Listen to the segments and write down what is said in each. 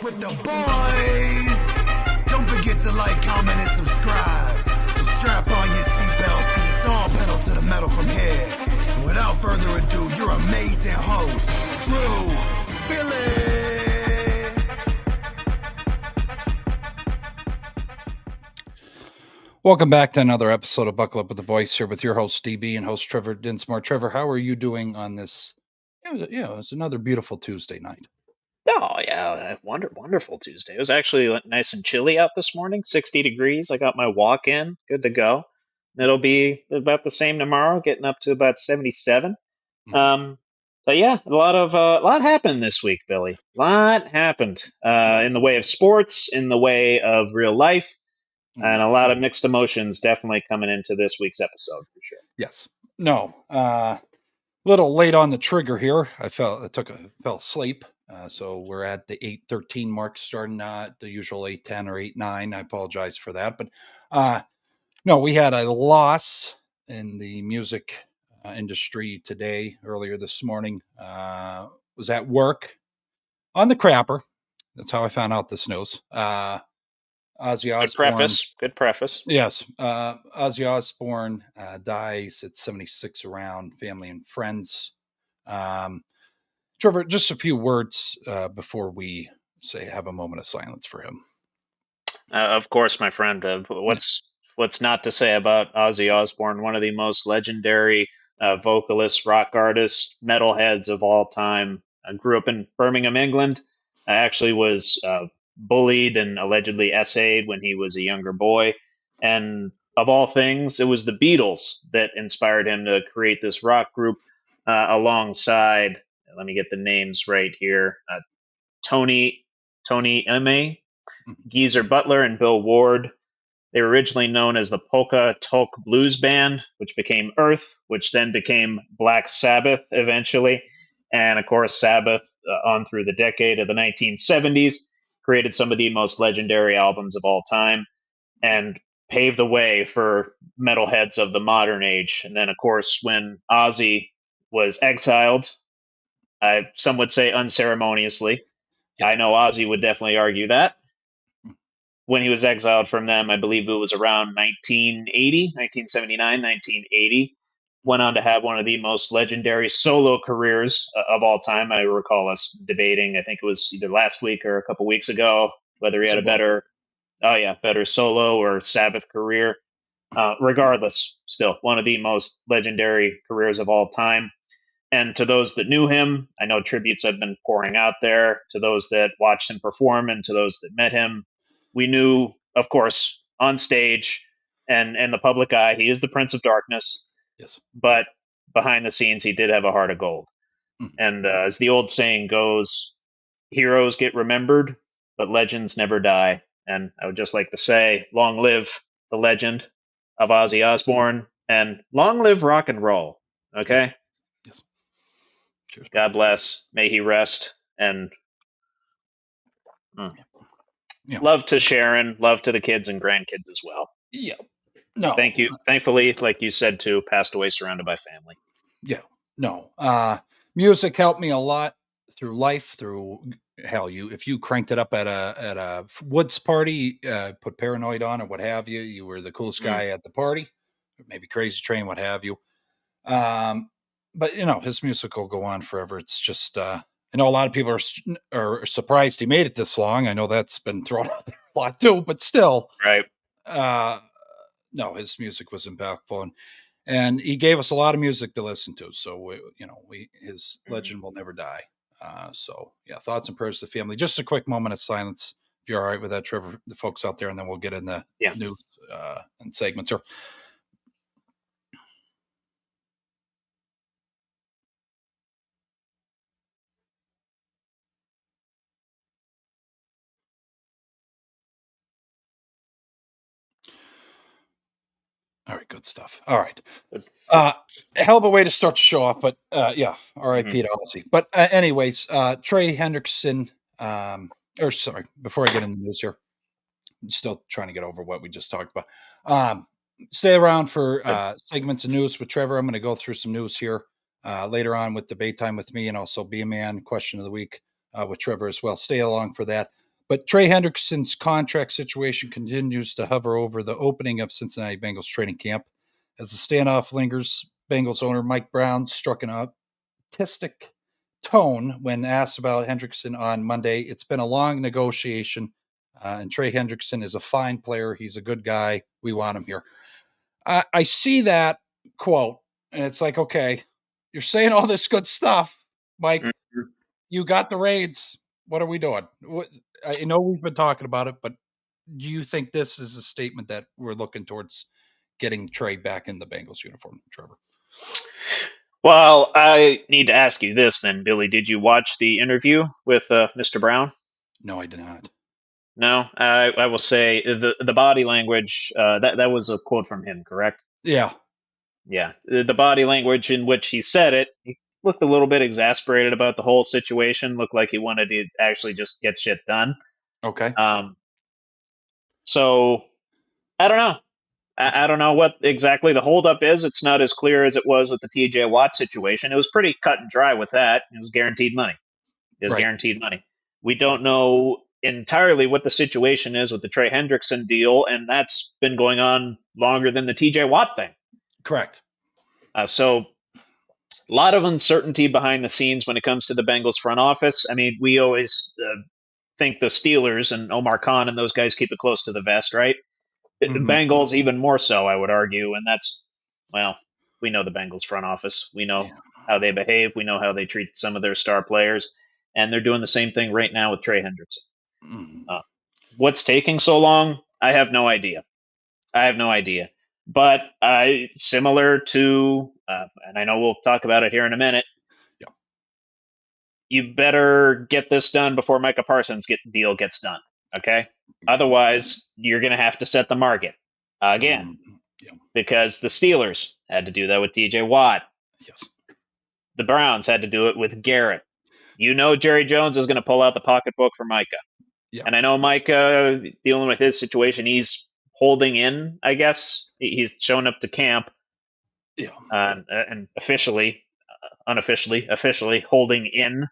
with the boys. Don't forget to like, comment, and subscribe. So strap on your seatbelts, cause it's all pedal to the metal from here. And without further ado, your amazing host, Drew, Billy. Welcome back to another episode of Buckle Up with the Boys here with your host DB and host Trevor Dinsmore. Trevor, how are you doing on this? It's another beautiful Tuesday night. Oh yeah, wonderful Tuesday. It was actually nice and chilly out this morning, 60 degrees. I got my walk in, good to go. It'll be about the same tomorrow, getting up to about 77. But yeah, a lot happened this week, Billy. A lot happened in the way of sports, in the way of real life, and a lot of mixed emotions definitely coming into this week's episode for sure. Yes. No. Little late on the trigger here. I fell asleep. So we're at the 8:13 mark, starting the usual 8:10 or 8:09. I apologize for that, but no, we had a loss in the music industry today. Earlier this morning, was at work on the crapper. That's how I found out this news. Ozzy Osbourne. Good preface. Yes. Ozzy Osbourne dies at 76 around family and friends. Trevor, just a few words before we have a moment of silence for him. Of course, my friend. What's not to say about Ozzy Osbourne, one of the most legendary vocalists, rock artists, metalheads of all time. I grew up in Birmingham, England. I actually was bullied and allegedly essayed when he was a younger boy. And of all things, it was the Beatles that inspired him to create this rock group alongside, let me get the names right here, Tony Iommi, Geezer Butler, and Bill Ward. They were originally known as the Polka Tulk Blues Band, which became Earth, which then became Black Sabbath eventually. And of course, Sabbath on through the decade of the 1970s created some of the most legendary albums of all time and paved the way for metalheads of the modern age. And then, of course, when Ozzy was exiled, some would say unceremoniously. Yes. I know Ozzy would definitely argue that. When he was exiled from them, I believe it was around 1979, 1980, went on to have one of the most legendary solo careers of all time. I recall us debating, I think it was either last week or a couple weeks ago, whether he had a better solo or Sabbath career. Regardless, still one of the most legendary careers of all time. And to those that knew him, I know tributes have been pouring out there. To those that watched him perform and to those that met him, we knew, of course, on stage and the public eye, he is the Prince of Darkness. Yes. But behind the scenes, he did have a heart of gold. Mm-hmm. And as the old saying goes, heroes get remembered, but legends never die. And I would just like to say, long live the legend of Ozzy Osbourne, and long live rock and roll. Okay? Yes. Cheers. God bless. May he rest. And love to Sharon, love to the kids and grandkids as well. Yeah. No. Thank you. Thankfully, like you said too, passed away surrounded by family. Yeah. No. Music helped me a lot through life, if you cranked it up at a woods party, put Paranoid on or what have you, you were the coolest guy at the party, maybe Crazy Train, what have you. But his music will go on forever. It's just, I know a lot of people are surprised he made it this long. I know that's been thrown out there a lot too, but still, right. No, his music was impactful, and he gave us a lot of music to listen to. So his legend will never die. So yeah, thoughts and prayers to the family. Just a quick moment of silence, if you're all right with that, Trevor, the folks out there, and then we'll get in the news and segments here. All right, good stuff. All right. Hell of a way to start the show off, but R.I.P. to Ozzy. But anyways, Trey Hendrickson, before I get into the news here, I'm still trying to get over what we just talked about. Stay around for segments of news with Trevor. I'm going to go through some news here later on with debate time with me, and also Be a Man question of the week with Trevor as well. Stay along for that. But Trey Hendrickson's contract situation continues to hover over the opening of Cincinnati Bengals training camp. As the standoff lingers, Bengals owner Mike Brown struck an optimistic tone when asked about Hendrickson on Monday. It's been a long negotiation, and Trey Hendrickson is a fine player. He's a good guy. We want him here. I see that quote, and it's like, okay, you're saying all this good stuff, Mike. Mhm. You got the reins. What are we doing? I know we've been talking about it, but do you think this is a statement that we're looking towards getting Trey back in the Bengals uniform, Trevor? Well, I need to ask you this then, Billy. Did you watch the interview with Mr. Brown? No, I did not. No, I will say the body language. That was a quote from him, correct? Yeah. Yeah, the body language in which he said it, he looked a little bit exasperated about the whole situation. Looked like he wanted to actually just get shit done. Okay. Um, so I don't know. I don't know what exactly the holdup is. It's not as clear as it was with the TJ Watt situation. It was pretty cut and dry with that. It was guaranteed money. It was Right. guaranteed money. We Right. don't know entirely what the situation is with the Trey Hendrickson deal, and that's been going on longer than the TJ Watt thing. Correct. So a lot of uncertainty behind the scenes when it comes to the Bengals front office. I mean, we always think the Steelers and Omar Khan and those guys keep it close to the vest, right? Mhm. Bengals even more so, I would argue, and that's, well, we know the Bengals front office. We know Yeah. how they behave. We know how they treat some of their star players, and they're doing the same thing right now with Trey Hendrickson. Mhm. What's taking so long? I have no idea. I have no idea. But similar to, and I know we'll talk about it here in a minute. Yeah. You better get this done before Micah Parsons' deal gets done. Okay. Otherwise, you're going to have to set the market again, Yeah. because the Steelers had to do that with TJ Watt. Yes. The Browns had to do it with Garrett. You know, Jerry Jones is going to pull out the pocketbook for Micah. Yeah. And I know Micah, dealing with his situation, he's holding in, I guess. He's shown up to camp Yeah. and officially, officially holding in.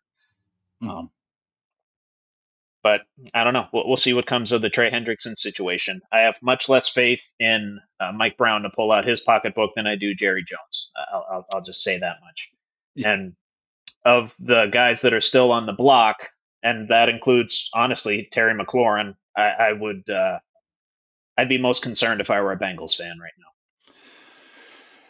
Mhm. But I don't know. We'll see what comes of the Trey Hendrickson situation. I have much less faith in Mike Brown to pull out his pocketbook than I do Jerry Jones. I'll just say that much. Yeah. And of the guys that are still on the block, and that includes, honestly, Terry McLaurin, I would I'd be most concerned if I were a Bengals fan right now.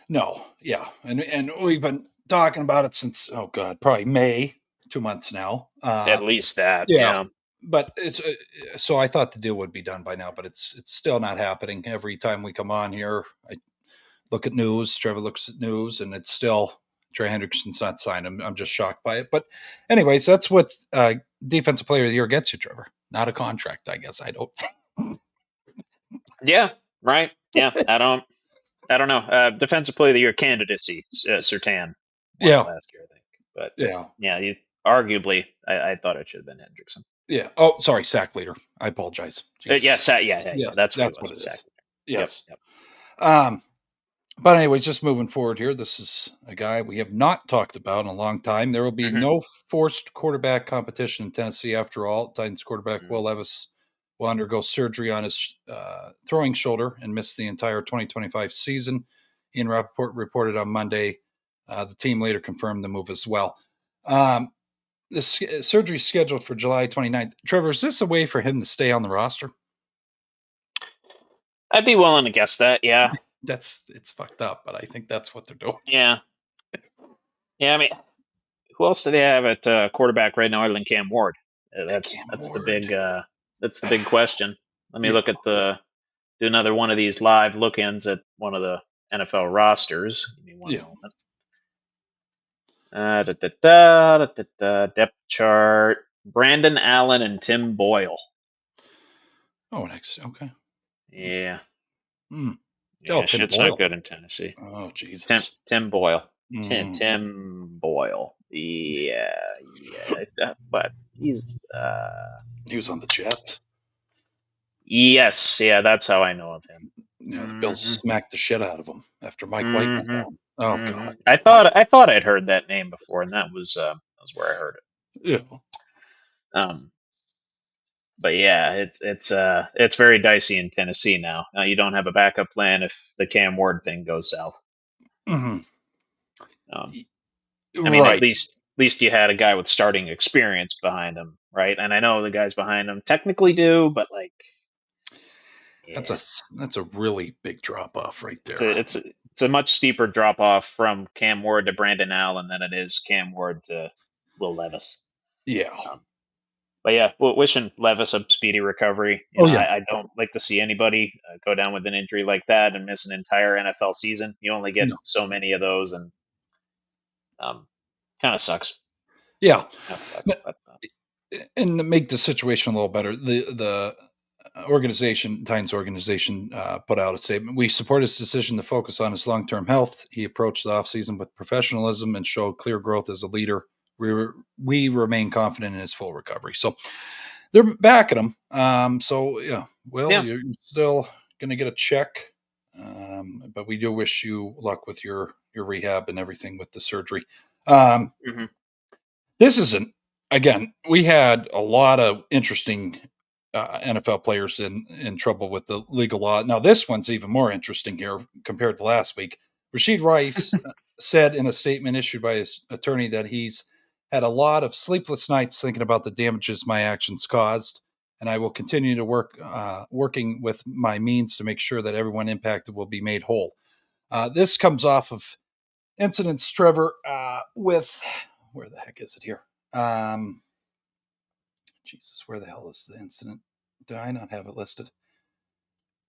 No. Yeah. And we've been talking about it since, oh God, probably May, 2 months now. At least that, Yeah. yeah. But it's so I thought the deal would be done by now, but it's still not happening. Every time we come on here, I look at news. Trevor looks at news, and it's still Trey Hendrickson's not signed. I'm just shocked by it. But anyways, that's what defensive player of the year gets you, Trevor. Not a contract, I guess. I don't. Yeah, right. Yeah, I don't know. Defensive player of the year candidacy, Surtain won Yeah. it last year, I think. But Yeah. yeah, arguably, I thought it should have been Hendrickson. Yeah. Oh, sorry, sack leader. I apologize. Yeah, Yes, that's what what it it was. is. Yes. Yep. But anyways, just moving forward here, this is a guy we have not talked about in a long time. There will be Mhm. no forced quarterback competition in Tennessee after all. Titans quarterback Will Levis will undergo surgery on his throwing shoulder and miss the entire 2025 season. Ian Rappaport reported on Monday. The team later confirmed the move as well. The surgery is scheduled for July 29th. Trevor, is this a way for him to stay on the roster? I'd be willing to guess that. Yeah. It's fucked up, but I think that's what they're doing. Yeah. Yeah. I mean, who else do they have at quarterback right now other than Cam Ward? That's the big question. Let me look at do another one of these live look-ins at one of the NFL rosters. Give me one moment. Depth chart. Brandon Allen and Tim Boyle. Oh, next. Okay. Yeah. Yeah, shit's not good in Tennessee. Oh, Jesus. Tim Boyle. Tim Boyle. Yeah. But he's he was on the Jets. Yes, yeah, that's how I know of him. Yeah, the Bills smacked the shit out of him after Mike White went down. Oh God. I thought I'd heard that name before, and that was where I heard it. Yeah. But yeah, it's very dicey in Tennessee now. You don't have a backup plan if the Cam Ward thing goes south. Mm-hmm. Um, I mean, Right. at least you had a guy with starting experience behind him, right? And I know the guys behind him technically do, but like, yeah, That's a really big drop off right it's there. it's a much steeper drop off from Cam Ward to Brandon Allen than it is Cam Ward to Will Levis. Yeah. But yeah, wishing Levis a speedy recovery. Oh yeah. I don't like to see anybody go down with an injury like that and miss an entire NFL season. You only get No. so many of those, and kind of sucks. Yeah. Kind of sucks. But And to make the situation a little better, the organization, Titans organization, put out a statement. We support his decision to focus on his long term health. He approached the offseason with professionalism and showed clear growth as a leader. We remain confident in his full recovery. So they're backing him. So yeah, Will, yeah, you're still going to get a check, but we do wish you luck with your rehab and everything with the surgery. hmm This isn't, again, we had a lot of interesting NFL players in trouble with the legal law. Now, this one's even more interesting here compared to last week. Rasheed Rice said in a statement issued by his attorney that he's had a lot of sleepless nights thinking about the damages my actions caused, and I will continue to working with my means to make sure that everyone impacted will be made whole. This comes off of incidents, Trevor, with where the heck is it here? Jesus, where the hell is the incident? Did I not have it listed?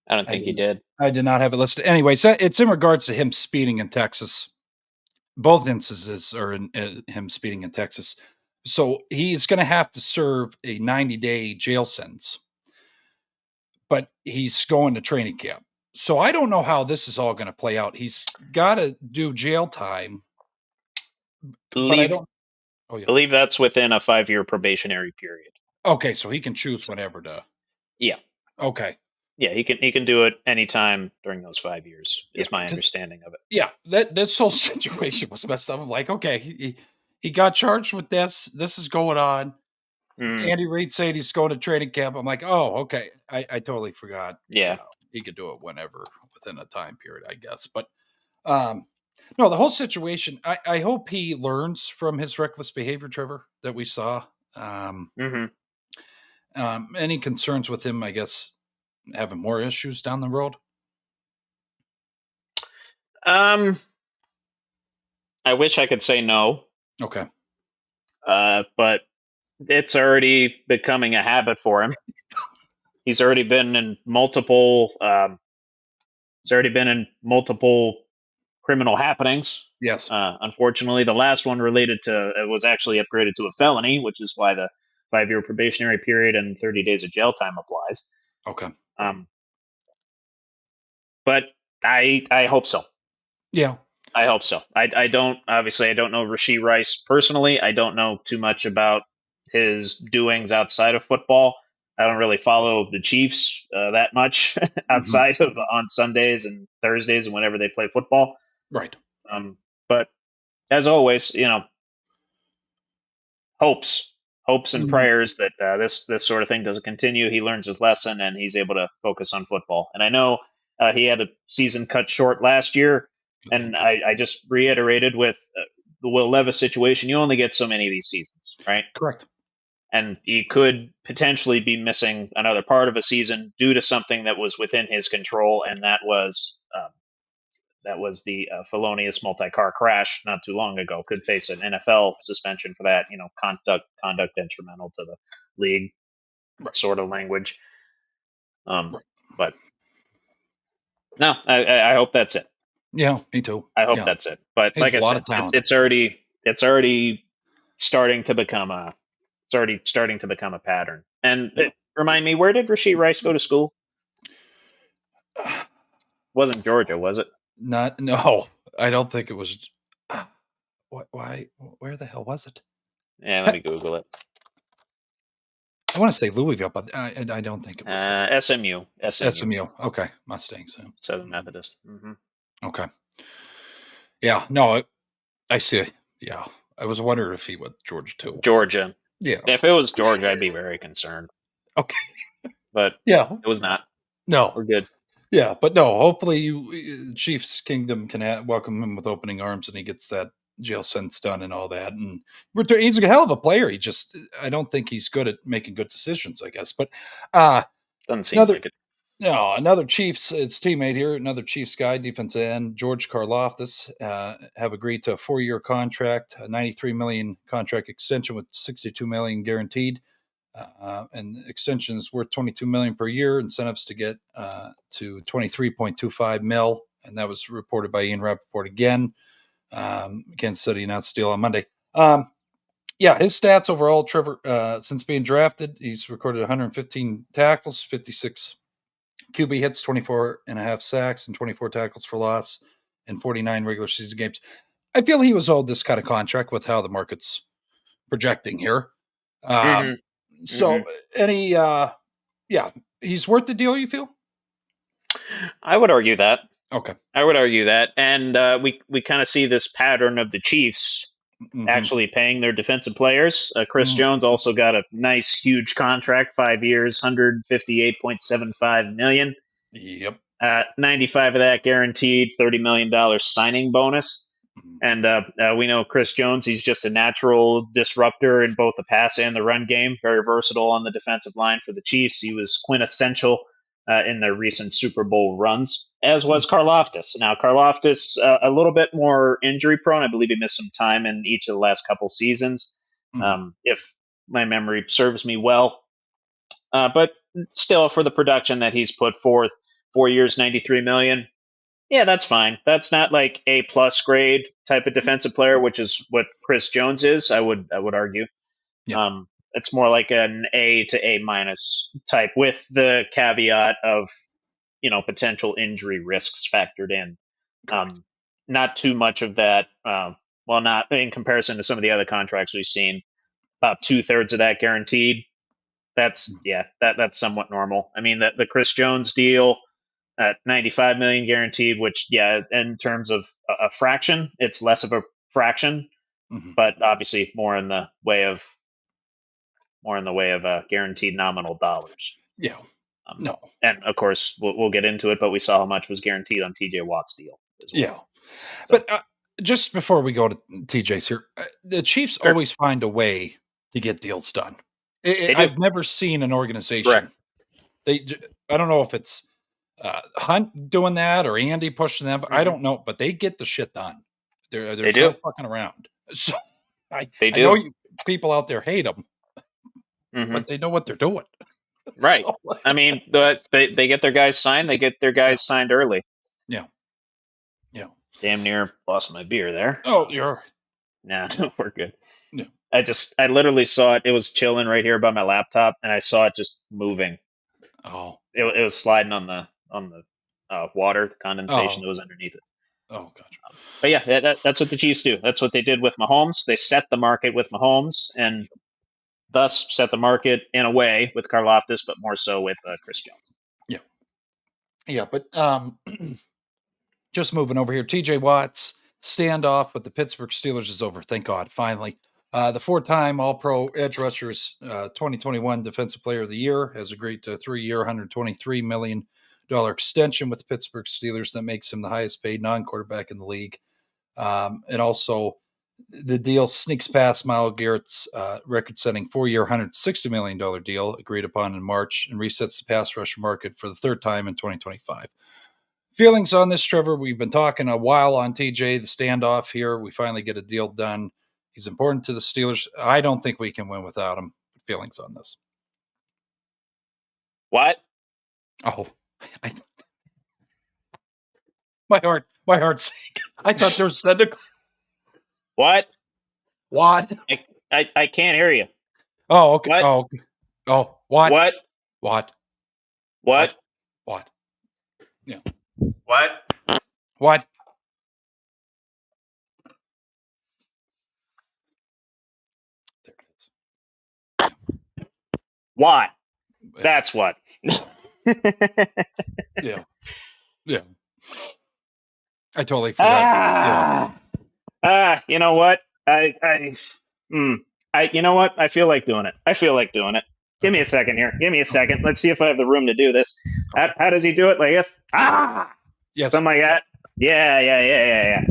I don't think you did. I did not have it listed. Anyway, so it's in regards to him speeding in Texas. Both instances are in him speeding in Texas. So he's going to have to serve a 90-day jail sentence, but he's going to training camp. So I don't know how this is all going to play out. He's got to do jail time, but I don't. Oh yeah. Believe that's within a 5-year probationary period. Okay, so he can choose whenever to. Yeah. Okay. Yeah, he can do it anytime during those 5 years. Yeah, Is my understanding of it. yeah, that whole situation was messed up. I'm like, okay, he got charged with this. This is going on. Mm, Andy Reid said he's going to training camp. I'm like, oh, okay. I totally forgot. yeah. He could do it whenever within a time period, I guess. But no, the whole situation. I hope he learns from his reckless behavior, Trevor, that we saw. hmm Any concerns with him? I guess having more issues down the road. I wish I could say no, Okay. but it's already becoming a habit for him. He's already been in multiple. He's already been in multiple criminal happenings. Yes. Unfortunately, the last one related to it was actually upgraded to a felony, which is why the 5-year probationary period and 30 days of jail time applies. Okay. But I hope so. Yeah. I hope so. I don't obviously I don't know Rasheed Rice personally. I don't know too much about his doings outside of football. I don't really follow the Chiefs that much outside of on Sundays and Thursdays and whenever they play football. Right. But as always, hopes and prayers that this sort of thing doesn't continue. He learns his lesson and he's able to focus on football. And I know he had a season cut short last year, and I just reiterated with the Will Levis situation. You only get so many of these seasons, right? Correct. And he could potentially be missing another part of a season due to something that was within his control, and that was the felonious multi-car crash not too long ago. Could face an NFL suspension for that. Conduct detrimental to the league, Right. sort of language. Right. But no, I hope that's it. Yeah, me too. I hope Yeah. that's it. But He's like a I lot said, of talent. it's already starting to become a pattern. And remind me, where did Rasheed Rice go to school? Wasn't Georgia, was it? No, I don't think it was. Why? Where the hell was it? Yeah, let me Google it. I want to say Louisville, but I don't think it was. SMU. SMU. Okay, Mustangs. Southern Methodist. Mm-hmm. Okay. Yeah. No, I see. Yeah, I was wondering if he went Georgia too. Georgia. Yeah. If it was Georgia, I'd be very concerned. Okay. but Yeah. it was not. No. We're good. Yeah, but no. Hopefully, Chiefs Kingdom can welcome him with opening arms, and he gets that jail sentence done and all that. And he's a hell of a player. I don't think he's good at making good decisions, I guess. But Doesn't seem another like it. No, another Chiefs, its teammate here, another Chiefs guy, defensive end, George Karlaftis, have agreed to a 4-year contract, a $93 million contract extension with $62 million guaranteed. And the extension is worth $22 million per year. Incentives to get to $23.25 million, and that was reported by Ian Rappaport again. Kansas City announced the deal on Monday. Yeah, his stats overall, Trevor, since being drafted, he's recorded 115 tackles, 56 QB hits, 24 and a half sacks, and 24 tackles for loss in 49 regular season games. I feel he was owed this kind of contract with how the market's projecting here. So, yeah, he's worth the deal, you feel? I would argue that. Okay. I would argue that. And we kind of see this pattern of the Chiefs actually paying their defensive players. Chris Jones also got a nice, huge contract, 5 years, $158.75 million. Yep. 95 of that guaranteed, $30 million signing bonus. And we know Chris Jones, he's just a natural disruptor in both the pass and the run game, very versatile on the defensive line for the Chiefs. He was quintessential in their recent Super Bowl runs, as was Karlaftis. Now, Karlaftis, a little bit more injury prone. I believe he missed some time in each of the last couple seasons, if my memory serves me well. But still, for the production that he's put forth, 4 years, $93 million. Yeah, that's fine. That's not like A+ grade type of defensive player, which is what Chris Jones is. I would argue. Yeah. It's more like an A to A- type, with the caveat of potential injury risks factored in. Not too much of that. Well, not in comparison to some of the other contracts we've seen. About 2/3 of that guaranteed. That's somewhat normal. I mean, the Chris Jones deal at $95 million guaranteed, which in terms of a fraction, it's less of a fraction, but obviously more in the way of guaranteed nominal dollars. Yeah. No. And of course we'll get into it, but we saw how much was guaranteed on TJ Watt's deal as well. Yeah. So, but just before we go to TJ's here, the Chiefs always find a way to get deals done. I've never seen an organization. I don't know if it's Hunt doing that or Andy pushing them. I don't know, but they get the shit done. There's no fucking around. So I know people out there hate them, but they know what they're doing. Right. So, I mean, they get their guys signed. They get their guys signed early. Yeah. Yeah. Damn near lost my beer there. Oh, you're. Nah, we're good. Yeah. I literally saw it. It was chilling right here by my laptop, and I saw it just moving. Oh. It was sliding on the water, the condensation that was underneath it. Oh, gotcha. But yeah, that's what the Chiefs do. That's what they did with Mahomes. They set the market with Mahomes, and thus set the market in a way with Karlaftis, but more so with Chris Jones. Yeah. Yeah, but just moving over here, TJ Watt's standoff with the Pittsburgh Steelers is over. Thank God, finally. The 4-time All-Pro edge rushers 2021 Defensive Player of the Year has agreed to a 3-year, $123 million extension with the Pittsburgh Steelers. That makes him the highest paid non-quarterback in the league. And also, the deal sneaks past Myles Garrett's record-setting 4-year, $160 million deal agreed upon in March, and resets the pass rusher market for the third time in 2025. Feelings on this, Trevor? We've been talking a while on TJ, the standoff here. We finally get a deal done. He's important to the Steelers. I don't think we can win without him. Feelings on this? What? Oh, my heart's sake. I thought there was What? What? I can't hear you. Oh, okay. What? Oh, what? What? What? What? What? Yeah. What? What? There it is. What? That's what. Yeah. I totally forgot. You know what? You know what? I feel like doing it. Give me a second here. Give me a second. Let's see if I have the room to do this. How does he do it? Like this? Yes. Something like that. Yeah.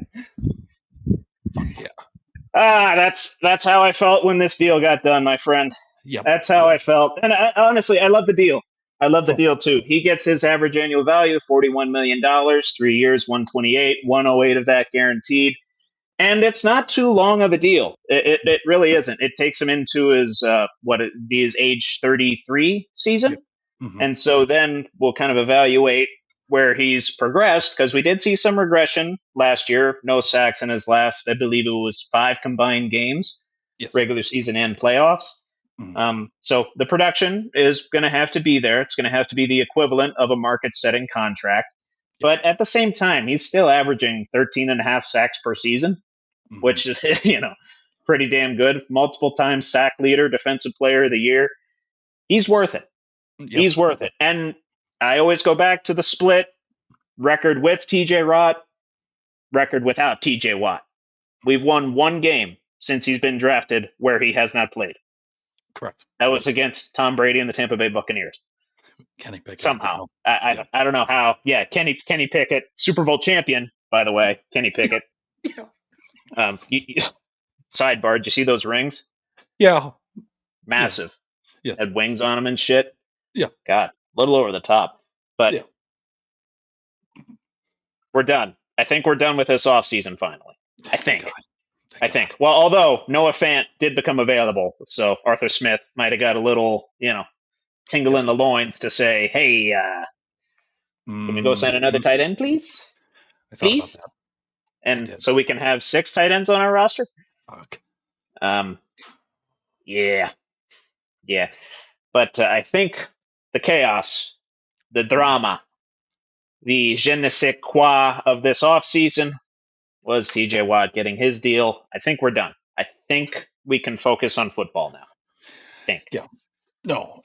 Fuck yeah. That's how I felt when this deal got done, my friend. Yep. That's how I felt. And honestly, I love the deal. I love the deal too. He gets his average annual value, $41 million, 3 years, 128, 108 of that guaranteed. And it's not too long of a deal. It really isn't. It takes him into his his age 33 season. Yep. Mm-hmm. And so then we'll kind of evaluate where he's progressed, because we did see some regression last year. No sacks in his last, I believe it was 5 combined games, yes. Regular season and playoffs. Mm-hmm. So the production is going to have to be there. It's going to have to be the equivalent of a market-setting contract. Yes. But at the same time, he's still averaging 13.5 sacks per season, mm-hmm. which is, pretty damn good. Multiple times sack leader, defensive player of the year. He's worth it. Yep. He's worth it. And I always go back to the split record with TJ Watt, record without TJ Watt. We've won 1 game since he's been drafted where he has not played. Correct. That was against Tom Brady and the Tampa Bay Buccaneers. Kenny Pickett. Somehow. I don't know how. Yeah, Kenny Pickett, Super Bowl champion, by the way. Kenny Pickett. Yeah. Sidebar, did you see those rings? Yeah. Massive. Yeah. Had wings on them and shit. Yeah. God, a little over the top. But we're done. I think we're done with this offseason finally. I think. I think. Well, although Noah Fant did become available, so Arthur Smith might have got a little, tingle in the loins to say, hey, can we go sign another tight end, please? Please? And so we can have 6 tight ends on our roster? Fuck. Yeah. But I think the chaos, the drama, the je ne sais quoi of this offseason was TJ Watt getting his deal. I think we're done. I think we can focus on football now. I think. Yeah. No.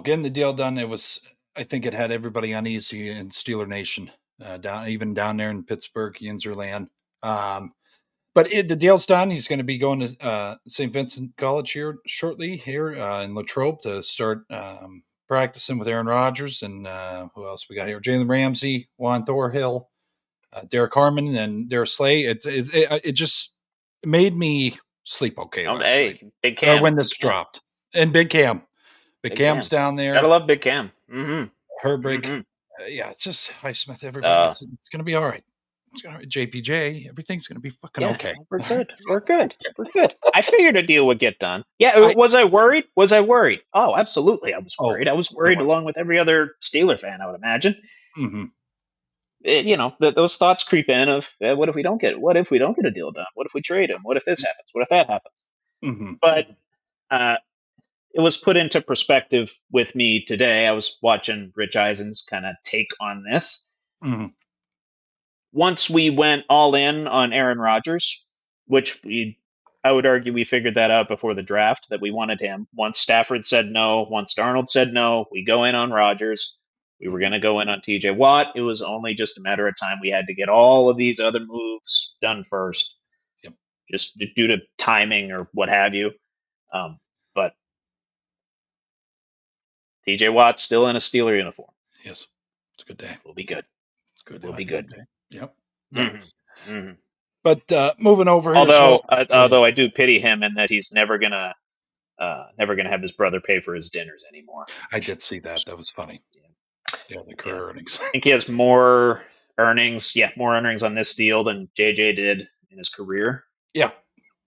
Getting the deal done, I think it had everybody uneasy in Steeler Nation, down there in Pittsburgh, Yinzerland. But the deal's done. He's going to be going to St. Vincent College here shortly in Latrobe to start practicing with Aaron Rodgers and who else we got here? Jalen Ramsey, Juan Thorhill, Derek Harmon, and Darius Slay. It just made me sleep okay last night. Big Cam. When this dropped. And Big Cam. Big Cam's down there. Gotta love Big Cam. Mm-hmm. Herbrig. Mm-hmm. It's just Highsmith, everybody. It's going to be all right. JPJ, everything's going to be fucking okay. We're good. I figured a deal would get done. Yeah, was I worried? Oh, absolutely, I was worried. I was worried along with every other Steeler fan, I would imagine. Mm-hmm. Those thoughts creep in of, what if we don't get it? What if we don't get a deal done? What if we trade him? What if this happens? What if that happens? Mm-hmm. But it was put into perspective with me today. I was watching Rich Eisen's kind of take on this. Mm-hmm. Once we went all in on Aaron Rodgers, which I would argue we figured that out before the draft, that we wanted him. Once Stafford said no, once Darnold said no, we go in on Rodgers. We were going to go in on TJ Watt. It was only just a matter of time. We had to get all of these other moves done first, just due to timing or what have you. But TJ Watt's still in a Steeler uniform. Yes, it's a good day. We'll be good. It's good. We'll be good. Day. Yep. Mm-hmm. Mm-hmm. But moving over here, although I do pity him in that he's never gonna have his brother pay for his dinners anymore. I did see that. That was funny. Yeah, the career earnings. I think he has more earnings on this deal than JJ did in his career. Yeah.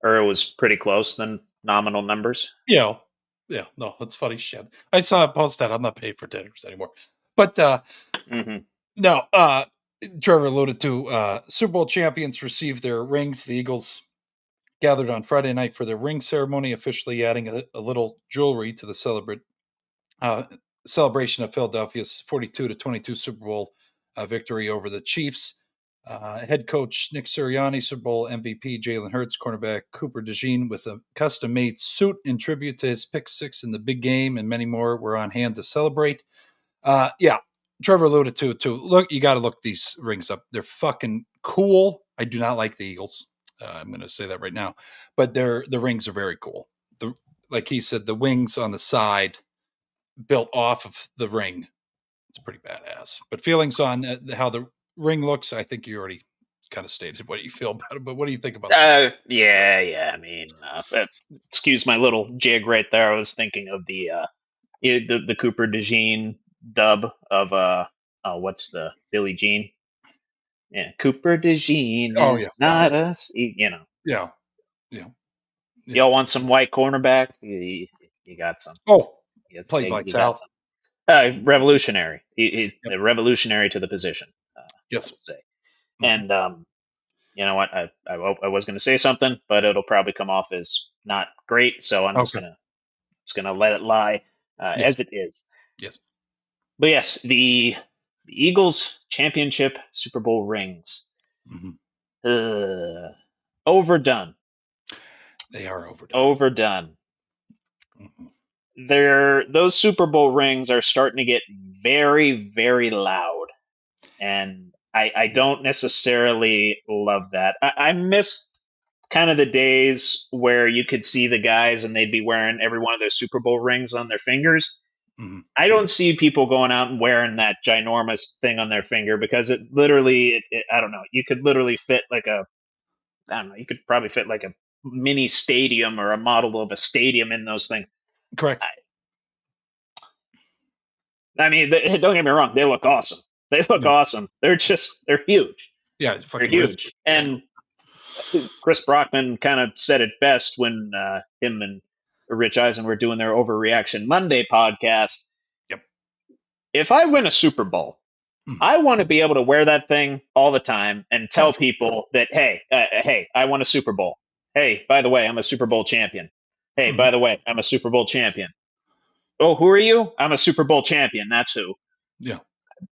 Or it was pretty close than nominal numbers. Yeah. No, that's funny shit. I saw a post that I'm not paid for dinners anymore. But no, Trevor alluded to Super Bowl champions received their rings. The Eagles gathered on Friday night for their ring ceremony, officially adding a little jewelry to the celebration of Philadelphia's 42-22 Super Bowl victory over the Chiefs. Head coach Nick Sirianni, Super Bowl MVP Jalen Hurts, cornerback Cooper DeJean with a custom-made suit in tribute to his pick 6 in the big game, and many more were on hand to celebrate. Trevor alluded to look, you got to look these rings up. They're fucking cool. I do not like the Eagles. I'm going to say that right now, but the rings are very cool. like he said, the wings on the side built off of the ring. It's pretty badass. But feelings on how the ring looks, I think you already kind of stated what you feel about it. But what do you think about that? Yeah. I mean, excuse my little jig right there. I was thinking of the Cooper DeJean dub of what's the Billie Jean? Yeah, Cooper DeJean Oh, is yeah. not us. You know, Yeah. Yeah. y'all want some white cornerback? You got some. Oh, played You lights got out. some. Revolutionary. Yep. Revolutionary to the position. I Yes. will say. Mhm. And you know what? I was going to say something, but it'll probably come off as not great. So I'm Okay. just gonna let it lie Yes. as it is. Yes. But yes, the Eagles championship Super Bowl rings. Hmm. Overdone. They are overdone. Overdone. Mhm. Those Super Bowl rings are starting to get very, very loud. And I Yes. don't necessarily love that. I miss kind of the days where you could see the guys and they'd be wearing every one of their Super Bowl rings on their fingers. Mhm. I don't see people going out and wearing that ginormous thing on their finger because it literally, I don't know, you could literally fit like I don't know, you could probably fit like a mini stadium or a model of a stadium in those things. Correct. I mean, don't get me wrong, they look awesome. They look Yeah. awesome. They're huge. Yeah. It's They're fucking risky. huge. And Chris Brockman kind of said it best when him and Rich Eisen were doing their Overreaction Monday podcast. Yep. If I win a Super Bowl, Mhm. I want to be able to wear that thing all the time and tell Oh, sure. people that, hey, I won a Super Bowl. Hey, by the way, I'm a Super Bowl champion. Hey, Mhm. by the way, I'm a Super Bowl champion. Oh, who are you? I'm a Super Bowl champion. That's who. Yeah.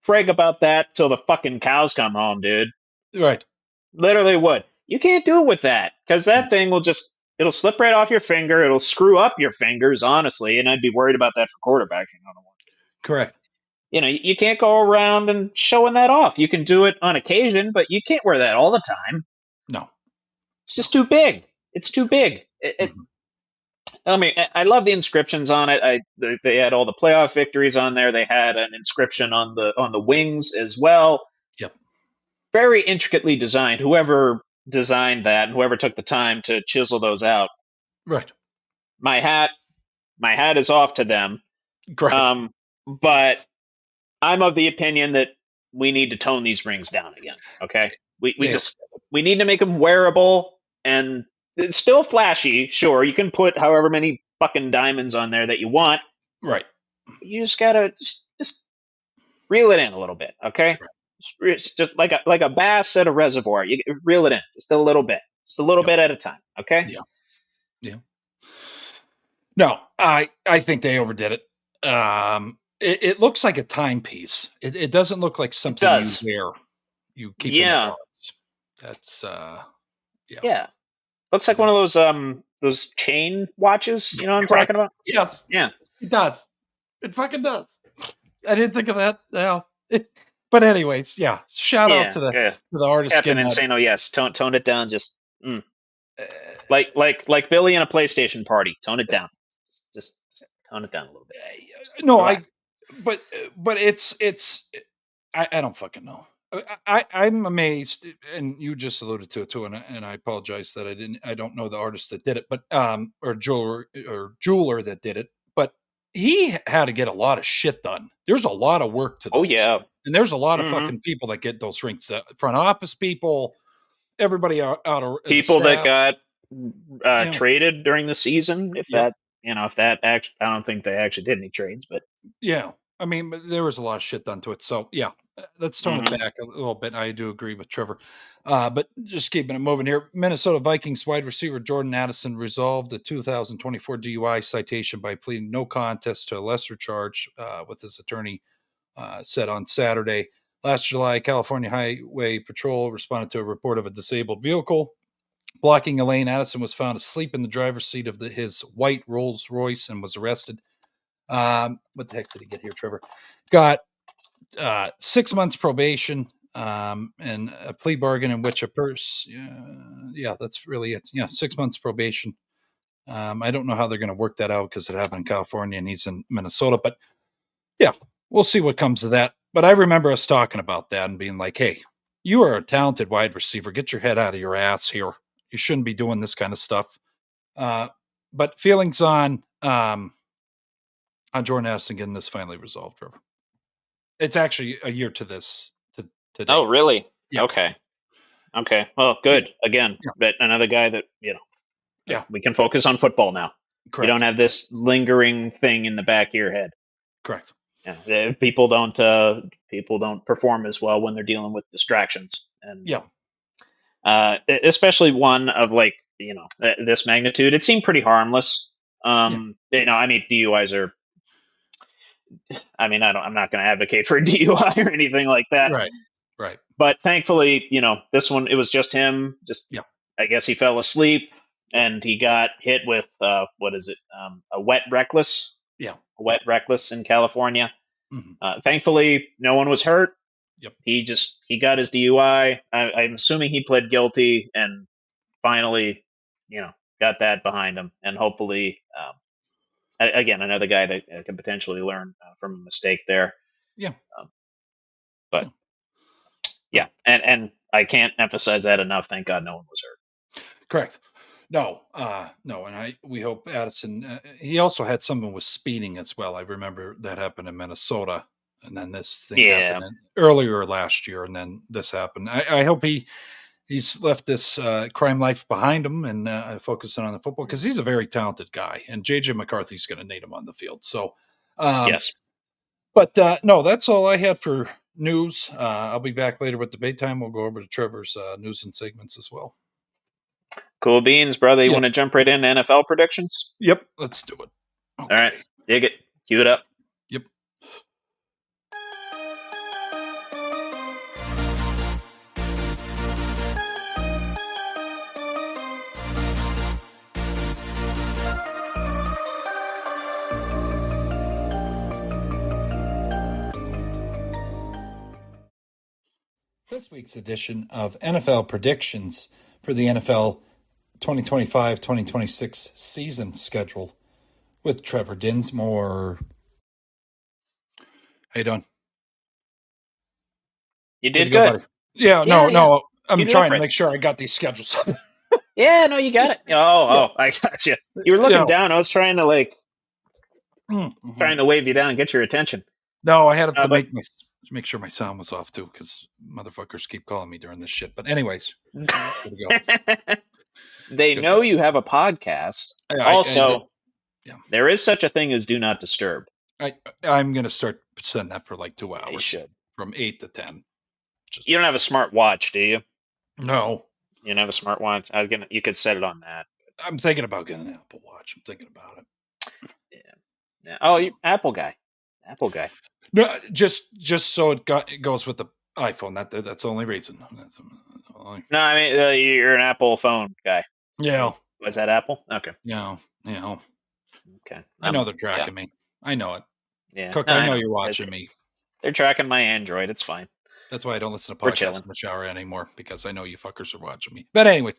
Brag about that till the fucking cows come home, dude. Right. Literally would. You can't do it with that because Mm. that thing it'll slip right off your finger. It'll screw up your fingers, honestly. And I'd be worried about that for quarterbacking on a one. Correct. You know, you can't go around and showing that off. You can do it on occasion, but you can't wear that all the time. No. It's just too big. It's too big. Mhm. I mean, I love the inscriptions on it. They had all the playoff victories on there. They had an inscription on the wings as well. Yep. Very intricately designed. Whoever designed that, and whoever took the time to chisel those out, Right. my hat is off to them. Correct. But I'm of the opinion that we need to tone these rings down again. Okay, Yeah. we need to make them wearable and it's still flashy. Sure, you can put however many fucking diamonds on there that you want. Right. You just gotta just reel it in a little bit. Okay, it's just like a bass at a reservoir. You reel it in just a little bit, Yep. bit at a time. Okay. Yeah. Yeah. No, I think they overdid it. It looks like a timepiece. It doesn't look like It something you does. wear, you keep in the Yeah. arms. That's yeah. Yeah. Looks like one of those chain watches. You know what I'm talking Correct. about? Yes, Yeah. it does. It fucking does. I didn't think of that. Yeah. But anyways, yeah. Shout out Yeah. to the Yeah. to the artist Captain getting that. Insano, yes. Tone it down. Just Uh, like Billy in a PlayStation party. Tone it down. Just tone it down a little bit. no, Relax. but it's I don't fucking know. I'm amazed, and you just alluded to it too, and I apologize that I don't know the artist that did it, but or jeweler that did it, but he had to get a lot of shit done. There's a lot of work to Oh those, yeah. and there's a lot of hmm fucking people that get those rings. Front office people, everybody out of the People that staff. got Yeah, traded during the season, yep. if that actually, I don't think they actually did any trades, but Yeah. I mean, but there was a lot of shit done to it. So yeah, let's tone it mhm. back a little bit. I do agree with Trevor. But just keeping it moving here. Minnesota Vikings wide receiver Jordan Addison resolved the 2024 DUI citation by pleading no contest to a lesser charge, with his attorney said on Saturday. Last July, California Highway Patrol responded to a report of a disabled vehicle blocking a lane. Addison was found asleep in the driver's seat of his white Rolls Royce and was arrested. What the heck did he get here, Trevor? Got 6 months probation, and a plea bargain in which a person, yeah, that's really it. Yeah, 6 months probation. I don't know how they're going to work that out because it happened in California and he's in Minnesota. But yeah, we'll see what comes of that. But I remember us talking about that and being like, hey, you are a talented wide receiver. Get your head out of your ass here. You shouldn't be doing this kind of stuff. But feelings on Jordan Addison getting this finally resolved, Trevor. It's actually a year to this today. Oh, really? Yeah. Okay. Well, good. Yeah. Again, Yeah. but another guy that Yeah. we can focus on football now. Correct. You don't have this lingering thing in the back of your head. Correct. Yeah, people don't perform as well when they're dealing with distractions, and especially one of this magnitude. It seemed pretty harmless. I mean, DUIs are. I mean, I'm not going to advocate for a DUI or anything like that. Right. But thankfully, this one, it was just him. I guess he fell asleep and he got hit with what is it? A wet reckless. Yeah. A wet reckless in California. Mm-hmm. Thankfully, no one was hurt. Yep. He got his DUI. I'm assuming he pled guilty and finally, got that behind him. And hopefully, again, another guy that can potentially learn from a mistake there. Yeah. But yeah, and I can't emphasize that enough. Thank God no one was hurt. Correct. No, and we hope Addison. He also had someone with speeding as well. I remember that happened in Minnesota, and then this thing happened earlier last year, and then this happened. I hope he's left this crime life behind him and focusing on the football because he's a very talented guy, and JJ McCarthy's going to need him on the field. So, yes. But no, that's all I had for news. I'll be back later with debate time. We'll go over to Trevor's news and segments as well. Cool beans, brother. You want to jump right into NFL predictions? Yep, let's do it. Okay. All right, dig it. Cue it up. Yep. This week's edition of NFL predictions for the NFL 2025-2026 season schedule with Trevor Dinsmore. How you doing? You did good. Yeah, no. I'm trying to make sure I got these schedules. Yeah, no, you got it. Oh, I got you. You were looking down. I was trying to trying to wave you down and get your attention. No, I had to make sure my sound was off too because motherfuckers keep calling me during this shit. But anyways, here we go. They know you have a podcast. There is such a thing as do not disturb. I'm going to start setting that for like 2 hours. You should. From 8 to 10. You don't have a smart watch, do you? No. You don't have a smart watch? You could set it on that. I'm thinking about getting an Apple Watch. I'm thinking about it. Yeah. Oh, you Apple guy. No, just so it goes with the iPhone. That's the only reason. No, I mean you're an Apple phone guy. Yeah. Was that Apple? Okay. Yeah. Okay. I know they're tracking me. I know it. Yeah. Cook, I know you're watching me. They're tracking my Android. It's fine. That's why I don't listen to podcasts in the shower anymore because I know you fuckers are watching me. But anyways.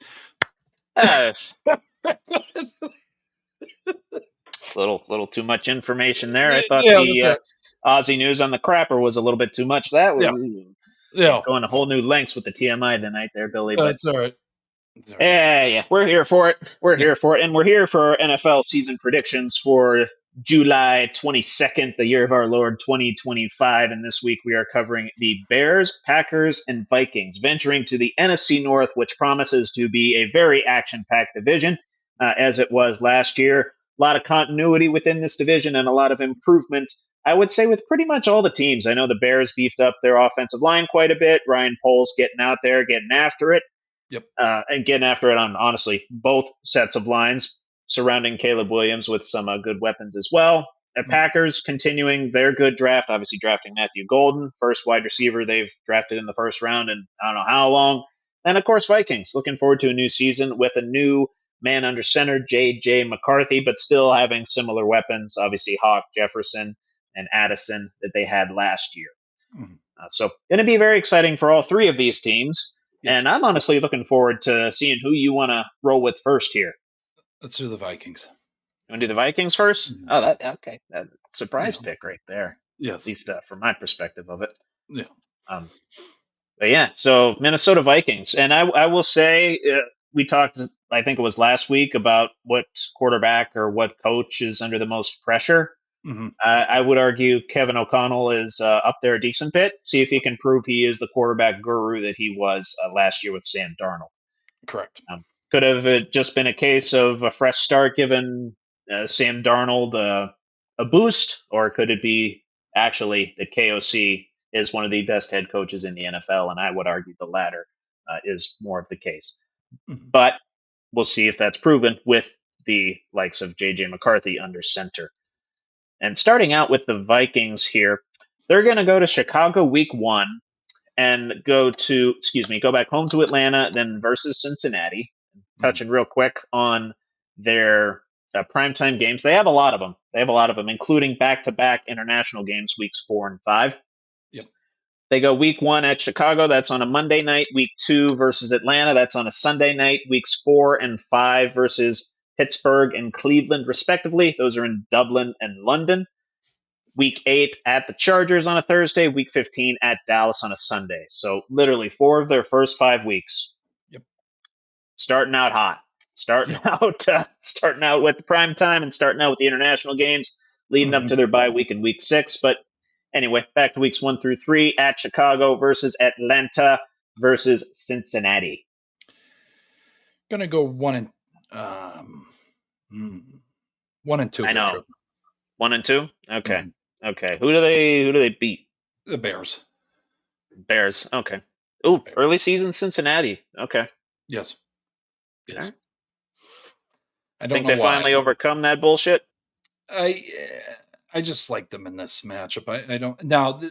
Little too much information there. I thought the Aussie news on the crapper was a little bit too much. That was going to whole new lengths with the TMI tonight there, Billy. But that's all right. Yeah. We're here for it. And we're here for NFL season predictions for July 22nd, the year of our Lord 2025. And this week we are covering the Bears, Packers, and Vikings, venturing to the NFC North, which promises to be a very action-packed division, as it was last year. A lot of continuity within this division and a lot of improvement, I would say, with pretty much all the teams. I know the Bears beefed up their offensive line quite a bit. Ryan Poles getting out there, getting after it. Yep. And getting after it on, honestly, both sets of lines, surrounding Caleb Williams with some good weapons as well. The Packers continuing their good draft, obviously drafting Matthew Golden, first wide receiver they've drafted in the first round in I don't know how long. And, of course, Vikings, looking forward to a new season with a new man under center, J.J. McCarthy, but still having similar weapons, obviously Hawk, Jefferson, and Addison that they had last year. So going to be very exciting for all three of these teams. Yes. And I'm honestly looking forward to seeing who you want to roll with first here. Let's do the Vikings. You want to do the Vikings 1st? Mhm. Oh, okay. That surprise Yeah. pick right there. Yes. At least from my perspective of it. Yeah. But yeah, so Minnesota Vikings, and I will say we talked. I think it was last week about what quarterback or what coach is under the most pressure. Mm-hmm. I would argue Kevin O'Connell is up there a decent bit. See if he can prove he is the quarterback guru that he was last year with Sam Darnold. Correct. Could have it just been a case of a fresh start given Sam Darnold a boost, or could it be actually that KOC is one of the best head coaches in the NFL? And I would argue the latter is more of the case. Mm-hmm. But we'll see if that's proven with the likes of JJ McCarthy under center. And starting out with the Vikings here, they're going to go to Chicago week 1 and go back home to Atlanta, then versus Cincinnati. Touching real quick on their primetime games. They have a lot of them. Including back-to-back international games, weeks 4 and 5. Yep. They go week 1 at Chicago. That's on a Monday night. Week 2 versus Atlanta. That's on a Sunday night. Weeks 4 and 5 versus Pittsburgh and Cleveland, respectively. Those are in Dublin and London. Week 8 at the Chargers on a Thursday. Week 15 at Dallas on a Sunday. So literally 4 of their first 5 weeks. Yep. Starting out hot. Starting out with the prime time and starting out with the international games, leading up to their bye week in week 6. But anyway, back to weeks 1 through 3 at Chicago versus Atlanta versus Cincinnati. Gonna go 1 and 2. I know. Richard. 1 and 2. Okay. Okay. Who do they beat? The Bears. Bears. Okay. Ooh, early season Cincinnati. Okay. Yes. Yes. Right. I don't think know they finally overcome that bullshit. I just like them in this matchup. I don't now.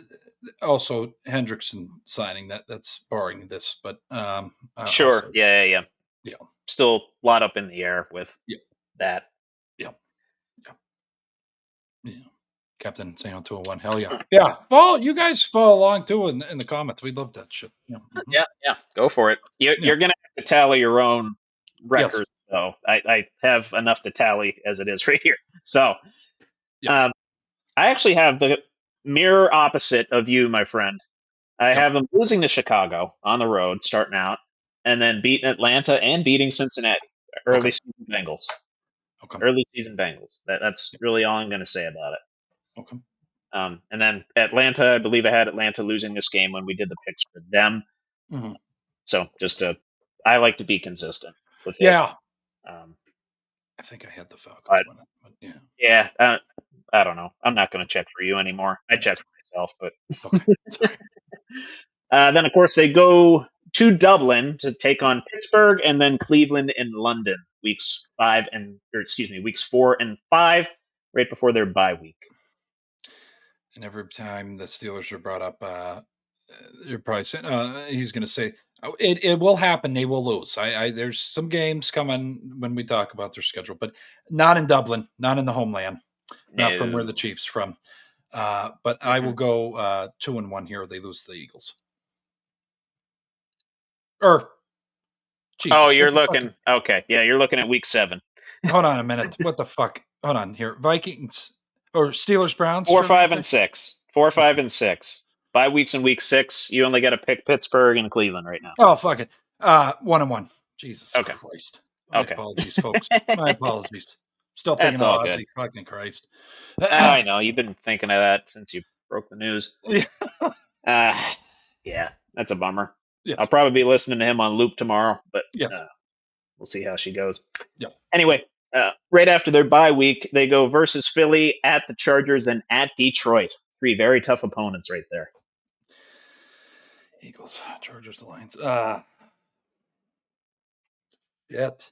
Also, Hendrickson signing that's barring this, but sure. Also, yeah. Still a lot up in the air with that. Yeah. Captain Sano 201. Hell yeah. Yeah. You guys follow along too in the comments. We love that shit. Yeah. Yeah. Go for it. You're gonna have to tally your own records, though. I have enough to tally as it is right here. So I actually have the mirror opposite of you, my friend. I have them losing to Chicago on the road, starting out, and then beating Atlanta and beating Cincinnati. Early season Bengals. Okay. Early season Bengals. That's really all I'm going to say about it. Okay. And then Atlanta, I believe I had Atlanta losing this game when we did the picks for them. Mm-hmm. So I like to be consistent with it. Yeah. I think I had the Falcons winning, but yeah. Yeah. I don't know. I'm not going to check for you anymore. I check for myself, but. Okay. Sorry. Then, of course, they go to Dublin to take on Pittsburgh and then Cleveland and London weeks 4 and 5, right before their bye week. And every time the Steelers are brought up, you're probably saying he's going to say it will happen. They will lose. There's some games coming when we talk about their schedule, but not in Dublin, not in the homeland, not from where the Chiefs from. But I will go 2-1 here. They lose to the Eagles. Jesus, you're looking. Okay, yeah, you're looking at week 7. Hold on a minute. What the fuck? Hold on here. Vikings or Steelers Browns. 4, 5, and 6. 4, 5, and 6. Bye weeks in week 6. You only got to pick Pittsburgh and Cleveland right now. Oh, fuck it. 1-1. Jesus Christ. My Okay. apologies, folks. My apologies. Still thinking all of good. Ozzy. Fucking Christ. I know. You've been thinking of that since you broke the news. Yeah, that's a bummer. Yes. I'll probably be listening to him on loop tomorrow, but we'll see how she goes. Yeah. Anyway, right after their bye week, they go versus Philly, at the Chargers, and at Detroit. 3 very tough opponents right there. Eagles, Chargers, Lions. Yet.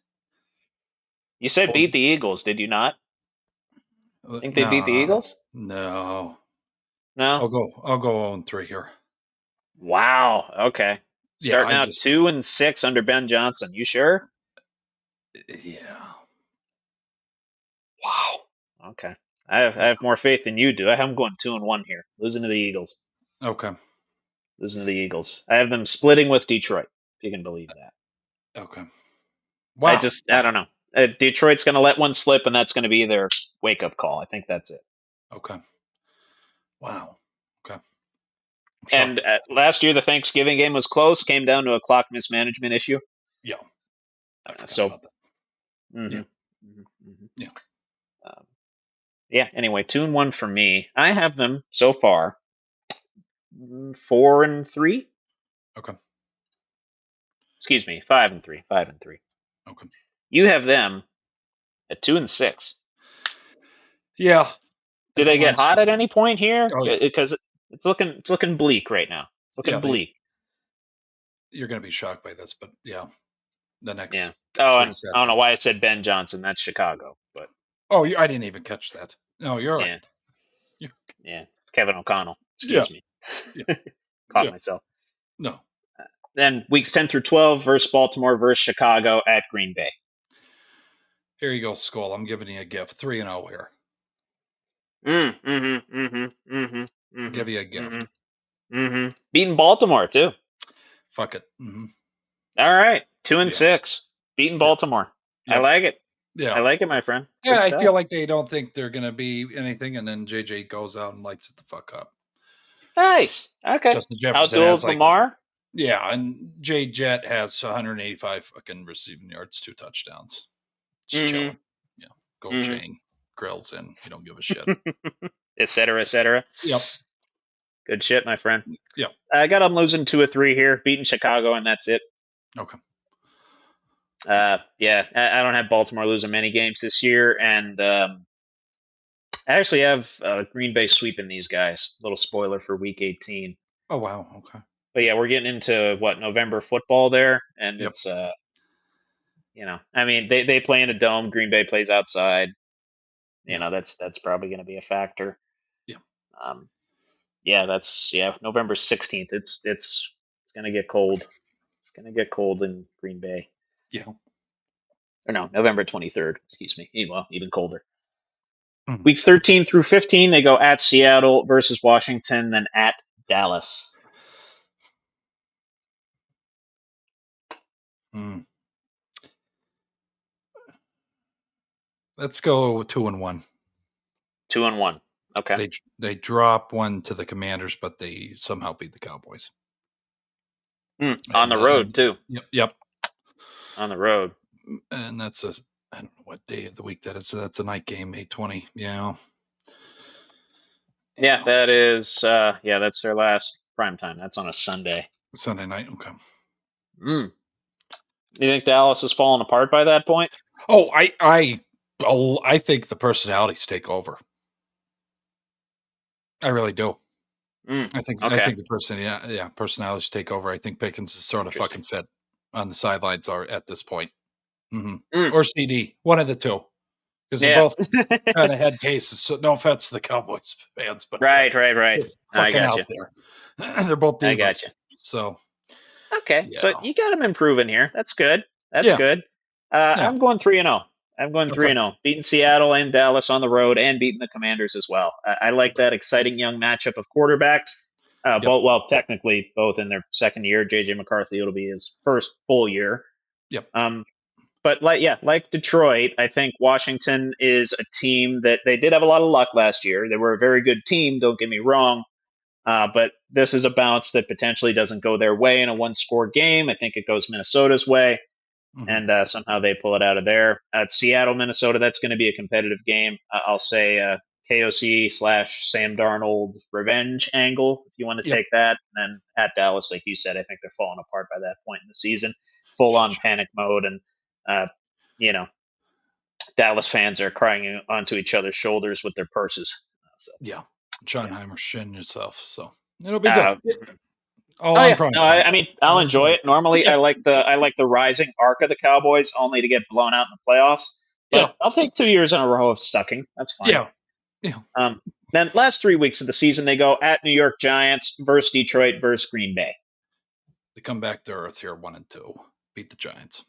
You said beat the Eagles, did you not? Think they beat the Eagles? No. No? I'll go 0-3 here. Wow. Okay. Starting out 2-6 under Ben Johnson. You sure? Yeah. Wow. Okay. I have more faith than you do. I have them going 2-1 here, losing to the Eagles. Okay. Losing to the Eagles. I have them splitting with Detroit, if you can believe that. Okay. Wow. I don't know. Detroit's going to let one slip, and that's going to be their wake-up call. I think that's it. Okay. Wow. Okay. And last year, the Thanksgiving game was close, came down to a clock mismanagement issue. Yeah. I forgot So, about that. Yeah. Yeah. Yeah. Anyway, 2-1 for me. I have them so far 4-3. Okay. Excuse me, 5-3. 5-3. Okay. You have them at 2-6. Yeah. Do they get hot at any point here? Oh, yeah. Because it's looking bleak right now. It's looking bleak. You're going to be shocked by this, but yeah, the next. Yeah. Oh, and I don't know why I said Ben Johnson. That's Chicago, but. Oh, I didn't even catch that. No, you're right. Yeah. Kevin O'Connell. Excuse me. Yeah. Caught myself. No. Then weeks 10 through 12 versus Baltimore versus Chicago at Green Bay. Here you go, Skull. I'm giving you a gift. 3-0 here. Give you a gift. Beating Baltimore too. Fuck it. All right, 2-6. Beating Baltimore. Yep. I like it. Yeah, I like it, my friend. Yeah, I feel like they don't think they're gonna be anything, and then JJ goes out and lights it the fuck up. Nice. Okay. Justin Jefferson outduels Lamar. Yeah, and Jay Jet has 185 fucking receiving yards, 2 touchdowns. Just chilling. Yeah, go chain, grills in. You don't give a shit. Et cetera, et cetera. Yep. Good shit, my friend. Yep. I got them losing 2 or 3 here, beating Chicago, and that's it. Okay. Yeah, I don't have Baltimore losing many games this year, and I actually have Green Bay sweeping these guys. Little spoiler for Week 18. Oh wow, okay. But yeah, we're getting into November football there, and it's I mean they play in a dome. Green Bay plays outside. You know that's probably going to be a factor. Yeah. November 16th. It's going to get cold. It's going to get cold in Green Bay. Yeah. Or no, November 23rd. Excuse me. Well, even colder. Weeks 13 through 15, they go at Seattle versus Washington, then at Dallas. Let's go 2-1. 2-1. Okay. They drop one to the Commanders, but they somehow beat the Cowboys. On the road too. Yep. On the road. And that's I don't know what day of the week that is. So that's a night game, May 20. Yeah. Yeah, that is. That's their last prime time. That's on a Sunday. Sunday night. Okay. You think Dallas is falling apart by that point? Oh, I think the personalities take over. I really do. I think the personalities take over. I think Pickens is sort of fucking fit on the sidelines are at this point. Or CD, one of the two, because they're both kind of head cases. So no offense to the Cowboys fans, but right. I got out there. They're both divas. I got you. So okay, so you got them improving here. That's good. That's good. I'm going 3-0. I'm going 3-0. Beating Seattle and Dallas on the road, and beating the Commanders as well. I like that exciting young matchup of quarterbacks. Technically both in their second year. JJ McCarthy, it'll be his first full year. Yep. But like Detroit, I think Washington is a team that they did have a lot of luck last year. They were a very good team, don't get me wrong. But this is a bounce that potentially doesn't go their way in a one-score game. I think it goes Minnesota's way, and somehow they pull it out of there. At Seattle, Minnesota, that's going to be a competitive game. I'll say KOC/Sam Darnold revenge angle, if you want to take that. And then at Dallas, like you said, I think they're falling apart by that point in the season. Full-on panic mode, and Dallas fans are crying onto each other's shoulders with their purses. Schottenheimer shin yourself, so it'll be good. I mean, I'll enjoy it. Normally, I like the rising arc of the Cowboys, only to get blown out in the playoffs. But I'll take 2 years in a row of sucking. That's fine. Then last 3 weeks of the season, they go at New York Giants versus Detroit versus Green Bay. They come back to earth here, 1-2, beat the Giants.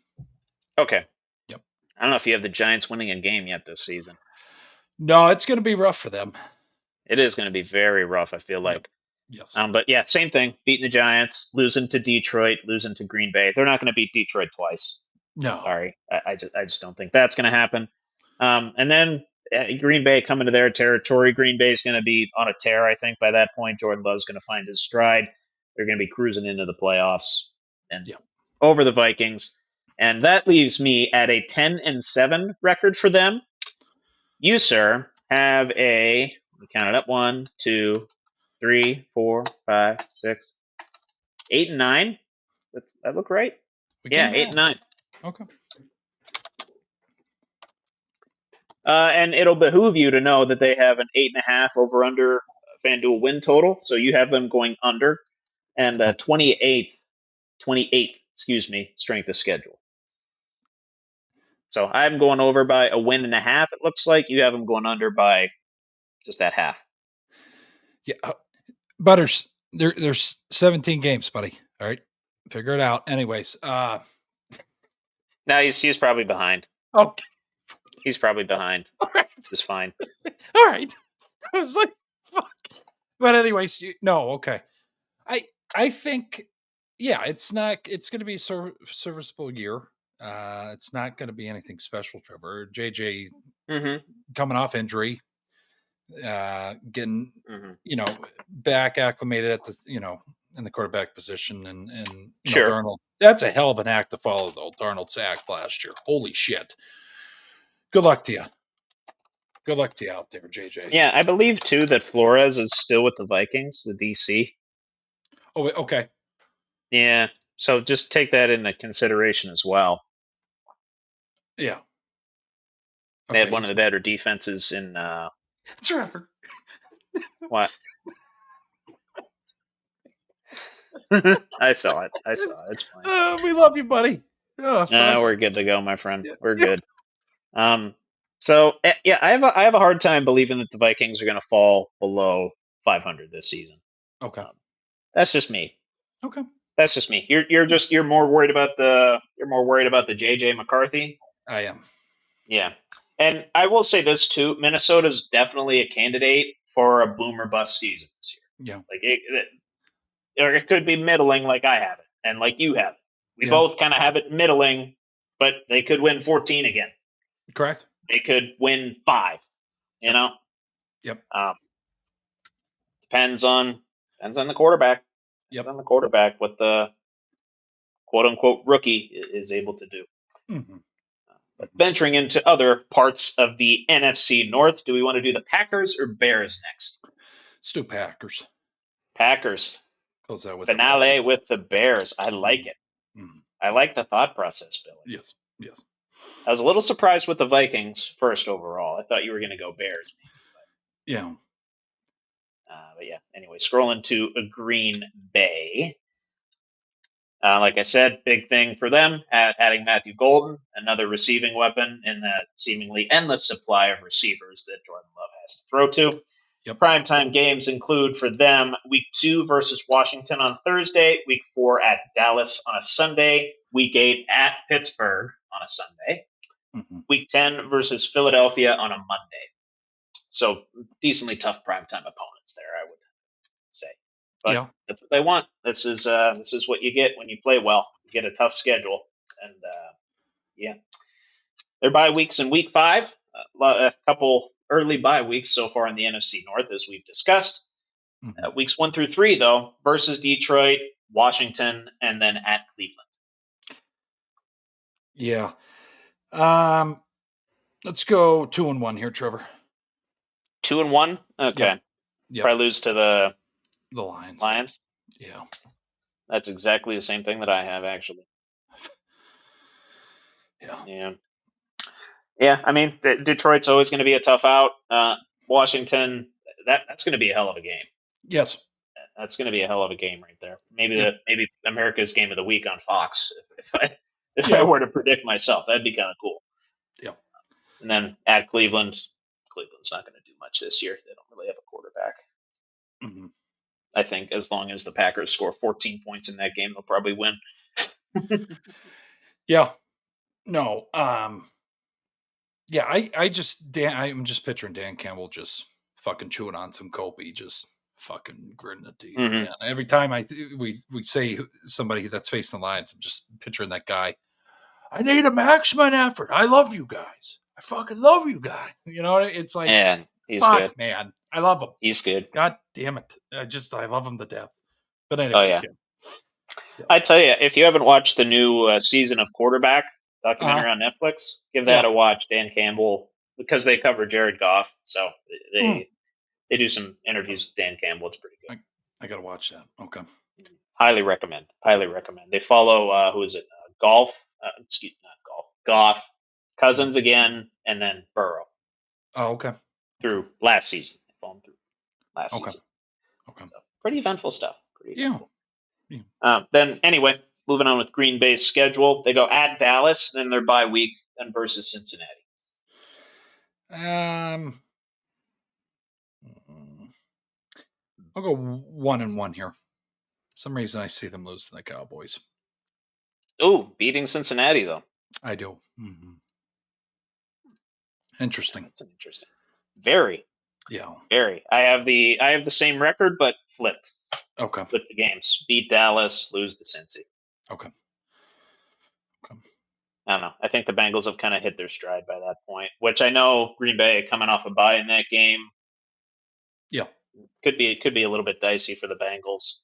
Okay. Yep. I don't know if you have the Giants winning a game yet this season. No, it's going to be rough for them. It is going to be very rough, I feel like. Yes. But yeah, same thing. Beating the Giants, losing to Detroit, losing to Green Bay. They're not going to beat Detroit twice. No. Sorry, I just don't think that's going to happen. And then Green Bay coming to their territory. Green Bay is going to be on a tear, I think. By that point, Jordan Love's going to find his stride. They're going to be cruising into the playoffs and Yeah. over the Vikings, and that leaves me at a 10-7 record for them. You, sir, have a. We count it up: 1, 2, 3, 4, 5, 6, 8, and 9. That look right? Yeah, 8 and 9. Okay. And it'll behoove you to know that they have an 8.5 over under FanDuel win total. So you have them going under, and 28th, excuse me, strength of schedule. So I'm going over by a win and a half. It looks like you have them going under by just that half. Yeah, Butters. There's 17 games, buddy. All right, figure it out. Anyways, now he's probably behind. Okay. He's probably behind. All right. It's fine. All right. I was like, fuck. But anyways, no, okay. I think, yeah, it's going to be a serviceable year. It's not going to be anything special, Trevor. JJ coming off injury, getting, back acclimated at the, in the quarterback position and sure. Darnold. That's a hell of an act to follow, though. Darnold sacked last year. Holy shit. Good luck to you. Good luck to you out there, JJ. Yeah, I believe, too, that Flores is still with the Vikings, the DC. Oh, okay. Yeah, so just take that into consideration as well. Yeah. They had one of the better defenses in... Trevor. What? I saw it. It's fine. We love you, buddy. We're good to go, my friend. We're good. So yeah, I have a hard time believing that the Vikings are going to fall below 500 this season. Okay, that's just me. Okay, that's just me. You're more worried about the JJ McCarthy. I am. Yeah, and I will say this too: Minnesota's definitely a candidate for a boom or bust season this year. Yeah, like it could be middling, like I have it, and like you have it. We both kind of have it middling, but they could win 14 again. Correct. They could win 5, Yep. Depends on the quarterback. Depends on the quarterback what the quote unquote rookie is able to do. Mm-hmm. But venturing into other parts of the NFC North, do we want to do the Packers or Bears next? Let's do Packers. Packers. Close out with finale with the Bears. I like it. Mm-hmm. I like the thought process, Billy. Yes. I was a little surprised with the Vikings first overall. I thought you were going to go Bears. Yeah. But yeah, anyway, scrolling to Green Bay. Like I said, big thing for them, adding Matthew Golden, another receiving weapon in that seemingly endless supply of receivers that Jordan Love has to throw to. Yep. Primetime games include for them Week 2 versus Washington on Thursday, Week 4 at Dallas on a Sunday, Week 8 at Pittsburgh on a Sunday, Week 10 versus Philadelphia on a Monday. So decently tough primetime opponents there, I would say. But that's what they want. This is what you get when you play well. You get a tough schedule, and their bye weeks in Week 5. A couple early bye weeks so far in the NFC North, as we've discussed. Weeks 1 through 3, though, versus Detroit, Washington, and then at Cleveland. Yeah. Let's go 2-1 here, Trevor. 2-1? Okay. Yep. Probably lose to the Lions. Yeah. That's exactly the same thing that I have, actually. Yeah, I mean, Detroit's always going to be a tough out. Washington, that's going to be a hell of a game. Yes. That's going to be a hell of a game right there. Maybe maybe America's Game of the Week on Fox, if I were to predict myself. That'd be kind of cool. Yeah. And then at Cleveland's not going to do much this year. They don't really have a quarterback. Mm-hmm. I think as long as the Packers score 14 points in that game, they'll probably win. Yeah. No. Yeah, I'm just picturing Dan Campbell just fucking chewing on some Kobe, just fucking gritting the teeth. Mm-hmm. Every time we say somebody that's facing the Lions, I'm just picturing that guy I need a maximum effort. I love you guys. I fucking love you guys. You know, it's like, Yeah, he's fuck, good. man. I love him. He's good. God damn it. I love him to death. But Oh, anyways, yeah. I tell you, if you haven't watched the new season of Quarterback documentary on Netflix, give that Yeah. a watch. Dan Campbell, because they cover Jared Goff, so Mm. they do some interviews with Dan Campbell. It's pretty good. I gotta watch that. Okay. Highly recommend. Highly recommend. They follow who is it? Golf. Excuse not golf. Goff, Cousins again, and then Burrow Oh, okay. through last season. They follow him through last Okay. season. Okay. So, pretty eventful stuff. Pretty Yeah. eventful. Then anyway, moving on with Green Bay's schedule, they go at Dallas, then their bye week, then versus Cincinnati. I'll go 1-1 here. For some reason I see them lose to the Cowboys. Oh, beating Cincinnati though. I do. Mm-hmm. Interesting. That's an interesting. Very. Yeah. Very. I have the same record, but flipped. Okay. Flipped the games. Beat Dallas, lose to Cincy. Okay. I don't know. I think the Bengals have kind of hit their stride by that point, which I know Green Bay coming off a bye in that game. Yeah. Could be a little bit dicey for the Bengals,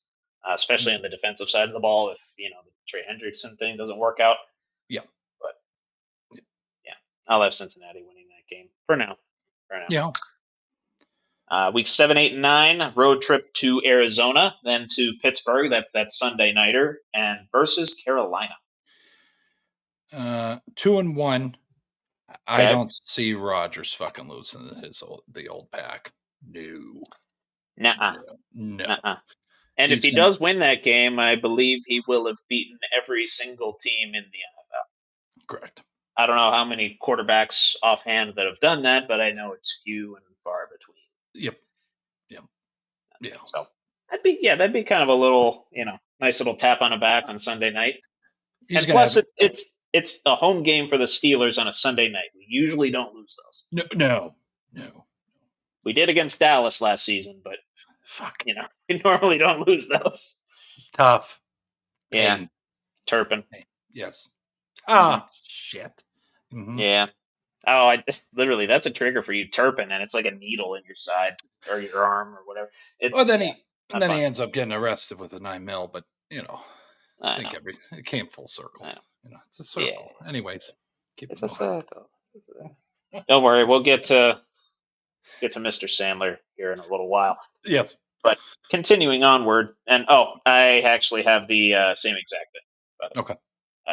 especially on the defensive side of the ball if, the Trey Hendrickson thing doesn't work out. Yeah. But yeah, I'll have Cincinnati winning that game for now. Yeah. Week 7, 8, and 9, road trip to Arizona, then to Pittsburgh. That's that Sunday nighter, and versus Carolina. 2-1. I Okay. don't see Rodgers fucking losing the old pack. No. Nuh-uh. No. Nuh-uh. And if he does win that game, I believe he will have beaten every single team in the NFL. Correct. I don't know how many quarterbacks offhand that have done that, but I know it's few and far between. Yep. Yeah. So that'd be kind of a little, nice little tap on the back on Sunday night. And plus, it's a home game for the Steelers on a Sunday night. We usually don't lose those. No. We did against Dallas last season, but fuck, we normally don't lose those. Tough. Yeah. Pain. Turpin. Yes. Shit. Mm-hmm. Yeah. Oh, literally, that's a trigger for you, Turpin, and it's like a needle in your side or your arm or whatever. Then he ends up getting arrested with a 9 mil, but I think everything it came full circle. It's a circle. Yeah. Anyways, it's a circle. Don't worry, we'll get to Mr. Sandler here in a little while. Yes. But continuing onward, and I actually have the same exact thing. Okay.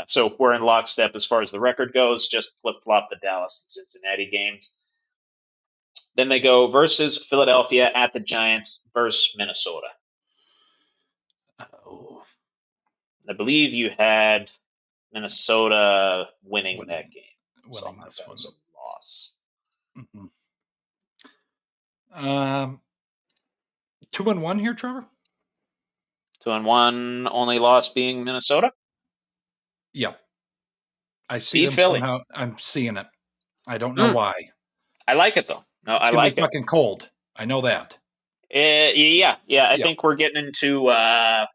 So we're in lockstep as far as the record goes. Just flip-flop the Dallas and Cincinnati games. Then they go versus Philadelphia at the Giants versus Minnesota. Oh. I believe you had Minnesota winning that game. Winning this one. Was a loss. Mm-hmm. 2-1 here, Trevor? 2-1, only loss being Minnesota? Yep. I see them Philly. somehow. I'm seeing it. I don't know why. I like it, though. No, I like it. It's fucking cold. I know that. Yeah. I think we're getting into, I'd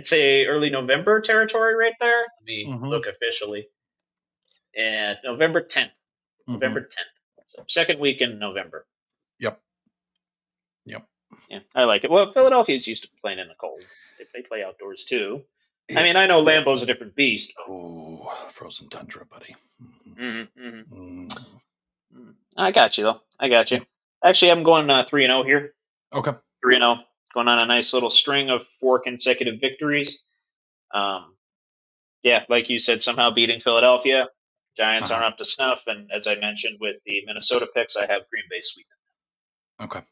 say, early November territory right there. Let me look officially. And November 10th. November 10th. So second week in November. Yep. Yeah, I like it. Well, Philadelphia's used to playing in the cold. They play outdoors, too. Yeah. I mean, I know Lambeau's a different beast. Oh, frozen tundra, buddy. I got you, though. I got you. Actually, I'm going 3-0 here. Okay. 3-0. Going on a nice little string of 4 consecutive victories. Yeah, like you said, somehow beating Philadelphia. Giants aren't up to snuff. And as I mentioned with the Minnesota picks, I have Green Bay sweeping them. Okay.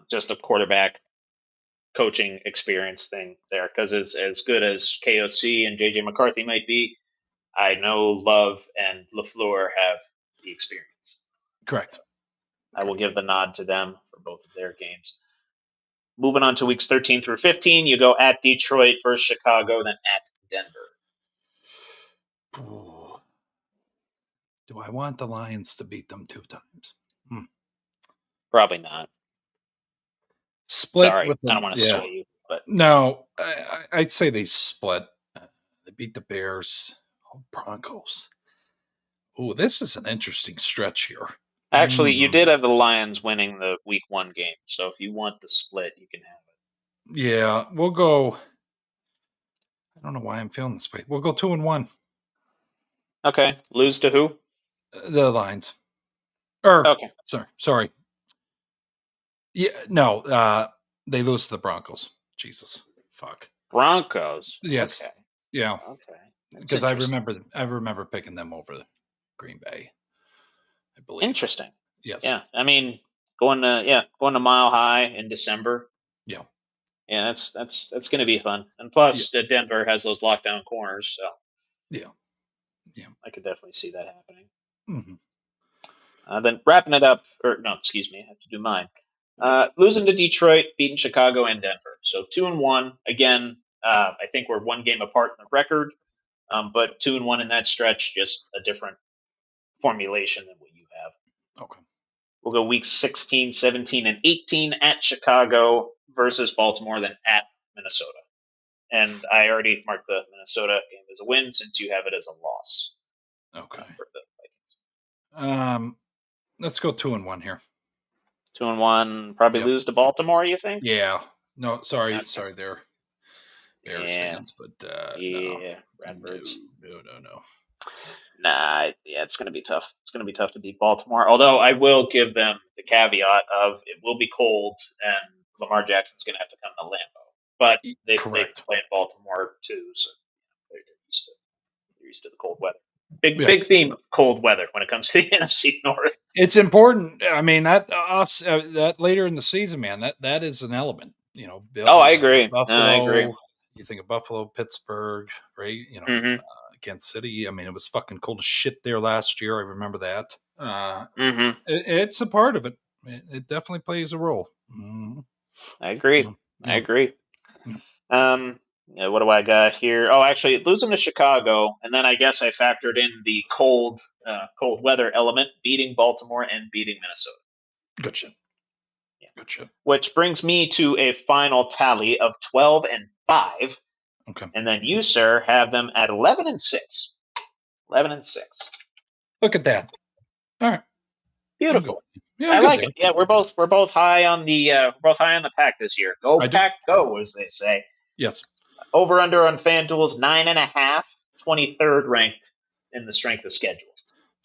Just a quarterback coaching experience thing there, because as good as KOC and JJ McCarthy might be, I know Love and LaFleur have the experience. Correct. I will give the nod to them for both of their games. Moving on to weeks 13 through 15, you go at Detroit versus Chicago, then at Denver. Ooh. Do I want the Lions to beat them 2 times? Probably not. Split. Sorry, I don't want to sway you, but no, I'd say they split. They beat the Bears. Oh, Broncos. Oh, this is an interesting stretch here. Actually, you did have the Lions winning the Week 1 game, so if you want the split, you can have it. Yeah, we'll go. I don't know why I'm feeling this way. We'll go 2-1. Okay, lose to who? The Lions. Okay. Sorry. Yeah, no. They lose to the Broncos. Jesus, fuck. Broncos. Yes. Okay. Yeah. Okay. Because I remember picking them over Green Bay. I believe. Interesting. Yes. Yeah. I mean, going to Mile High in December. Yeah. Yeah, that's going to be fun. And plus, Denver has those lockdown corners, so yeah, I could definitely see that happening. Mm-hmm. Then wrapping it up, or no, excuse me, I have to do mine. Losing to Detroit, beating Chicago and Denver. So 2-1. Again, I think we're one game apart in the record, but 2-1 in that stretch, just a different formulation than what you have. Okay. We'll go weeks 16, 17, and 18 at Chicago versus Baltimore, then at Minnesota. And I already marked the Minnesota game as a win since you have it as a loss. Okay. For the Vikings. Let's go 2-1 here. 2-1. Probably lose to Baltimore, you think? Yeah. No, sorry, they're Bears fans, but yeah, Redbirds. No. Nah, yeah, it's gonna be tough. It's gonna be tough to beat Baltimore. Although I will give them the caveat of it will be cold and Lamar Jackson's gonna have to come to Lambeau. But they play in Baltimore too, so they're used to the cold weather. Big theme of cold weather when it comes to the NFC North. It's important. I mean that later in the season, man, that is an element. I agree. Buffalo. I agree. You think of Buffalo, Pittsburgh, right? Kansas City. I mean, it was fucking cold as shit there last year. I remember that. It's a part of it. It definitely plays a role. Mm-hmm. I agree. I agree. What do I got here? Oh, actually, losing to Chicago, and then I guess I factored in the cold weather element, beating Baltimore and beating Minnesota. Good shit. Yeah. Good shit. Which brings me to a final tally of 12-5. Okay. And then you, sir, have them at 11-6. 11-6. Look at that. All right. Beautiful. Yeah, I like it. Yeah, we're both high on the pack this year. Go pack, go, as they say. Yes. Over under on FanDuel's 9.5, 23rd ranked in the strength of schedule.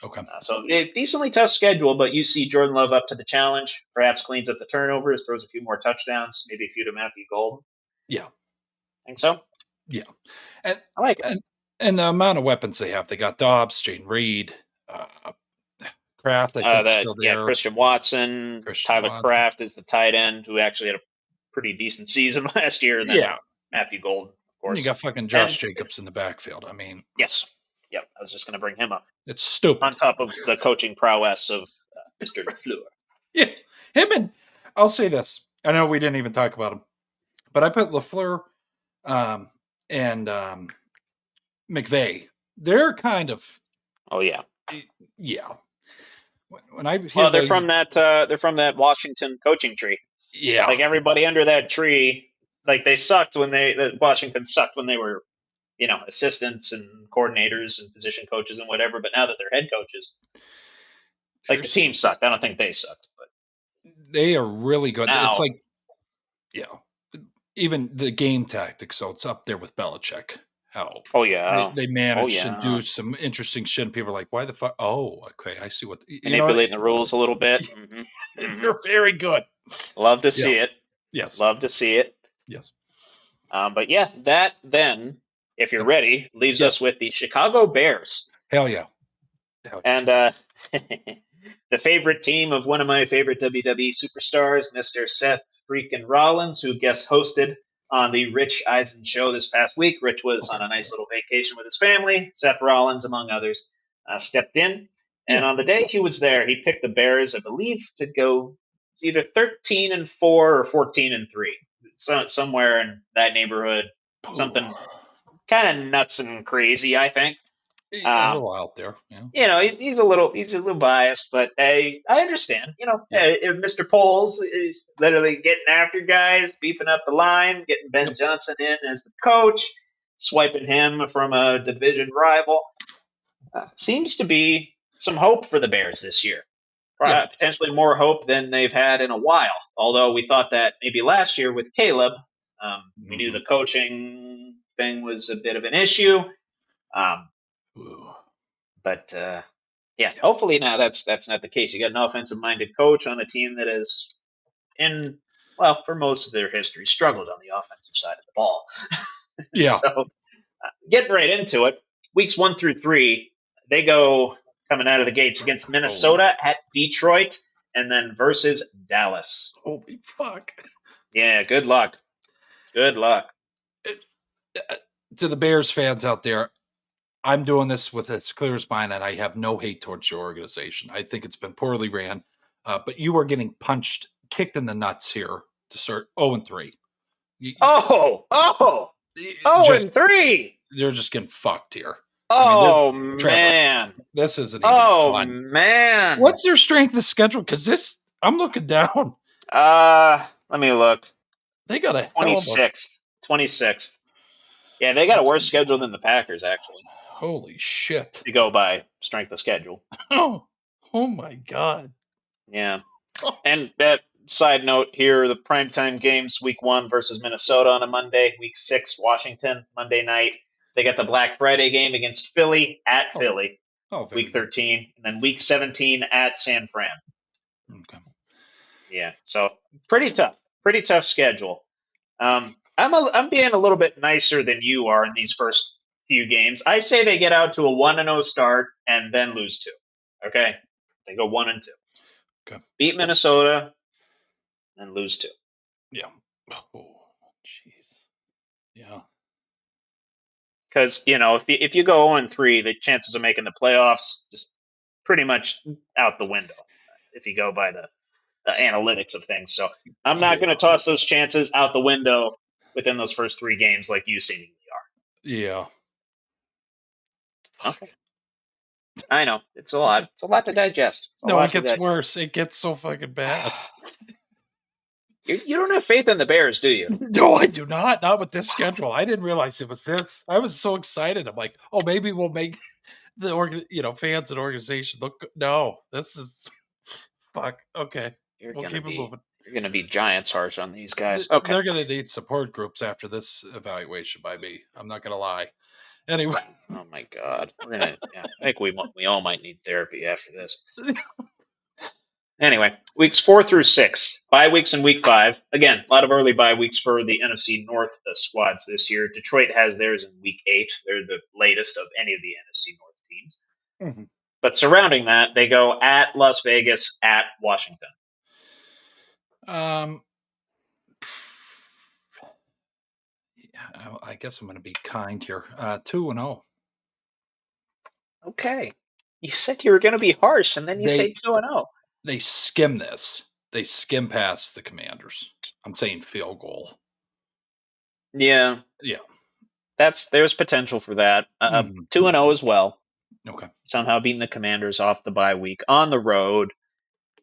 Okay. So a decently tough schedule, but you see Jordan Love up to the challenge. Perhaps cleans up the turnovers, throws a few more touchdowns, maybe a few to Matthew Golden. Yeah. Think so? Yeah. And I like it. And the amount of weapons they have. They got Dobbs, Jane Reed, Kraft, I think, still there. Yeah, Christian Watson. Tyler Kraft is the tight end who actually had a pretty decent season last year. And then Matthew Golden, of course. And you got fucking Josh Jacobs in the backfield. I mean. Yes. Yep. I was just going to bring him up. It's stupid. On top of the coaching prowess of Mr. LaFleur. Yeah. Him and I'll say this. I know we didn't even talk about him, but I put LaFleur and McVay. They're kind of. Oh, yeah. Yeah. When I they're from that Washington coaching tree. Yeah. Like everybody under that tree, like they sucked Washington sucked when they were, assistants and coordinators and position coaches and whatever. But now that they're head coaches, like the team sucked. I don't think they sucked, but they are really good. Now, it's like, even the game tactics. So it's up there with Belichick. They managed to do some interesting shit. And people are like, why the fuck? Oh, okay. I see what. Manipulating the rules a little bit. Mm-hmm. They're very good. Love to see it. Yes. Love to see it. Yes. But yeah, that then, if you're ready, leaves us with the Chicago Bears. Hell yeah. And the favorite team of one of my favorite WWE superstars, Mr. Seth freaking Rollins, who guest hosted on the Rich Eisen show this past week. Rich was on a nice little vacation with his family. Seth Rollins, among others, stepped in. And on the day he was there, he picked the Bears, I believe, to go either 13-4 or 14-3. Somewhere in that neighborhood. Something kind of nuts and crazy, I think. A little out there. Yeah. He's a little biased, but I understand. If Mr. Poles is literally getting after guys, beefing up the line, getting Ben Johnson in as the coach, swiping him from a division rival. Seems to be some hope for the Bears this year. Yeah. Potentially more hope than they've had in a while. Although we thought that maybe last year with Caleb, we knew the coaching thing was a bit of an issue. But hopefully now that's not the case. You got an offensive-minded coach on a team that is for most of their history, struggled on the offensive side of the ball. Yeah. So getting right into it, weeks 1 through 3, they go coming out of the gates against Minnesota at Detroit and then versus Dallas. Holy fuck. Yeah, good luck. Good luck. To the Bears fans out there, I'm doing this with as clear as mine, and I have no hate towards your organization. I think it's been poorly ran, but you are getting kicked in the nuts here to start 0-3. 0-3. They're just getting fucked here. Man. Trevor, this isn't even fun. Man. What's their strength of schedule? Because I'm looking down. Let me look. They got a 26th. Yeah, they got a worse schedule than the Packers, actually. Holy shit. To go by strength of schedule. Oh my God. Yeah. And that side note here, the primetime games, week 1 versus Minnesota on a Monday, week 6, Washington, Monday night. They got the Black Friday game against Philly at Philly, week 13, and then week 17 at San Fran. Okay. Yeah, so pretty tough schedule. I'm being a little bit nicer than you are in these first few games. I say they get out to a 1-0 start and then lose 2. Okay, they go 1-2. Okay. Beat Minnesota and lose 2. Yeah. Oh, jeez. Yeah. Because if you go 0-3, the chances of making the playoffs just pretty much out the window. If you go by the analytics of things, so I'm not going to toss those chances out the window within those first 3 games like you seemingly are. Yeah. Okay. I know it's a lot. It's a lot to digest. It gets worse. It gets so fucking bad. You don't have faith in the Bears, do you? No, I do not. Not with this schedule. I didn't realize it was this. I was so excited. I'm like, oh, maybe we'll make the fans and organization look good. No, this is fuck. Okay, we'll keep it moving. You're going to be Giants harsh on these guys. Okay, they're going to need support groups after this evaluation by me. I'm not going to lie. Anyway. Oh my God, I think we all might need therapy after this. Anyway, weeks 4 through 6, bye weeks in week 5. Again, a lot of early bye weeks for the NFC North squads this year. Detroit has theirs in week 8. They're the latest of any of the NFC North teams. Mm-hmm. But surrounding that, they go at Las Vegas, at Washington. I guess I'm going to be kind here. 2-0. Okay. You said you were going to be harsh, and then you say 2-0. They skim this. They skim past the Commanders. I'm saying field goal. Yeah. Yeah. There's potential for that. 2-0 as well. Okay. Somehow beating the Commanders off the bye week on the road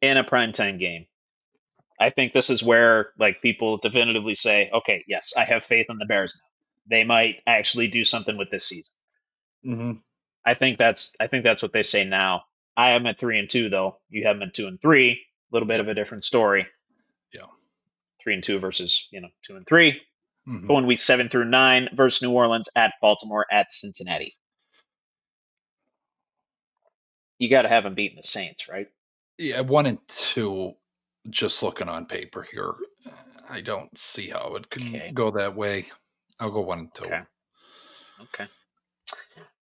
in a primetime game. I think this is where people definitively say, okay, yes, I have faith in the Bears now. They might actually do something with this season. Mm-hmm. I think that's what they say now. I have them at 3-2 though. You have them at 2-3. A little bit of a different story. Yeah. 3-2 versus 2-3. Mm-hmm. Going week 7 through 9 versus New Orleans, at Baltimore, at Cincinnati. You got to have them beating the Saints, right? Yeah, 1-2. Just looking on paper here, I don't see how it can go that way. I'll go 1-2. Okay.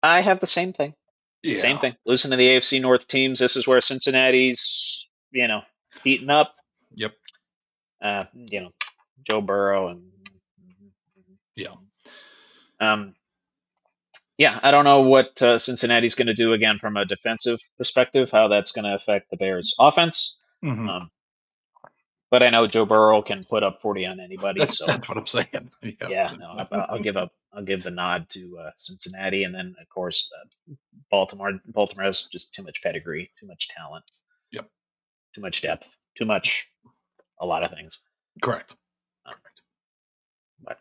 I have the same thing. Yeah. Same thing. Losing to the AFC North teams. This is where Cincinnati's, heating up. Yep. Joe Burrow and. Yeah. I don't know what Cincinnati's going to do again from a defensive perspective, how that's going to affect the Bears' offense. Mm-hmm. But I know Joe Burrow can put up 40 on anybody. So that's what I'm saying. Yeah, no, I'll give the nod to Cincinnati, and then of course Baltimore. Baltimore has just too much pedigree, too much talent. Yep. Too much depth, too much, a lot of things. Correct. But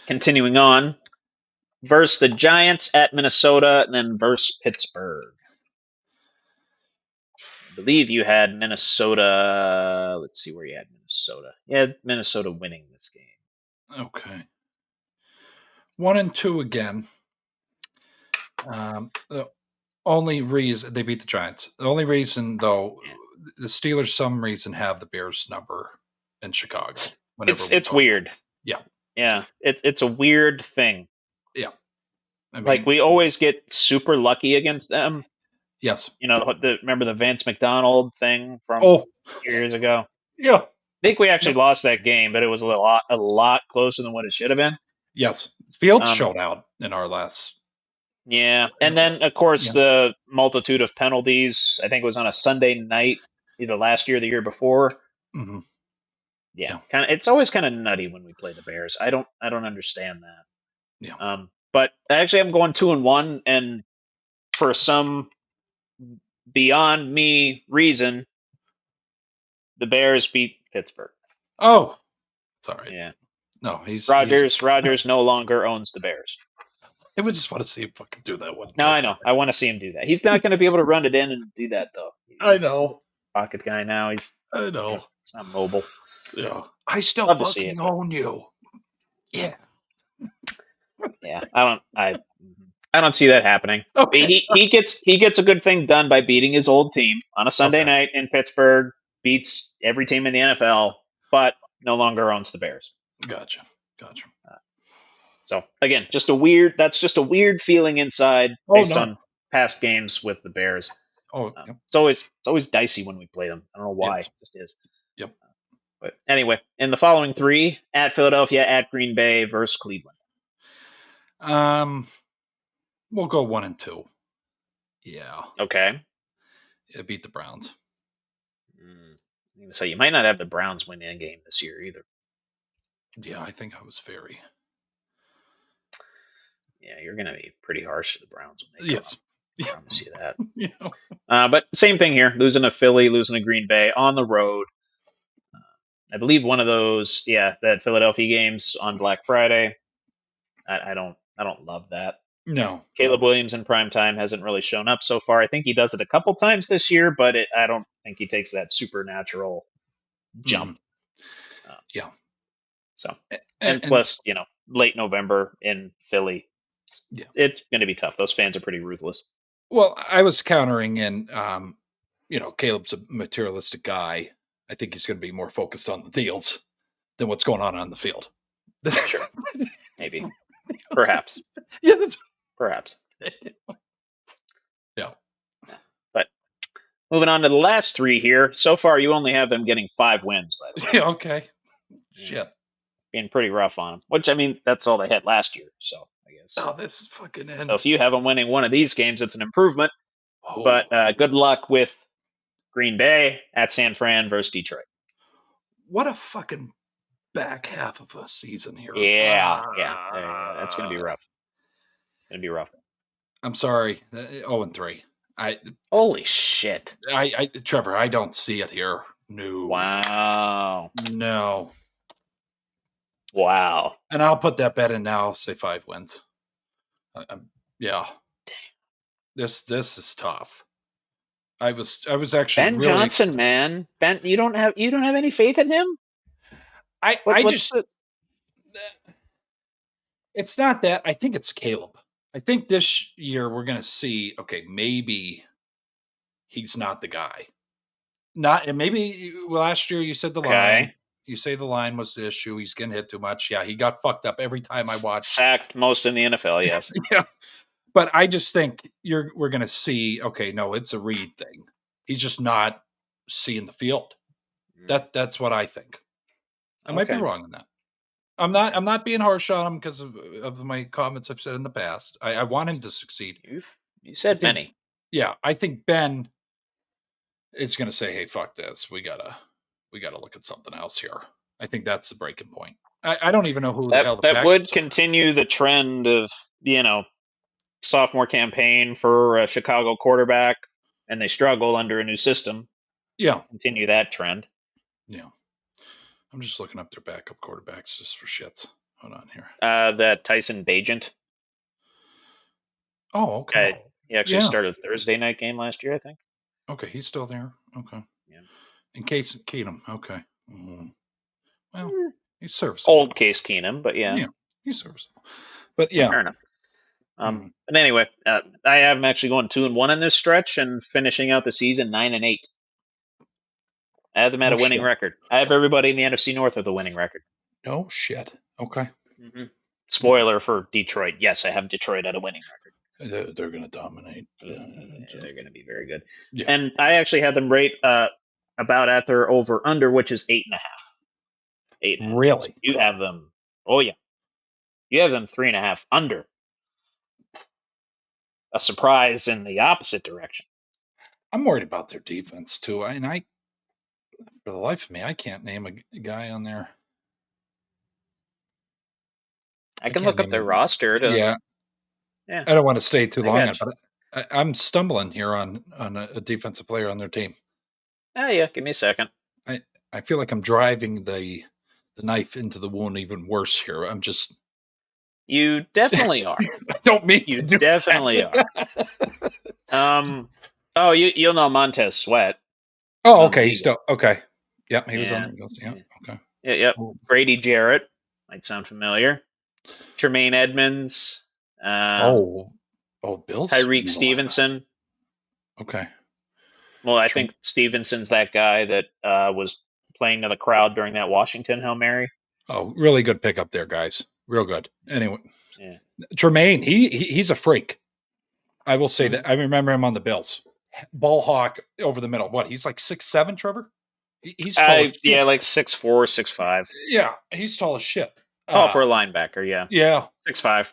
continuing on, versus the Giants at Minnesota, and then versus Pittsburgh. I believe you had Minnesota. Let's see where you had Minnesota. You had Minnesota winning this game. Okay. 1-2 again. The only reason they beat the Giants. The only reason, though, the Steelers some reason have the Bears number in Chicago. It's weird. Yeah. It's a weird thing. Yeah. I mean, like we always get super lucky against them. Yes. Remember the Vance McDonald thing from a few years ago? Yeah. I think we actually lost that game, but it was a lot closer than what it should have been. Yes. Fields showed out in our last. Yeah. And then, of course, the multitude of penalties. I think it was on a Sunday night, either last year or the year before. Mm-hmm. Yeah. It's always kind of nutty when we play the Bears. I don't understand that. Yeah. But actually, I'm going 2-1, and for some beyond me reason, the Bears beat Pittsburgh. Oh, sorry. Yeah. No, Rodgers no longer owns the Bears. I would just want to see him fucking do that one. No, I know. I want to see him do that. He's not going to be able to run it in and do that though. I know. He's a pocket guy now. I know. He's not mobile. Yeah. I still fucking own you. Yeah. Yeah. I don't see that happening. Okay. He gets a good thing done by beating his old team on a Sunday night in Pittsburgh, beats every team in the NFL, but no longer owns the Bears. Gotcha. So again, that's just a weird feeling inside based on past games with the Bears. It's always dicey when we play them. I don't know why. It just is. Yep. But anyway, in the following three, at Philadelphia, at Green Bay versus Cleveland. We'll go 1-2. Yeah. Okay. Yeah, beat the Browns. So you might not have the Browns win a game this year either. Yeah, I think I was very. Yeah, you're going to be pretty harsh to the Browns when they come up. I promise you that. Yeah. But same thing here. Losing to Philly, losing to Green Bay on the road. I believe one of those, that Philadelphia games on Black Friday. I don't love that. No. Caleb Williams in prime time hasn't really shown up so far. I think he does it a couple times this year, but I don't think he takes that supernatural jump. Yeah. So, and plus, late November in Philly, it's going to be tough. Those fans are pretty ruthless. Well, I was countering in, Caleb's a materialistic guy. I think he's going to be more focused on the deals than what's going on the field. Sure. Maybe. Perhaps. Yeah, perhaps. Yeah. But moving on to the last three here. So far, you only have them getting 5 wins, by the way. Yeah, okay. Shit. Being pretty rough on them. Which, I mean, that's all they had last year. So, I guess. Oh, this is fucking end. So if you have them winning one of these games, it's an improvement. Oh. But good luck with Green Bay at San Fran versus Detroit. What a fucking back half of a season here. Yeah. That's going to be rough. I'm sorry. 0-3. Holy shit. Trevor, I don't see it here. No. Wow. No. Wow. And I'll put that bet in now. Say 5 wins. Yeah. This is tough. I was actually Ben Johnson, man. Ben, you don't have any faith in him? It's not that. I think it's Caleb. I think this year we're going to see, okay, maybe he's not the guy. Maybe last year you said the line. You say the line was the issue. He's getting hit too much. Yeah, he got fucked up every time I watched. Sacked most in the NFL, yes. Yeah. But I just think we're going to see, okay, no, it's a Reed thing. He's just not seeing the field. That's what I think. I might be wrong on that. I'm not being harsh on him because of my comments I've said in the past. I want him to succeed. You said many. Yeah, I think Ben is going to say, "Hey, fuck this. We gotta look at something else here." I think that's the breaking point. I don't even know who the hell that would continue the trend of sophomore campaign for a Chicago quarterback, and they struggle under a new system. Yeah, continue that trend. Yeah. I'm just looking up their backup quarterbacks just for shits. Hold on here. That Tyson Bagent. Oh, okay. He actually Yeah. started a Thursday night game last year, I think. Okay, he's still there. Okay. Yeah. In case Keenum. Okay. Well, Mm, he's serviceable. Old Case Keenum, but yeah. Yeah, he's serviceable. But yeah. Fair enough. But anyway, I have him actually going 2-1 in this stretch and finishing out the season 9-8. I have them at Oh, a winning shit. record. I have everybody in the NFC North with a winning record. No shit. Okay. Spoiler for Detroit. Yes, I have Detroit at a winning record. They're going to dominate. They're going to be very good. Yeah. And I actually had them rate about at their over under, which is 8.5. 8.5. Really? You have them. Oh yeah. You have them 3.5 under. A surprise in the opposite direction. I'm worried about their defense too. For the life of me, I can't name a guy on there. I can look up their roster. Yeah. I don't want to stay too long on it, but I'm stumbling here on a defensive player on their team. Yeah. Give me a second. I feel like I'm driving the knife into the wound even worse here. I'm just. You definitely are. I don't mean you definitely are. Oh, you'll know Montez Sweat. Oh, okay. He's still okay. Yep, he was on the Eagles. Yeah. Okay. Yep. Grady Jarrett might sound familiar. Tremaine Edmonds. Bills. Tyreek Stevenson. Okay. Well, I think Stevenson's that guy that was playing to the crowd during that Washington Hail Mary. Oh, really good pickup there, guys. Real good. Anyway, yeah. Tremaine, he's a freak. I will say that. I remember him on the Bills. Ball hawk over the middle. What? He's like 6'7", Trevor? He's tall as shit. Yeah, like 6'4", 6'5". Yeah, he's tall as shit. Tall for a linebacker, yeah. Yeah. 6'5".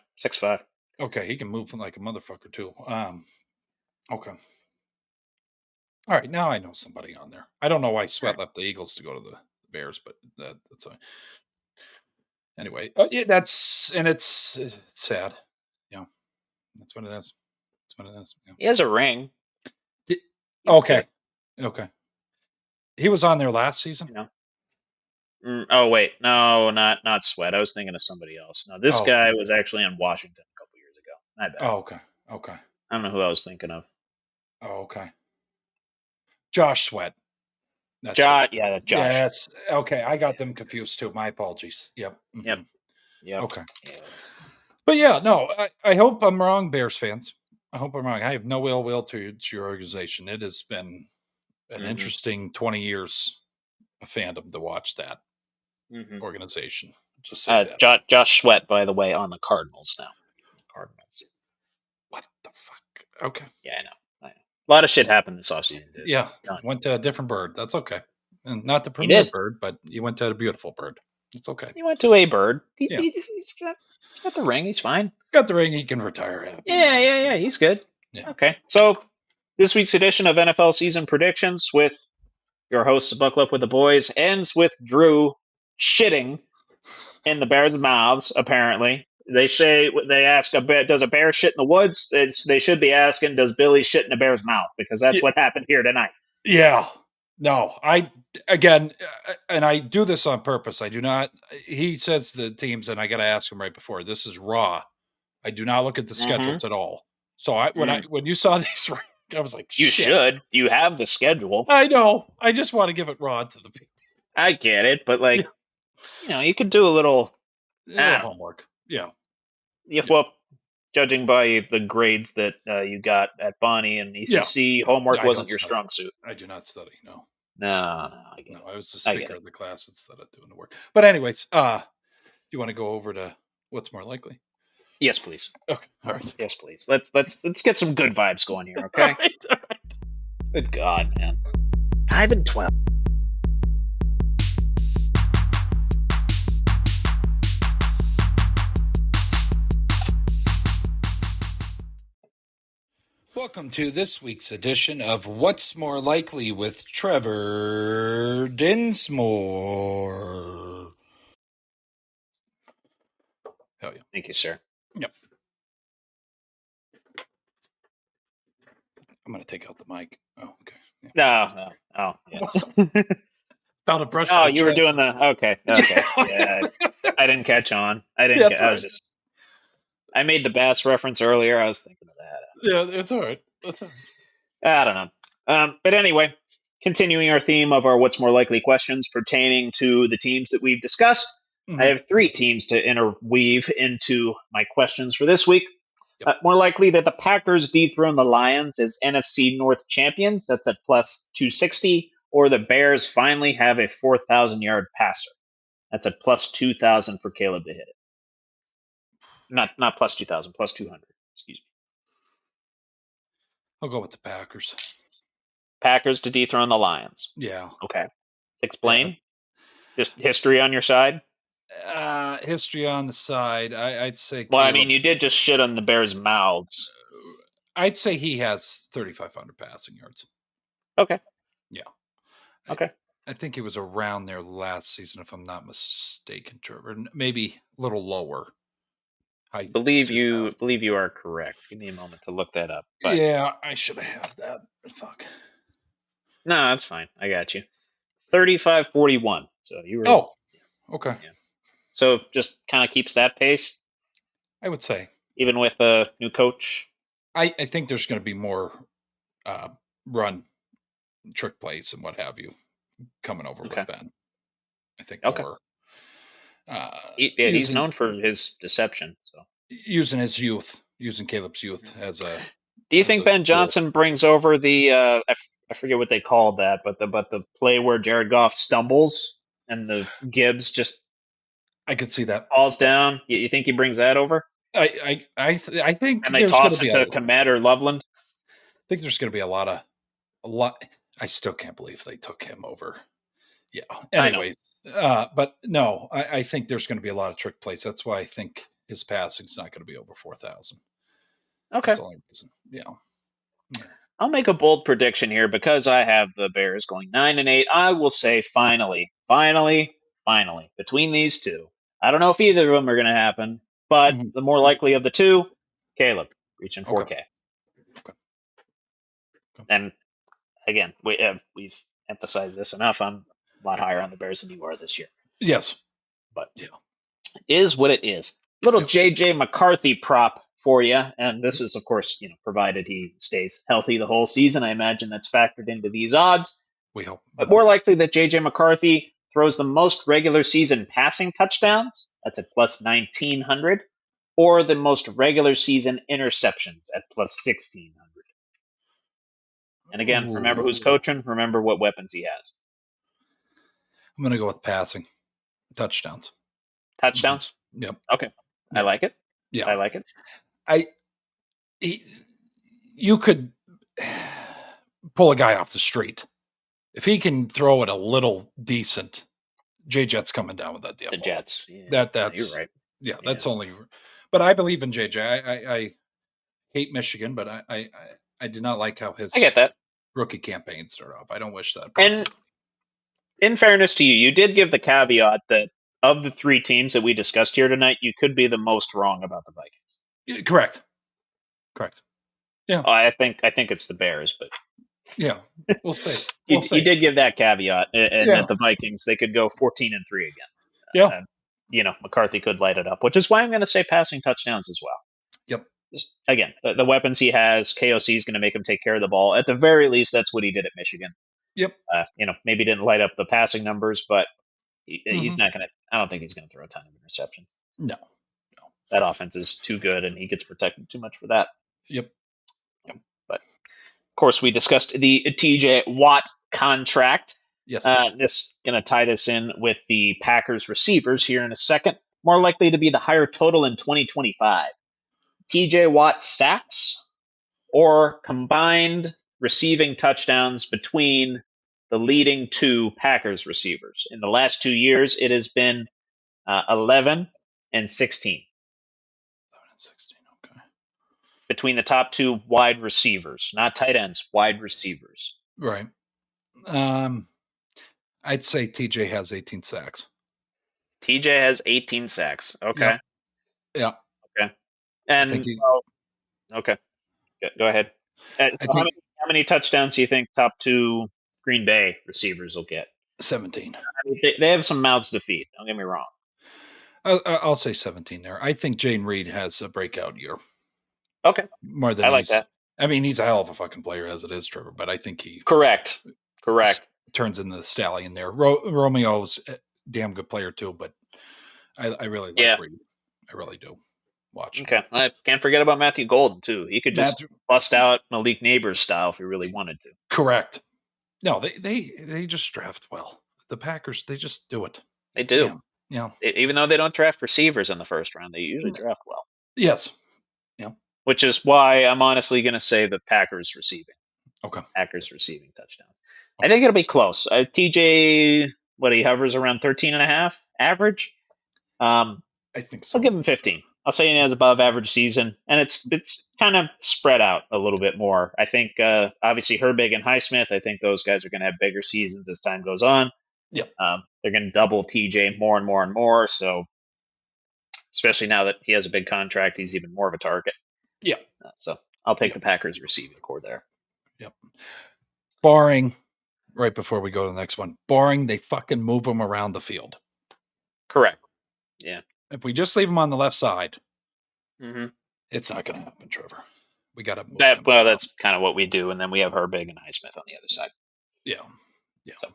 Okay, he can move like a motherfucker too. Okay. All right, now I know somebody on there. I don't know why Sweat left the Eagles to go to the Bears, but that's fine. Anyway, it's sad. Yeah, that's what it is. That's what it is. Yeah. He has a ring. Okay. He was on there last season. Oh wait, no, not Sweat. I was thinking of somebody else. No, this guy was actually in Washington a couple years ago. I bet. Oh, okay. I don't know who I was thinking of. Oh, okay. Josh Sweat. Josh. Yes. Okay, I got them confused too. My apologies. Yep. Mm-hmm. Yep. Okay. Yeah. But yeah, no, I hope I'm wrong, Bears fans. I hope I'm wrong. I have no ill will to your organization. It has been an interesting 20 years of fandom to watch that organization. Just say that. Josh Sweat, by the way, on the Cardinals now. Cardinals. What the fuck? Okay. Yeah, I know. A lot of shit happened this offseason, dude. Yeah. Went to a different bird. That's okay. And not the premier bird, but you went to a beautiful bird. It's okay. He went to a bird. He's got the ring. He's fine. Got the ring. He can retire happy. Yeah. He's good. Yeah. Okay. So this week's edition of NFL season predictions with your hosts, Buckle Up with the Boys, ends with Drew shitting in the Bears' mouths, apparently. They ask, does a bear shit in the woods? They should be asking, does Billy shit in a bear's mouth? Because that's what happened here tonight. Yeah. No, and I do this on purpose. I do not. He says the teams, and I got to ask him right before. This is raw. I do not look at the schedules at all. So when you saw these, I was like, you should. You have the schedule. I know. I just want to give it raw to the people. I get it, but you could do a little homework. Yeah. Well, judging by the grades that you got at Bonnie and ECC, homework wasn't your strong suit. I do not study. No. No. I was the speaker of the class instead of doing the work. But anyways, you want to go over to what's more likely? Yes, please. Okay. All right. Yes, please. Let's get some good vibes going here. Okay. All right. Good God, man. 5-12. Welcome to this week's edition of What's More Likely with Trevor Dinsmore. Hell yeah. Thank you, sir. Yep. I'm going to take out the mic. Oh, okay. Yeah. No. Oh, yeah. Found a brush. Oh, you were doing the... Okay. Yeah. I didn't catch on. I I made the Bass reference earlier. I was thinking of that. Yeah, it's all right. That's all I don't know. But anyway, continuing our theme of our what's more likely questions pertaining to the teams that we've discussed, I right. have 3 teams to interweave into my questions for this week. Yep. More likely that the Packers dethrone the Lions as NFC North champions. That's at plus 260. Or the Bears finally have a 4,000-yard passer. That's at plus 2,000 for Caleb to hit it. Not plus 2,000, plus 200. Excuse me. I'll go with the Packers. Packers to dethrone the Lions. Yeah. Okay. Explain. Yeah. Just history on your side. History on the side. I'd say. Well, I Caleb, mean, you did just shit on the Bears' mouths. I'd say he has 3,500 passing yards. Okay. Yeah. Okay. I think he was around there last season, if I'm not mistaken, Trevor. Maybe a little lower. I believe you are correct. Give me a moment to look that up. But yeah, I should have that. Fuck. No, that's fine. I got you. 35-41. So you were. Oh, okay. Yeah. So just kind of keeps that pace. I would say, even with a new coach. I think there's going to be more run trick plays and what have you coming over with Ben. I think more. He's known for his deception. So using his youth, using Caleb's youth as a. Do you think Ben Johnson brings over the? I forget what they called that, but the play where Jared Goff stumbles and the Gibbs just. I could see that falls down. You think he brings that over? I think. And they toss it to Komet or Loveland. I think there's going to be a lot. I still can't believe they took him over. Yeah. Anyways, but no, I think there's going to be a lot of trick plays. That's why I think his passing's not going to be over 4,000. Okay. That's the only reason. Yeah. I'll make a bold prediction here because I have the Bears going 9-8. I will say finally, between these two. I don't know if either of them are going to happen, but the more likely of the two, Caleb reaching 4K. Okay. And again, we've emphasized this enough. I'm a lot higher on the Bears than you are this year. Yes. But yeah, is what it is. Little JJ McCarthy prop for you. And this is, of course, provided he stays healthy the whole season. I imagine that's factored into these odds. We hope. But more likely that JJ McCarthy throws the most regular season passing touchdowns. That's at plus 1,900. Or the most regular season interceptions at plus 1,600. And again, remember who's coaching. Remember what weapons he has. I'm going to go with passing touchdowns. Touchdowns? Mm-hmm. Yep. Okay. Yep. I like it. Yeah. I like it. You could pull a guy off the street. If he can throw it a little decent, J-Jet's coming down with that deal. The Jets. Yeah. That's you're right. Yeah, that's only. But I believe in JJ. I hate Michigan, but I do not like how his I get that. Rookie campaign started off. I don't wish that. And in fairness to you, you did give the caveat that of the 3 teams that we discussed here tonight, you could be the most wrong about the Vikings. Correct. Yeah. I think it's the Bears, but yeah, we'll see. You did give that caveat, and that the Vikings, they could go 14-3 again. Yeah. McCarthy could light it up, which is why I'm going to say passing touchdowns as well. Yep. Just, again, the weapons he has, KOC is going to make him take care of the ball. At the very least, that's what he did at Michigan. Yep. Maybe didn't light up the passing numbers, but he's not going to. I don't think he's going to throw a ton of interceptions. No. That offense is too good, and he gets protected too much for that. Yep. But of course, we discussed the TJ Watt contract. Yes. This going to tie this in with the Packers receivers here in a second. More likely to be the higher total in 2025. TJ Watt sacks or combined receiving touchdowns between the leading 2 Packers receivers. In the last 2 years, it has been 11 and 16. 11 and 16, okay. Between the top 2 wide receivers, not tight ends, wide receivers. Right. I'd say TJ has 18 sacks. TJ has 18 sacks. Okay. Yeah. Okay. And okay. Go ahead. How many touchdowns do you think top 2 Green Bay receivers will get? 17. I mean, they have some mouths to feed. Don't get me wrong. I'll say 17 there. I think Jane Reed has a breakout year Okay, more than I like that. I mean, he's a hell of a fucking player as it is, Trevor, but I think he Correct. turns into the stallion there. Romeo's a damn good player too, but I really like Reed. I really do. Watching. Okay, I can't forget about Matthew Golden too. He could just bust out Malik Neighbors style if he really wanted to. Correct. No, they just draft well. The Packers, they just do it. They do. Yeah. Even though they don't draft receivers in the first round, they usually draft well. Yes. Yeah. Which is why I'm honestly going to say the Packers receiving. Okay. Packers receiving touchdowns. Okay. I think it'll be close. TJ, he hovers around 13.5 average. I think so. I'll give him 15. I'll say he has above average season, and it's kind of spread out a little bit more. I think obviously Herbig and Highsmith, I think those guys are going to have bigger seasons as time goes on. Yep. They're going to double TJ more and more and more. So especially now that he has a big contract, he's even more of a target. Yeah. So I'll take the Packers receiving core there. Yep. Barring, right before we go to the next one, barring they fucking move them around the field. Correct. Yeah. If we just leave them on the left side, it's not going to happen, Trevor. We got to move them. Well, that's kind of what we do, and then we have Herbig and Highsmith on the other side. Yeah. Yeah. So,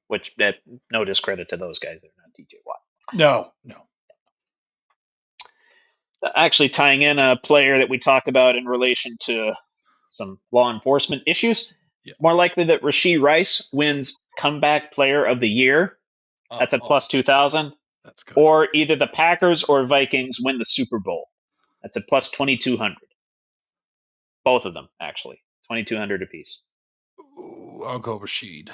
which no discredit to those guys. They're not TJ Watt. No. Actually, tying in a player that we talked about in relation to some law enforcement issues. Yeah. More likely that Rashee Rice wins Comeback Player of the Year. That's at plus 2,000. That's good. Or either the Packers or Vikings win the Super Bowl. That's at plus 2,200. Both of them, actually. 2,200 apiece. Ooh, I'll go Rashee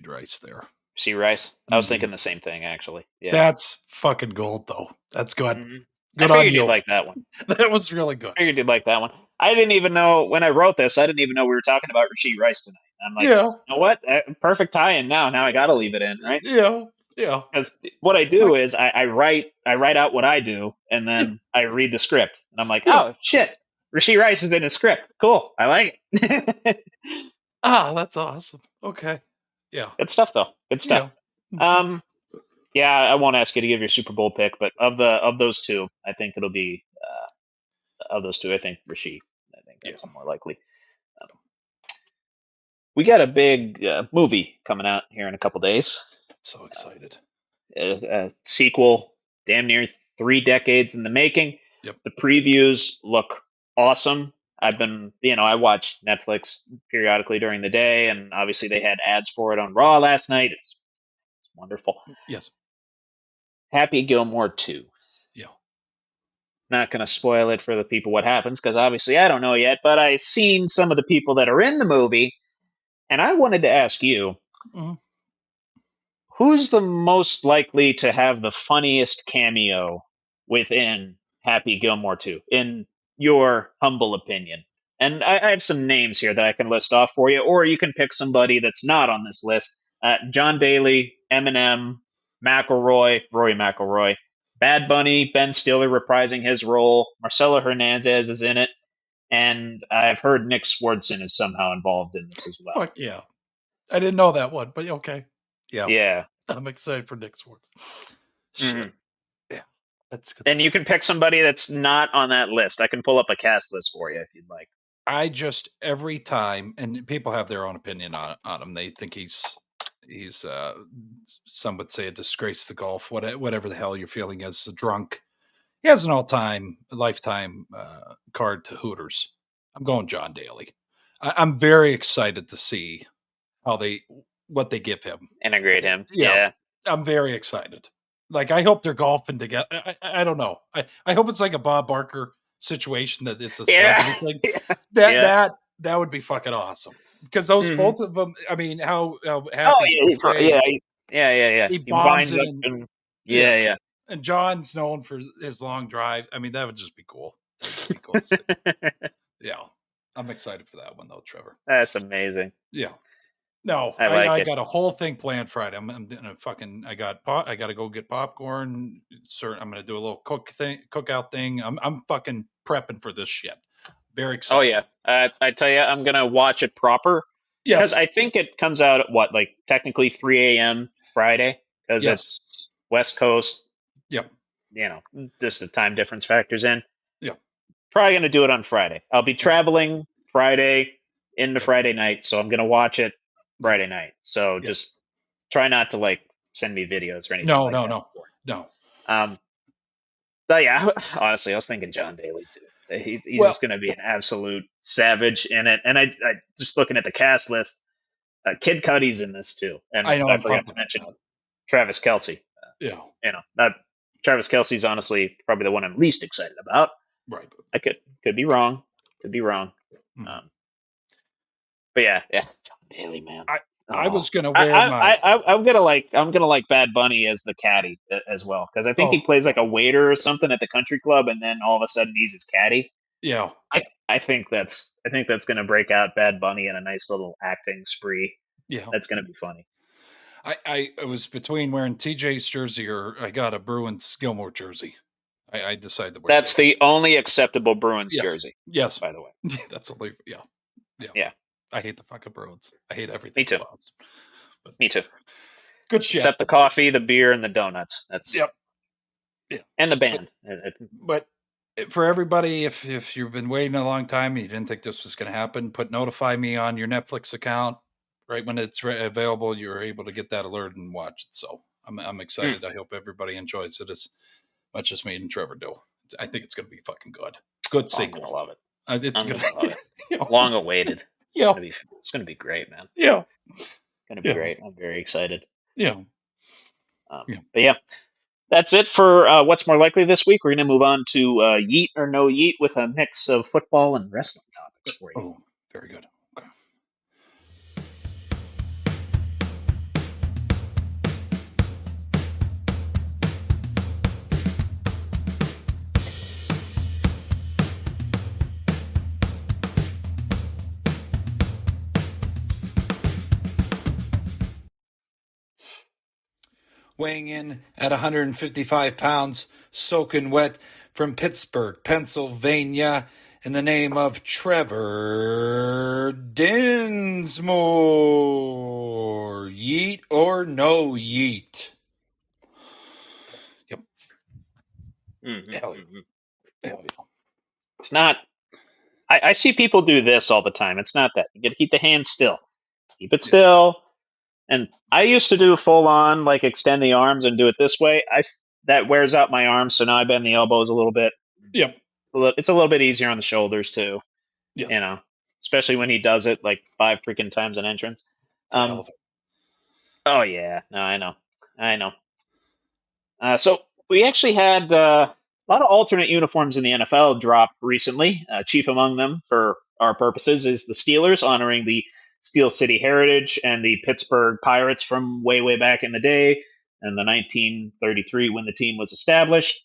Rice there. Rashee Rice? I was thinking the same thing, actually. Yeah. That's fucking gold, though. That's good. Mm-hmm. Good I on figured you. you'd like that one. That was really good. I figured you'd like that one. I didn't even know, when I wrote this, I didn't even know we were talking about Rashee Rice tonight. I'm like, you know what? Perfect tie-in now. Now I got to leave it in, right? Yeah. Because what I do is I write out what I do, and then I read the script. And I'm like, oh, shit. Rashee Rice is in a script. Cool. I like it. That's awesome. Okay. Yeah. Good stuff, though. Good stuff. Yeah. I won't ask you to give your Super Bowl pick, but of those two, I think it'll be of those two. I think Rashee. I think that's more likely. We got a big movie coming out here in a couple days. So excited. A sequel, damn near 3 decades in the making. Yep. The previews look awesome. I've been, I watch Netflix periodically during the day, and obviously they had ads for it on Raw last night. It's wonderful. Yes. Happy Gilmore 2. Yeah. Not going to spoil it for the people what happens, because obviously I don't know yet, but I've seen some of the people that are in the movie, and I wanted to ask you, who's the most likely to have the funniest cameo within Happy Gilmore 2, in your humble opinion? And I have some names here that I can list off for you, or you can pick somebody that's not on this list. John Daly, Eminem, Rory McIlroy, Bad Bunny, Ben Stiller reprising his role, Marcelo Hernandez is in it, and I've heard Nick Swardson is somehow involved in this as well. Fuck yeah. I didn't know that one, but okay. Yeah. Yeah. I'm excited for Nick Swardson. Mm-hmm. Yeah. That's good. And you can pick somebody that's not on that list. I can pull up a cast list for you if you'd like. I just, every time, and people have their own opinion on him. They think he's some would say a disgrace to golf, whatever the hell you're feeling as a drunk. He has an all-time, lifetime card to Hooters. I'm going John Daly. I'm very excited to see what they give him. Integrate him. Yeah. I'm very excited. Like, I hope they're golfing together. I don't know. I hope it's like a Bob Barker situation, that it's a celebrity thing. That would be fucking awesome. Because those both of them, I mean, how happy he bonds it. Yeah. And John's known for his long drive. I mean, that would just be cool. That would be cool. Yeah. I'm excited for that one, though, Trevor. That's amazing. Yeah. No, I got a whole thing planned Friday. I'm gonna I got to go get popcorn. I'm gonna do a little cookout thing. I'm fucking prepping for this shit. Very excited. Oh yeah, I tell you, I'm gonna watch it proper. Yes, because I think it comes out at technically 3 a.m. Friday, because it's West Coast. Yep. just the time difference factors in. Yeah. Probably going to do it on Friday. I'll be traveling Friday into Friday night, so I'm going to watch it Friday night. So just try not to like send me videos or anything No, like no, that. no. But yeah, honestly, I was thinking John Daly too. He's just going to be an absolute savage in it. And I just looking at the cast list, Kid Cudi's in this too. And I know. I forgot to mention Travis Kelce. Yeah. Travis Kelce's honestly probably the one I'm least excited about. Right. I could be wrong. Could be wrong. But yeah, John Daly, man. I was gonna wear I'm gonna like Bad Bunny as the caddy as well, because I think he plays like a waiter or something at the country club, and then all of a sudden he's his caddy. Yeah. I think that's gonna break out Bad Bunny in a nice little acting spree. Yeah. That's gonna be funny. I was between wearing TJ's jersey or I got a Bruins Gilmore jersey. I decided to wear that's the only acceptable Bruins jersey. Yes. By the way. That's only Yeah. I hate the fucking Bruins. I hate everything. Me too. Me too. Good shit. Except the coffee, the beer, and the donuts. That's Yeah. And the band. But for everybody, if you've been waiting a long time, you didn't think this was going to happen, put notify me on your Netflix account. Right when it's available, you're able to get that alert and watch it. So I'm excited. I hope everybody enjoys it as much as me and Trevor do. I think it's going to be fucking good. Good sequel. I'm gonna love it. It's going to love it. Long awaited. Yeah. It's gonna be great, man. Yeah. It's gonna be great. I'm very excited. Yeah. But yeah, that's it for what's more likely this week. We're gonna move on to Yeet or No Yeet with a mix of football and wrestling topics for you. Oh, very good. Okay. Weighing in at 155 pounds, soaking wet, from Pittsburgh, Pennsylvania, in the name of Trevor Dinsmore. Yeet or no yeet? Yep. It's not. I see people do this all the time. It's not that. You got to keep the hand still. Keep it still. And I used to do full on, like extend the arms and do it this way. That wears out my arms, so now I bend the elbows a little bit. Yep. It's a little bit easier on the shoulders too. Yes. Especially when he does it like 5 freaking times an entrance. Oh yeah, no, I know. So we actually had a lot of alternate uniforms in the NFL drop recently. Chief among them, for our purposes, is the Steelers honoring the Steel City heritage and the Pittsburgh Pirates from way, way back in the day, and the 1933 when the team was established.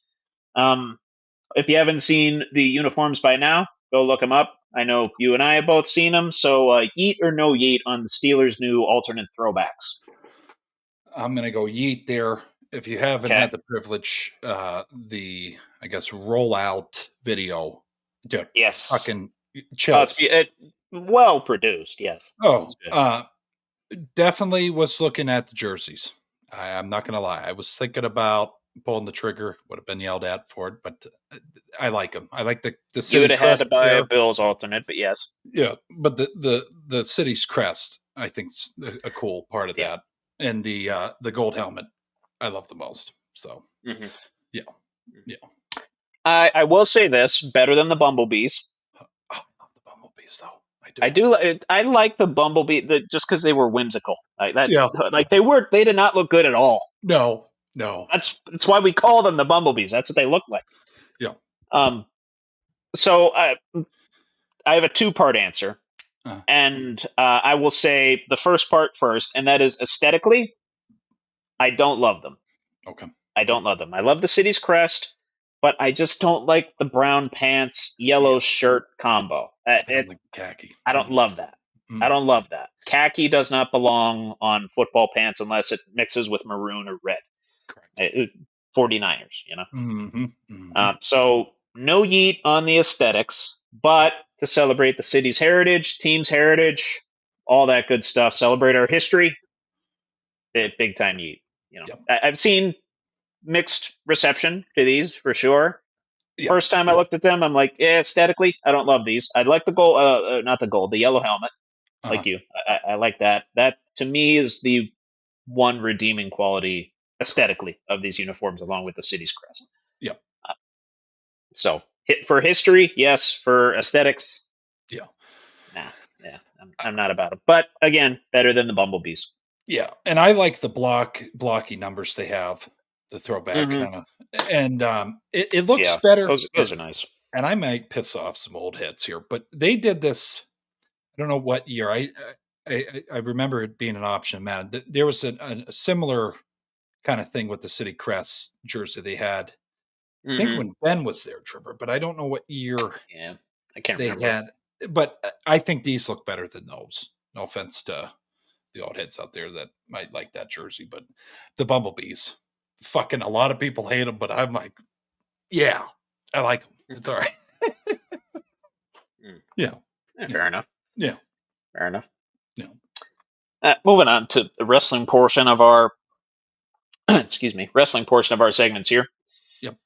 If you haven't seen the uniforms by now, go look them up. I know you and I have both seen them. So yeet or no yeet on the Steelers' new alternate throwbacks? I'm going to go yeet there. If you haven't had the privilege, I guess, rollout video. Dude, yes. Fucking chills. Well produced, yes. Definitely was looking at the jerseys. I'm not going to lie. I was thinking about pulling the trigger. Would have been yelled at for it, but I like them. I like the city. You would have had to buy a Bills alternate, but yes. Yeah, but the city's crest, I think, is a cool part of that, and the gold helmet, I love the most. So, yeah. I will say this: better than the Bumblebees. Oh, I love the Bumblebees, though. I like the Bumblebee just because they were whimsical. Like they did not look good at all. No. That's why we call them the Bumblebees. That's what they look like. Yeah. So I have a 2-part answer, and I will say the first part first, and that is aesthetically, I don't love them. Okay. I don't love them. I love the city's crest, but I just don't like the brown pants, yellow shirt combo. Like khaki. I don't love that. I don't love that. Khaki does not belong on football pants unless it mixes with maroon or red. Correct. 49ers, So no yeet on the aesthetics, but to celebrate the city's heritage, team's heritage, all that good stuff. Celebrate our history. Big time yeet. I've seen mixed reception to these for sure. Yeah. First time I looked at them, I'm like, yeah, aesthetically, I don't love these. I'd like the gold, not the gold, the yellow helmet. Like you, I like that. That to me is the one redeeming quality aesthetically of these uniforms, along with the city's crest. Yeah. So for history, yes. For aesthetics, Yeah. nah. Yeah, I'm not about it. But again, better than the bumblebees. Yeah, and I like the blocky numbers they have, the throwback kind of, and it looks better. Those are nice. And I might piss off some old heads here, but they did this. I don't know what year. I remember it being an option. Man, there was a similar kind of thing with the city crest jersey they had. I think when Ben was there, Trevor, but I don't know what year. Yeah, I can't they remember. had. But I think these look better than those. No offense to the old heads out there that might like that jersey, but the bumblebees, fucking a lot of people hate them, but I'm like, yeah, I like them. It's all right. Yeah. Fair enough. Yeah. Fair enough. Yeah. Moving on to the wrestling portion of our wrestling portion of our segments here. Yep.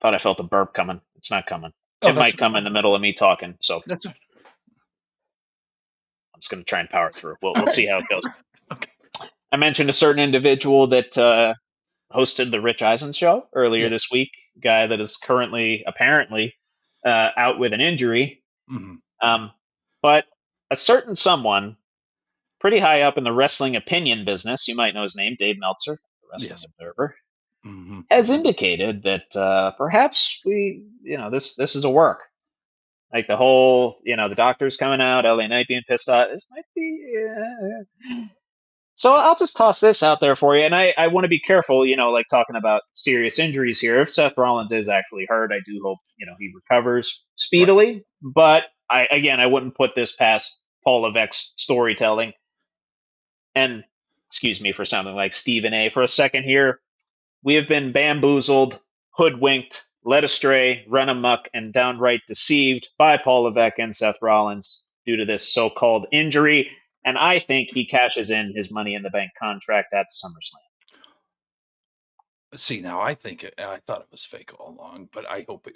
Thought I felt a burp coming. It's not coming. Oh, it might come in the middle of me talking. So that's it. I'm just going to try and power through. We'll see how it goes. Okay. I mentioned a certain individual that hosted the Rich Eisen show earlier this week. Guy that is currently apparently out with an injury. But a certain someone pretty high up in the wrestling opinion business, you might know his name, Dave Meltzer, the Wrestling Observer, has indicated that perhaps this is a work. Like the whole, the doctors coming out, LA Knight being pissed off. This might be. So I'll just toss this out there for you. And I want to be careful, like talking about serious injuries here. If Seth Rollins is actually hurt, I do hope, he recovers speedily. Right. But I wouldn't put this past Paul Levesque's storytelling. And excuse me for sounding like Stephen A. for a second here. We have been bamboozled, hoodwinked, led astray, run amok, and downright deceived by Paul Levesque and Seth Rollins due to this so-called injury. And I think he cashes in his Money in the Bank contract at SummerSlam. See, now I thought it was fake all along, but I hope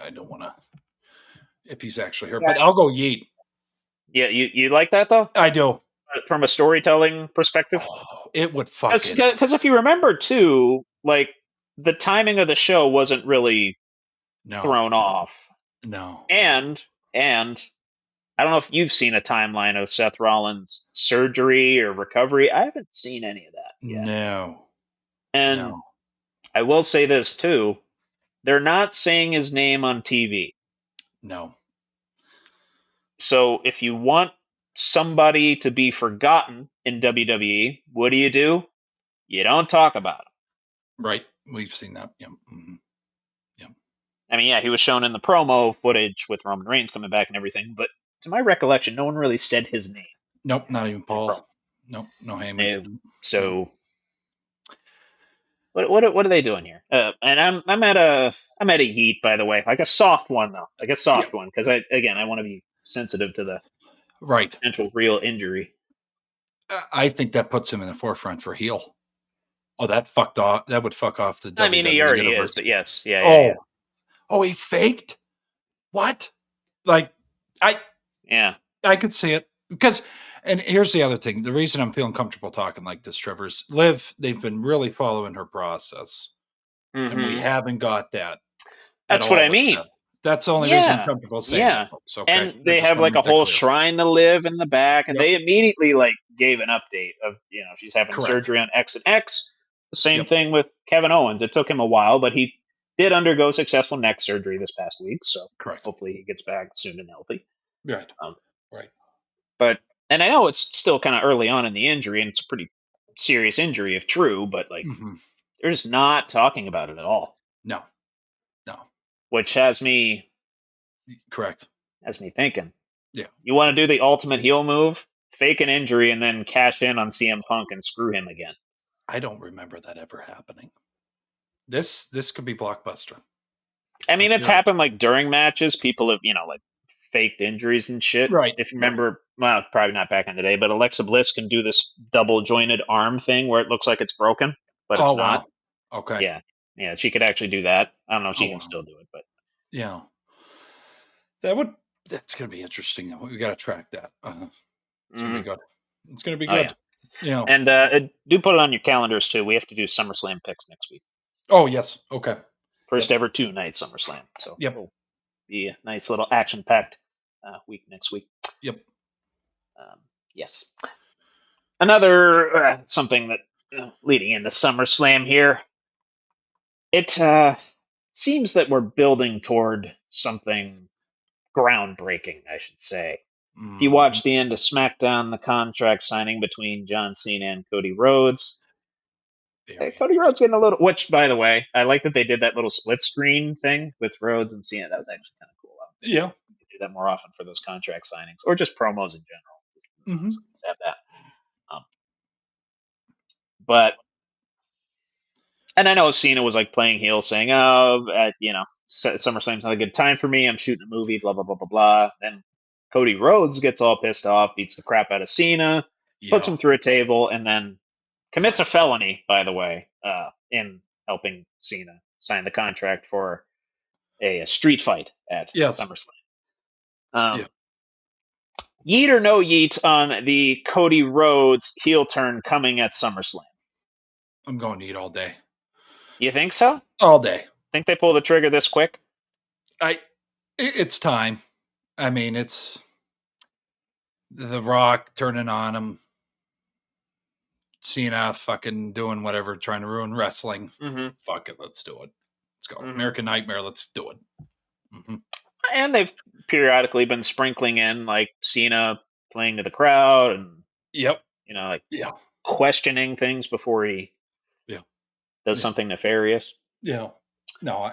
I don't want to. If he's actually hurt, but I'll go Yeet. Yeah, you like that though? I do. From a storytelling perspective, it would fucking. Because if you remember too, like the timing of the show wasn't really thrown off. No. And I don't know if you've seen a timeline of Seth Rollins' surgery or recovery. I haven't seen any of that yet. No. And I will say this too. They're not saying his name on TV. No. So if you want somebody to be forgotten in WWE, what do? You don't talk about him. Right. We've seen that. Yeah. Mm-hmm. Yeah. I mean, he was shown in the promo footage with Roman Reigns coming back and everything, but to my recollection, no one really said his name. Nope, not even Paul. Nope, no Heyman. So, what are they doing here? And I'm at a heat, by the way, like a soft one though, one, because I want to be sensitive to the potential real injury. I think that puts him in the forefront for heel. Oh, that would fuck off the WWE. I mean, he already universe. Is, but yes, yeah. Oh, he faked? What? Like, I could see it because, and here's the other thing. The reason I'm feeling comfortable talking like this, Trevor, is Liv. They've been really following her process, and we haven't got that. That's what I mean. That's the only reason I'm comfortable saying that. Okay. And they have like a whole shrine to Liv in the back, and they immediately like gave an update of she's having surgery on X and X. The same thing with Kevin Owens. It took him a while, but he did undergo successful neck surgery this past week. So hopefully he gets back soon and healthy. Right. Right. But, and I know it's still kind of early on in the injury, and it's a pretty serious injury if true, but like they're just not talking about it at all. No. Which has me thinking. Yeah. You want to do the ultimate heel move, fake an injury, and then cash in on CM Punk and screw him again. I don't remember that ever happening. This could be blockbuster. I mean, it's happened like during matches. People have, like faked injuries and shit. Right. If you remember, well, probably not back in the day, but Alexa Bliss can do this double jointed arm thing where it looks like it's broken, but it's not. Okay. Yeah, she could actually do that. I don't know if she Oh, can wow. still do it, but Yeah. That's going to be interesting. We got to track that. It's going to be good. It's going to be oh yeah. good. Yeah. And do put it on your calendars too. We have to do SummerSlam picks next week. Oh, yes. Okay. First Yep. ever 2-night SummerSlam. So Yep. it'll be a nice little action-packed week next week. Yep. Yes. Another something that leading into SummerSlam here. It seems that we're building toward something groundbreaking, I should say. If you watch the end of SmackDown, the contract signing between John Cena and Cody Rhodes, Cody Rhodes getting a little. Which, by the way, I like that they did that little split screen thing with Rhodes and Cena. That was actually kind of cool. Yeah. You do that more often for those contract signings, or just promos in general. Mm-hmm. Have that. But and I know Cena was like playing heel, saying, "Oh, SummerSlam's not a good time for me. I'm shooting a movie." Blah blah blah blah blah. Then Cody Rhodes gets all pissed off, beats the crap out of Cena, puts him through a table, and then commits a felony. By the way, in helping Cena sign the contract for a street fight at SummerSlam. Yeah. Yeet or no yeet on the Cody Rhodes heel turn coming at SummerSlam? I'm going to eat all day. You think so? All day. Think they pull the trigger this quick? It's time. I mean, it's The Rock turning on him. Cena fucking doing whatever, trying to ruin wrestling. Fuck it, let's do it. Let's go. American Nightmare, let's do it. And they've periodically been sprinkling in like Cena playing to the crowd and questioning things before he does something nefarious. Yeah. No,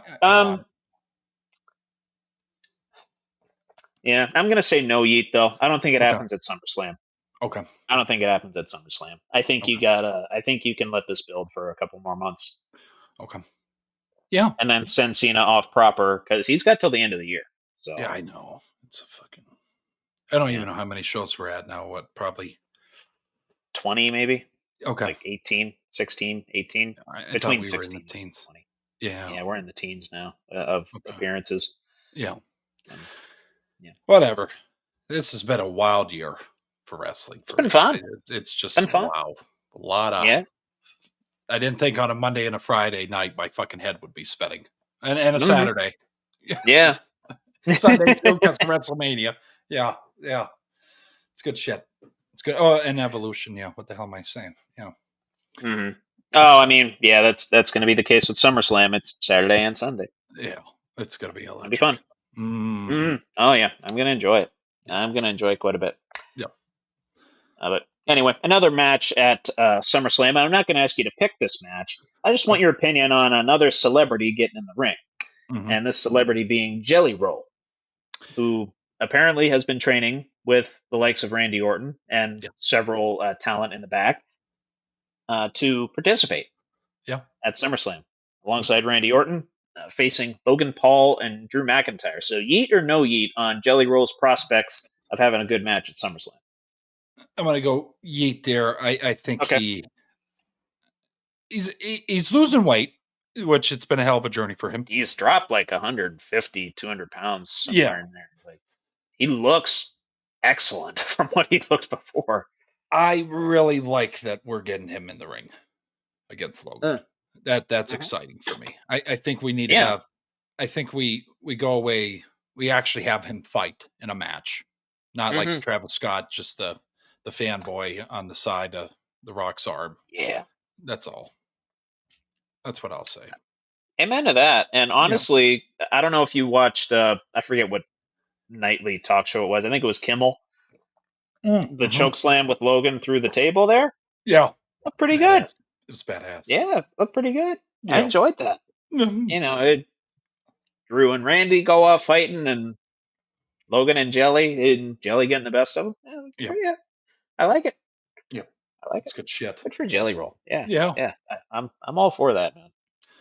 yeah, I'm gonna say no yeet though. I don't think it happens at SummerSlam. Okay. I don't think it happens at SummerSlam. I think you can let this build for a couple more months. Okay. Yeah. And then send Cena off proper because he's got till the end of the year. So yeah, I know. It's a fucking. I don't even know how many shows we're at now. What, probably 20 maybe? Okay. Like 18, 16, 18. Between 16 and 20. Yeah. Yeah, we're in the teens now of appearances. Yeah. Whatever. This has been a wild year for wrestling. It's been fun. It's just been fun. Wow. A lot of. Yeah. I didn't think on a Monday and a Friday night my fucking head would be spinning. And a Saturday. Yeah. Sunday too, because WrestleMania. Yeah. Yeah. It's good shit. It's good. Oh, and Evolution. Yeah. What the hell am I saying? Yeah. Mm-hmm. Oh, I mean, yeah, that's going to be the case with SummerSlam. It's Saturday and Sunday. Yeah. It's going to be electric. It'll be fun. Oh, yeah. I'm going to enjoy it. I'm going to enjoy it quite a bit. Yep. But anyway, another match at SummerSlam. I'm not going to ask you to pick this match. I just want your opinion on another celebrity getting in the ring. And this celebrity being Jelly Roll, who apparently has been training with the likes of Randy Orton and several talent in the back to participate at SummerSlam alongside Randy Orton, facing Logan Paul and Drew McIntyre. So yeet or no yeet on Jelly Roll's prospects of having a good match at SummerSlam? I'm going to go yeet there. I think he's losing weight, which it's been a hell of a journey for him. He's dropped like 150, 200 pounds somewhere in there. Like, he looks excellent from what he looked before. I really like that we're getting him in the ring against Logan. That's exciting for me. I think we need to have. I think we go away. We actually have him fight in a match, not like Travis Scott, just the fanboy on the side of the Rock's arm. Yeah, that's all. That's what I'll say. Amen to that. And honestly, I don't know if you watched. I forget what nightly talk show it was. I think it was Kimmel. The choke slam with Logan through the table there. Yeah, looked pretty good. It was badass. Yeah, looked pretty good. Yeah. I enjoyed that. Drew and Randy go off fighting, and Logan and Jelly getting the best of them. Yeah. I like it. Yeah, I like it's good shit. Good for Jelly Roll. Yeah, yeah. I'm all for that, man.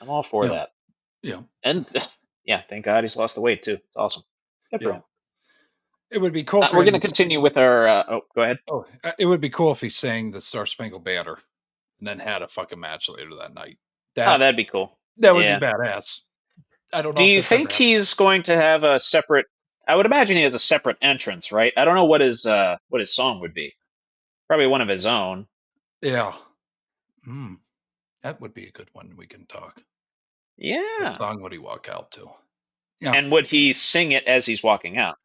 I'm all for that. Yeah, and thank God he's lost the weight too. It's awesome. Good for him. It would be cool. We're going to continue with our. Go ahead. It would be cool if he sang the Star Spangled Banner and then had a fucking match later that night. that'd be cool. That would be Yeah. badass. I don't Do know if you that's ever think happened. he's going to have a separate? I would imagine he has a separate entrance, right? I don't know what his song would be. Probably one of his own. Yeah. That would be a good one. We can talk. What Yeah. song would he walk out to? Yeah. And would he sing it as he's walking out?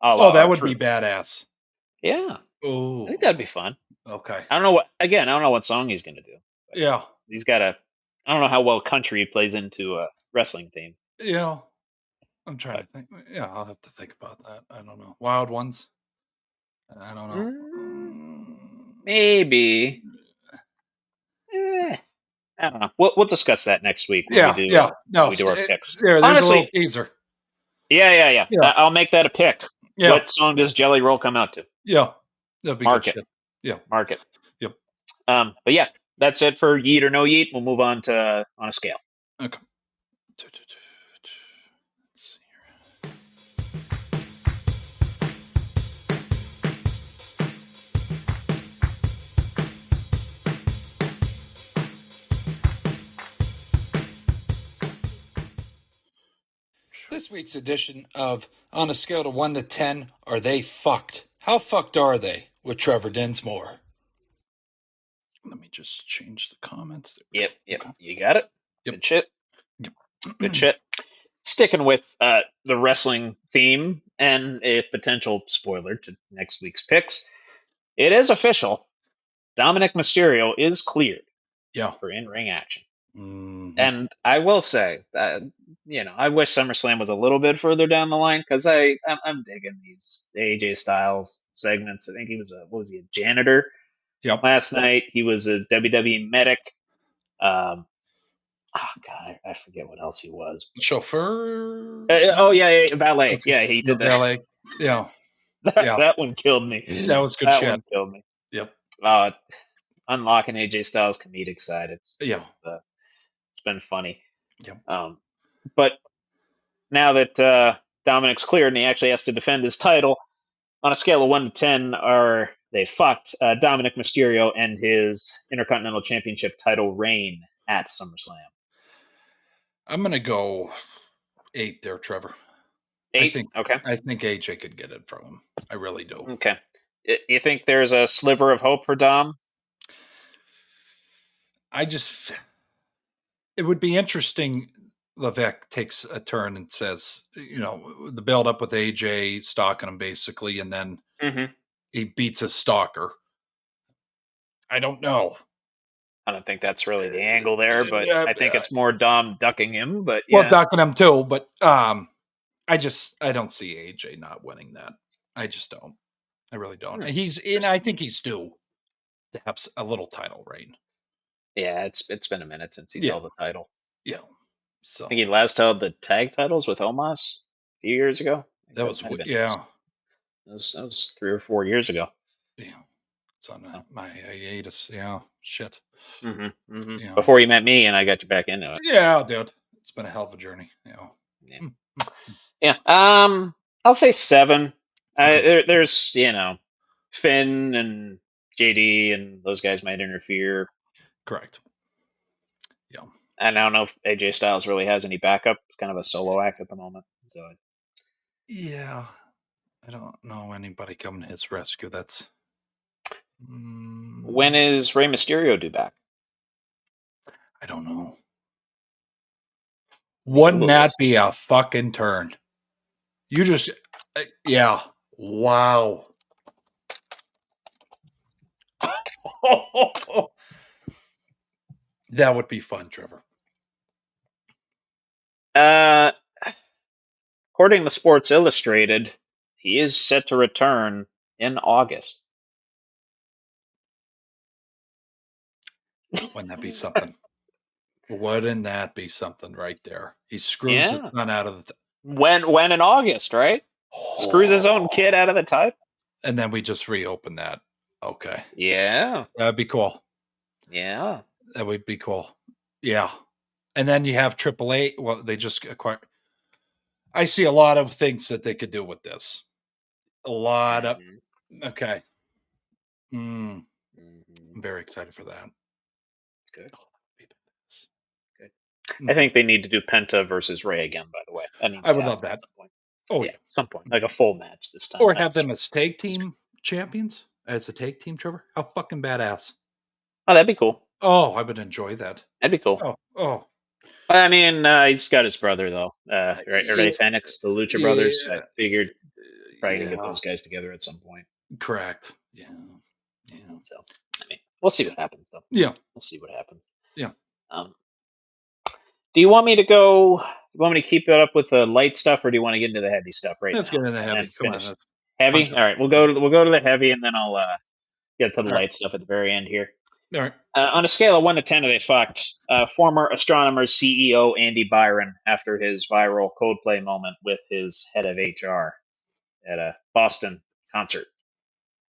A Oh, la that would be R-Truth. badass. Yeah. I think Oh, that'd be fun. okay. I don't know what. Again, I don't know what song he's gonna do. But Yeah. he's got a. I don't know how well country plays into a wrestling theme. Yeah. I'm trying But to think. Yeah, I'll have to think about that. I don't know. Wild Ones? I don't know. maybe. Eh, I don't know. We'll discuss that next week when we Yeah, do yeah. No, when we do our picks. there's a little Honestly, teaser. yeah. Yeah, I'll make that a pick. yeah, What song does Jelly Roll come out to? yeah. That'd be good Mark it. shit. Yeah. Mark it. Yep. But yeah, that's it for Yeet or No Yeet. We'll move on to on a scale. Okay. Let's see here. This week's edition of On a Scale of 1 to 10, Are They Fucked? How fucked are they? With Trevor Dinsmore. Let me just change the comments. Yep. Okay. You got it. Yep. Good shit. Yep. Good shit. Sticking with the wrestling theme and a potential spoiler to next week's picks, it is official. Dominic Mysterio is cleared Yeah. for in-ring action. Mhm. And I will say that I wish SummerSlam was a little bit further down the line because I'm digging these AJ Styles segments. I think he was a janitor Yep. last night. He was a WWE medic. Oh God, I forget what else he was. Chauffeur? Oh yeah, valet. Okay. Yeah, he did that. Valet. Yeah. Yeah. That one killed me. That was good That shit. one killed me. Yep. Unlocking AJ Styles' comedic side. It's been funny. Yep. But now that Dominic's cleared and he actually has to defend his title, on a scale of 1 to 10, are they fucked? Dominic Mysterio and his Intercontinental Championship title reign at SummerSlam. I'm gonna go 8 there, Trevor. 8? Okay. I think AJ could get it from him. I really do. Okay. You think there's a sliver of hope for Dom? It would be interesting. Levesque takes a turn and says, the build up with AJ stalking him basically, and then he beats a stalker. I don't know. I don't think that's really the angle there, but I think it's more Dom ducking him. But well, ducking him too. But I don't see AJ not winning that. I just don't. I really don't. I think he's due to have a little title reign. Yeah, it's been a minute since he's held the title. Yeah. So I think he last held the tag titles with Omos a few years ago. That was That was 3 or 4 years ago. Yeah. It's on my hiatus. Yeah. Shit. Yeah. Before you met me and I got you back into it. Yeah, dude. It's been a hell of a journey. Yeah. I'll say 7. Okay. There's Finn and JD and those guys might interfere. Correct. Yeah. And I don't know if AJ Styles really has any backup. It's kind of a solo act at the moment. So. Yeah. I don't know anybody coming to his rescue. That's. When is Rey Mysterio due back? I don't know. Wouldn't that be a fucking turn? You just, yeah. Wow. That would be fun, Trevor. According to Sports Illustrated, he is set to return in August. Wouldn't that be something? Wouldn't that be something right there? He screws his son out of the. When in August, right? Screws his own kid out of the title. And then we just reopen that. Okay. Yeah. That'd be cool. Yeah. That would be cool. Yeah. And then you have AAA. Well, they just acquired. I see a lot of things that they could do with this. A lot of. Okay. I'm very excited for that. Good. I think they need to do Penta versus Ray again. By the way, that needs I to would happen love that. at some point. Oh Yeah, yeah. at some point, like a full match this time. Or have them as tag team champions, as a tag team, Trevor. How fucking badass. Oh, that'd be cool. Oh, I would enjoy that. That'd be cool. Oh. I mean, he's got his brother though, Yeah, Ray Fenix, the Lucha Brothers. I yeah, figured probably gonna get yeah. those guys together at some point. Correct. Yeah. So, I mean, we'll see what happens though. Yeah. We'll see what happens. Yeah. Do you want me to go? You want me to keep it up with the light stuff, or do you want to get into the heavy stuff right Let's now get into the and heavy. then Come on. finish? Let's Heavy. punch it. All right, we'll go to the heavy, and then I'll get to the All right. light stuff at the very end here. All right. On a scale of 1 to 10, are they fucked? Former Astronomers CEO Andy Byron after his viral Coldplay moment with his head of HR at a Boston concert.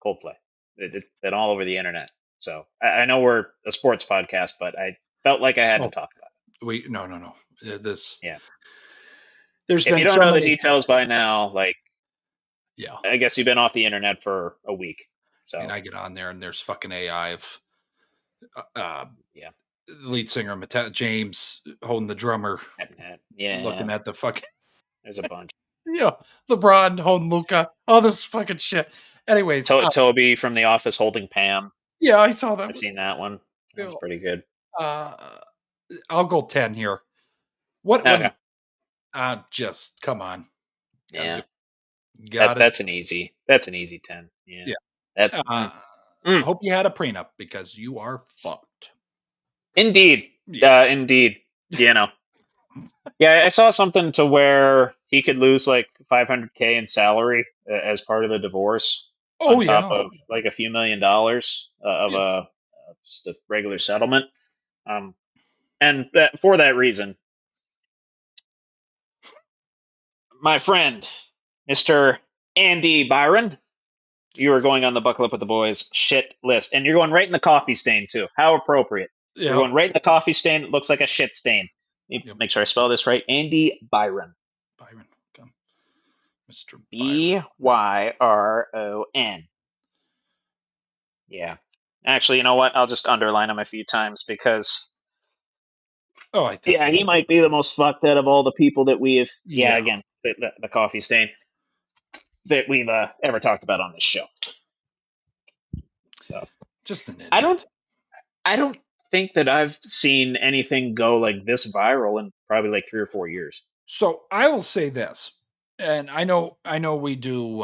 Coldplay. It been all over the internet. So I know we're a sports podcast, but I felt like I had to talk about it. No. This. Yeah. There's If been you don't so know the many. details by now, like, Yeah. I guess you've been off the internet for a week. So And I get on there, and there's fucking AI of yeah, lead singer James holding the drummer, yeah, looking at the fucking there's a bunch. yeah, LeBron holding Luca. All this fucking shit. Anyways, Toby from The Office holding Pam. yeah, I saw that. I've seen that one. That's pretty good. I'll go 10 here. What? Okay. Just come on. Yeah, Got it. That's an easy 10. Yeah. I hope you had a prenup because you are fucked. Indeed. Yes. Indeed. You know. Yeah, I saw something to where he could lose like $500K in salary as part of the divorce. On top of like a few $1,000,000 of just a regular settlement. And for that reason, my friend, Mr. Andy Byron, you are going on the Buckle Up with the Boys shit list. And you're going right in the coffee stain, too. How appropriate. Yeah. You're going right in the coffee stain. It looks like a shit stain. Make sure I spell this right. Andy Byron. Byron. Come. Mr. Byron. Yeah. Actually, you know what? I'll just underline him a few times because... I think he might be the most fucked out of all the people that we have... Yeah, again, the coffee stain that we've ever talked about on this show. So... Just an idiot. I don't think that I've seen anything go like this viral in probably like 3 or 4 years. So I will say this, and I know we do.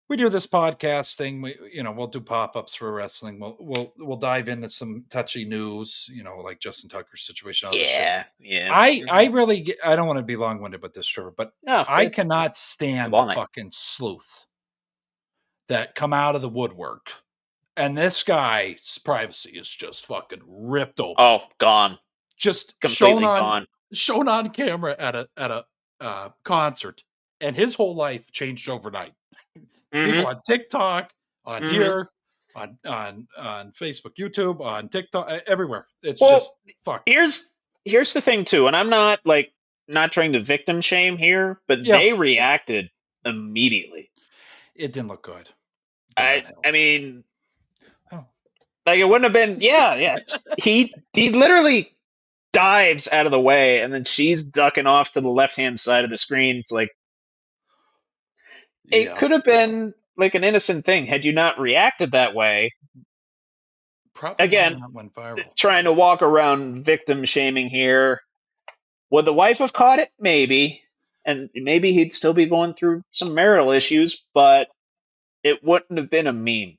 We do this podcast thing. We'll do pop-ups for wrestling. We'll dive into some touchy news. Like Justin Tucker's situation. Yeah. I really I don't want to be long-winded with this, Trevor, but I cannot stand the fucking sleuths that come out of the woodwork. And this guy's privacy is just fucking ripped open. Oh, gone. Just completely gone. Shown on camera at a concert, and his whole life changed overnight. Mm-hmm. People on TikTok, on here, on Facebook, YouTube, on TikTok, everywhere. It's just fuck. Here's the thing too, and I'm not trying to victim shame here, but they reacted immediately. It didn't look good. I mean, like it wouldn't have been. Yeah. He literally dives out of the way, and then she's ducking off to the left-hand side of the screen. It's like it could have been like an innocent thing had you not reacted that way. Probably again, that went viral. Trying to walk around victim shaming here. Would the wife have caught it? Maybe, and maybe he'd still be going through some marital issues, but it wouldn't have been a meme.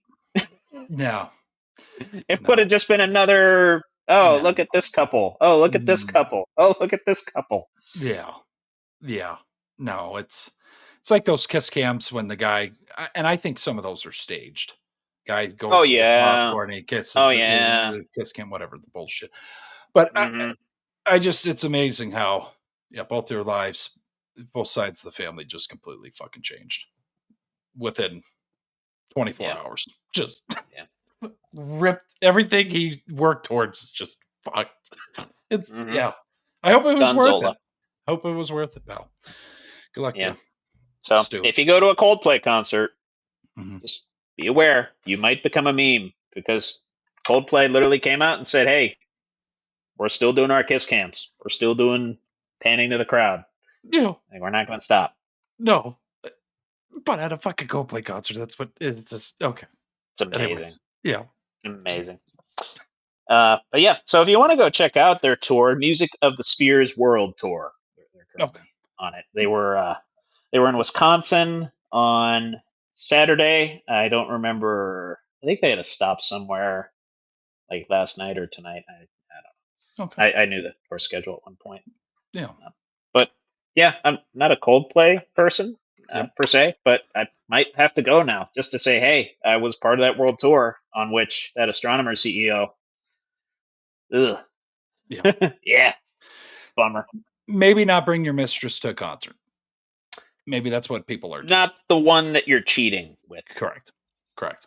No. It would have just been another, look at this couple. Oh, look at this couple. Oh, look at this couple. Yeah. No, it's like those kiss cams when the guy, and I think some of those are staged. Guy goes to get popcorn and he kisses the kiss cam, whatever, the bullshit. But I just, it's amazing how, both their lives, both sides of the family just completely fucking changed within 24 hours. Just ripped everything he worked towards is just fucked. It's I hope it was worth it. Pal. Good luck to you. So if you go to a Coldplay concert, just be aware you might become a meme because Coldplay literally came out and said, "Hey, We're still doing our kiss cams. We're still doing panning to the crowd. Like, we're not going to stop. No. But at a fucking Coldplay concert, that's what it's just okay. It's amazing. Anyways, yeah. Amazing. But yeah, so if you want to go check out their tour, Music of the Spheres World Tour, they're currently on it. They were in Wisconsin on Saturday. I don't remember. I think they had to stop somewhere like last night or tonight. I don't know. Okay. I knew the tour schedule at one point. Yeah. But yeah, I'm not a Coldplay person per se, but I might have to go now just to say, hey, I was part of that world tour on which that astronomer CEO. Ugh. Yeah. Yeah. Bummer. Maybe not bring your mistress to a concert. Maybe that's what people are doing. Not the one that you're cheating with. Correct.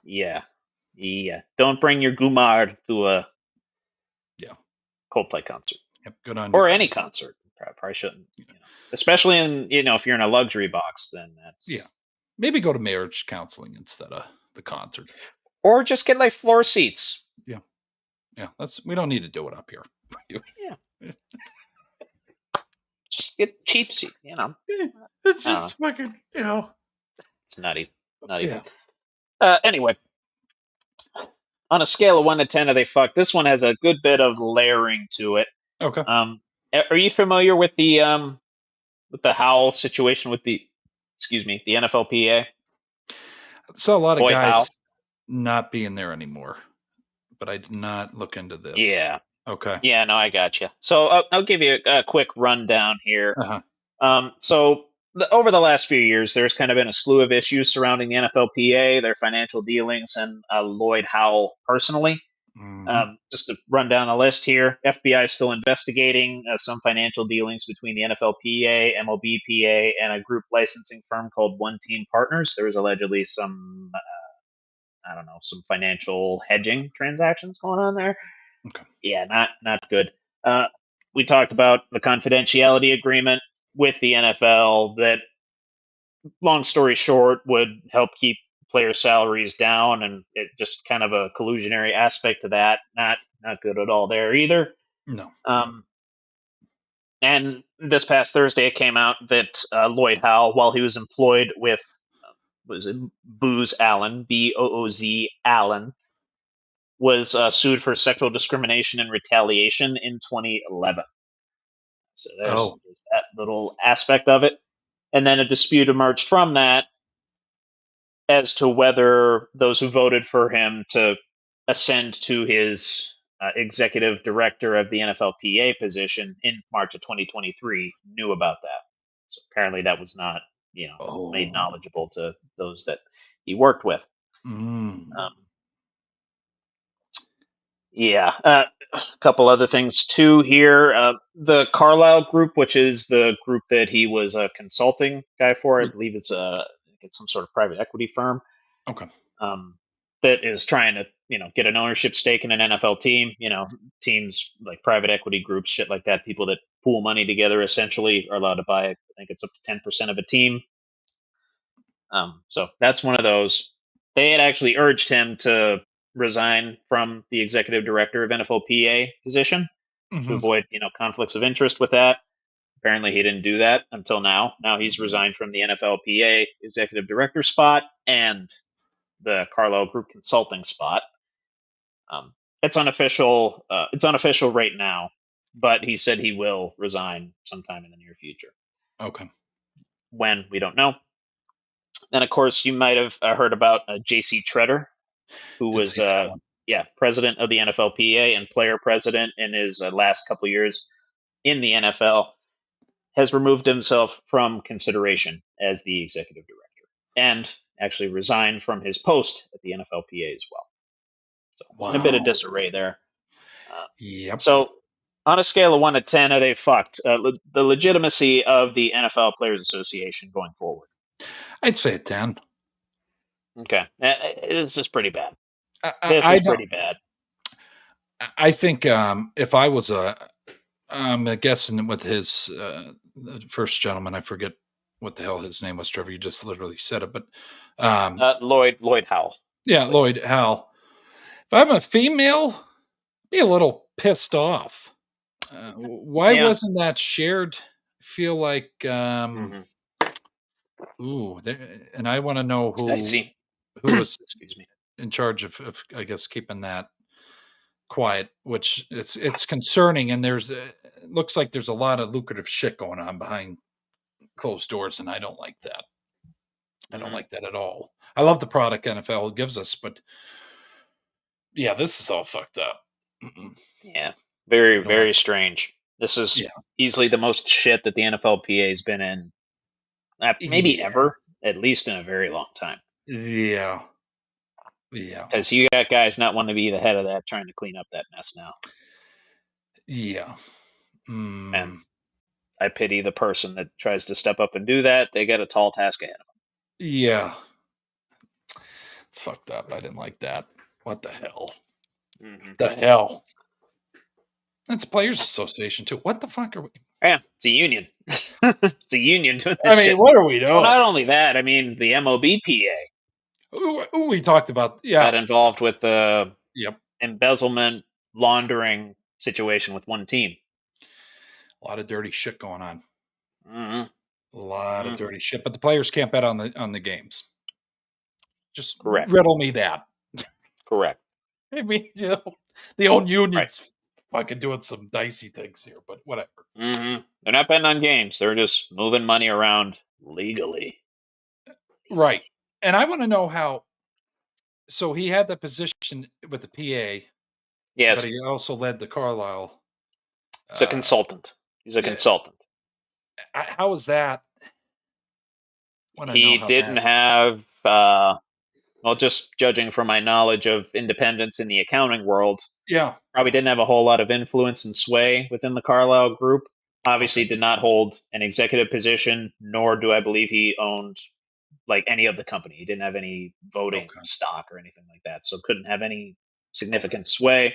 Yeah. Don't bring your Gumar to a Coldplay concert. Yep. Good on or you. any concert. Probably shouldn't. Especially in if you're in a luxury box, then that's Maybe go to marriage counseling instead of the concert. Or just get like floor seats. Yeah, we don't need to do it up here. Yeah. Just get cheap seat, It's just fucking, It's nutty. Anyway, on a scale of 1 to 10, are they fucked? This one has a good bit of layering to it. Okay. Are you familiar with the Howell situation with the NFLPA? So a lot of Boy, guys Howell. not being there anymore, but I did not look into this. Yeah. Okay. Yeah, no, I got you. So I'll give you a quick rundown here. Uh-huh. So over the last few years, there's kind of been a slew of issues surrounding the NFLPA, their financial dealings, and Lloyd Howell personally. Mhm. Just to run down a list here, FBI is still investigating some financial dealings between the NFLPA, MLBPA, and a group licensing firm called One Team Partners. There was allegedly some, some financial hedging transactions going on there. Okay. Yeah, not good. We talked about the confidentiality agreement with the NFL that, long story short, would help keep player salaries down, and it just kind of a collusionary aspect to that. Not good at all there either. No. And this past Thursday, it came out that Lloyd Howell, while he was employed with Booz Allen, Booz Allen, was sued for sexual discrimination and retaliation in 2011. So there's that little aspect of it. And then a dispute emerged from that as to whether those who voted for him to ascend to his executive director of the NFLPA position in March of 2023 knew about that. So apparently that was not, made knowledgeable to those that he worked with. A couple other things too here. The Carlyle Group, which is the group that he was a consulting guy for, I believe it's some sort of private equity firm. Okay. That is trying to, get an ownership stake in an NFL team. Teams like private equity groups, shit like that. People that pool money together essentially are allowed to buy, I think it's up to 10% of a team. So that's one of those. They had actually urged him to resign from the executive director of NFLPA position to avoid, conflicts of interest with that. Apparently he didn't do that until now. Now he's resigned from the NFLPA executive director spot and the Carlyle Group consulting spot. It's unofficial. It's unofficial right now, but he said he will resign sometime in the near future. Okay. When, we don't know. And of course, you might have heard about J.C. Tretter, who was president of the NFLPA and player president in his last couple of years in the NFL, has removed himself from consideration as the executive director and actually resigned from his post at the NFLPA as well. So in a bit of disarray there. Yep. So on a scale of 1 to 10, are they fucked? The legitimacy of the NFL Players Association going forward. I'd say a 10. Okay. This is pretty bad. Pretty bad. I think if I was I'm guessing with his the first gentleman, I forget what the hell his name was, Trevor. You just literally said it, but Lloyd Howell. Yeah, Lloyd Howell. If I'm a female, I'd be a little pissed off. Why wasn't that shared? I feel like, and I want to know who was Excuse me. in charge of, I guess, keeping that quiet, which it's concerning. And it looks like there's a lot of lucrative shit going on behind closed doors, and I don't like that. I don't like that at all. I love the product NFL gives us, but yeah, this is all fucked up. Yeah, very, very strange. This is easily the most shit that the NFLPA has been in, maybe ever, at least in a very long time. Yeah. Yeah. Because you got guys not wanting to be the head of that, trying to clean up that mess now. Yeah. And I pity the person that tries to step up and do that. They got a tall task ahead of them. Yeah. It's fucked up. I didn't like that. What the hell? The hell? It's Players Association too. What the fuck are we? Yeah, it's a union. It's a union doing this shit. What are we doing? Well, not only that, I mean, the MOBPA. We talked about, got involved with the Yep. embezzlement, laundering situation with one team. A lot of dirty shit going on. Mm-hmm. A lot of dirty shit, but the players can't bet on the games. Just correct. riddle me that. Correct. I mean, you know, the own union's fucking doing some dicey things here, but whatever. Mm-hmm. They're not betting on games. They're just moving money around legally. Right. And I want to know how. So he had the position with the PA. Yes. But he also led the Carlisle. He's a consultant. He's a consultant. How was that? He didn't have, well, just judging from my knowledge of independence in the accounting world, probably didn't have a whole lot of influence and sway within the Carlisle group. Obviously did not hold an executive position, nor do I believe he owned like any of the company. He didn't have any voting stock or anything like that, so couldn't have any significant sway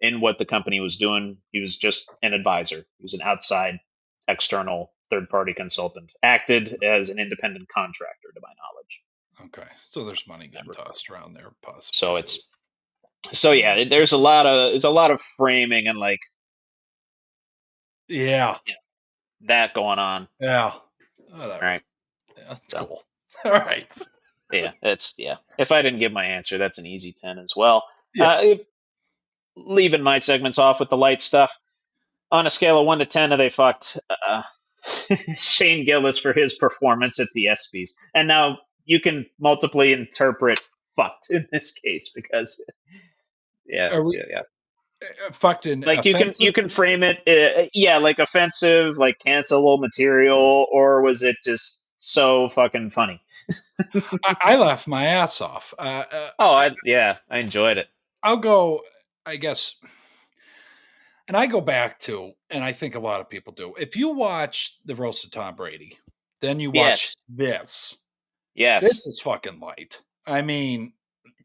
in what the company was doing. He was just an advisor. He was an outside, external, third-party consultant. Acted as an independent contractor, to my knowledge. Okay, so there's money getting tossed around there, possibly. So yeah, there's a lot of framing and like, that going on. Yeah, whatever. All right, that's cool. All right. Yeah. If I didn't give my answer, that's an easy 10 as well. Leaving my segments off with the light stuff. On a scale of 1 to 10, are they fucked? Shane Gillis for his performance at the ESPYs. And now you can multiply interpret fucked in this case because, fucked in like offensive? you can frame it, like offensive, like cancelable material, or was it just so fucking funny? I laughed my ass off. I enjoyed it. I'll go, I guess, and I go back to, and I think a lot of people do. If you watch the roast of Tom Brady, then you watch this. Yes, this is fucking light. I mean,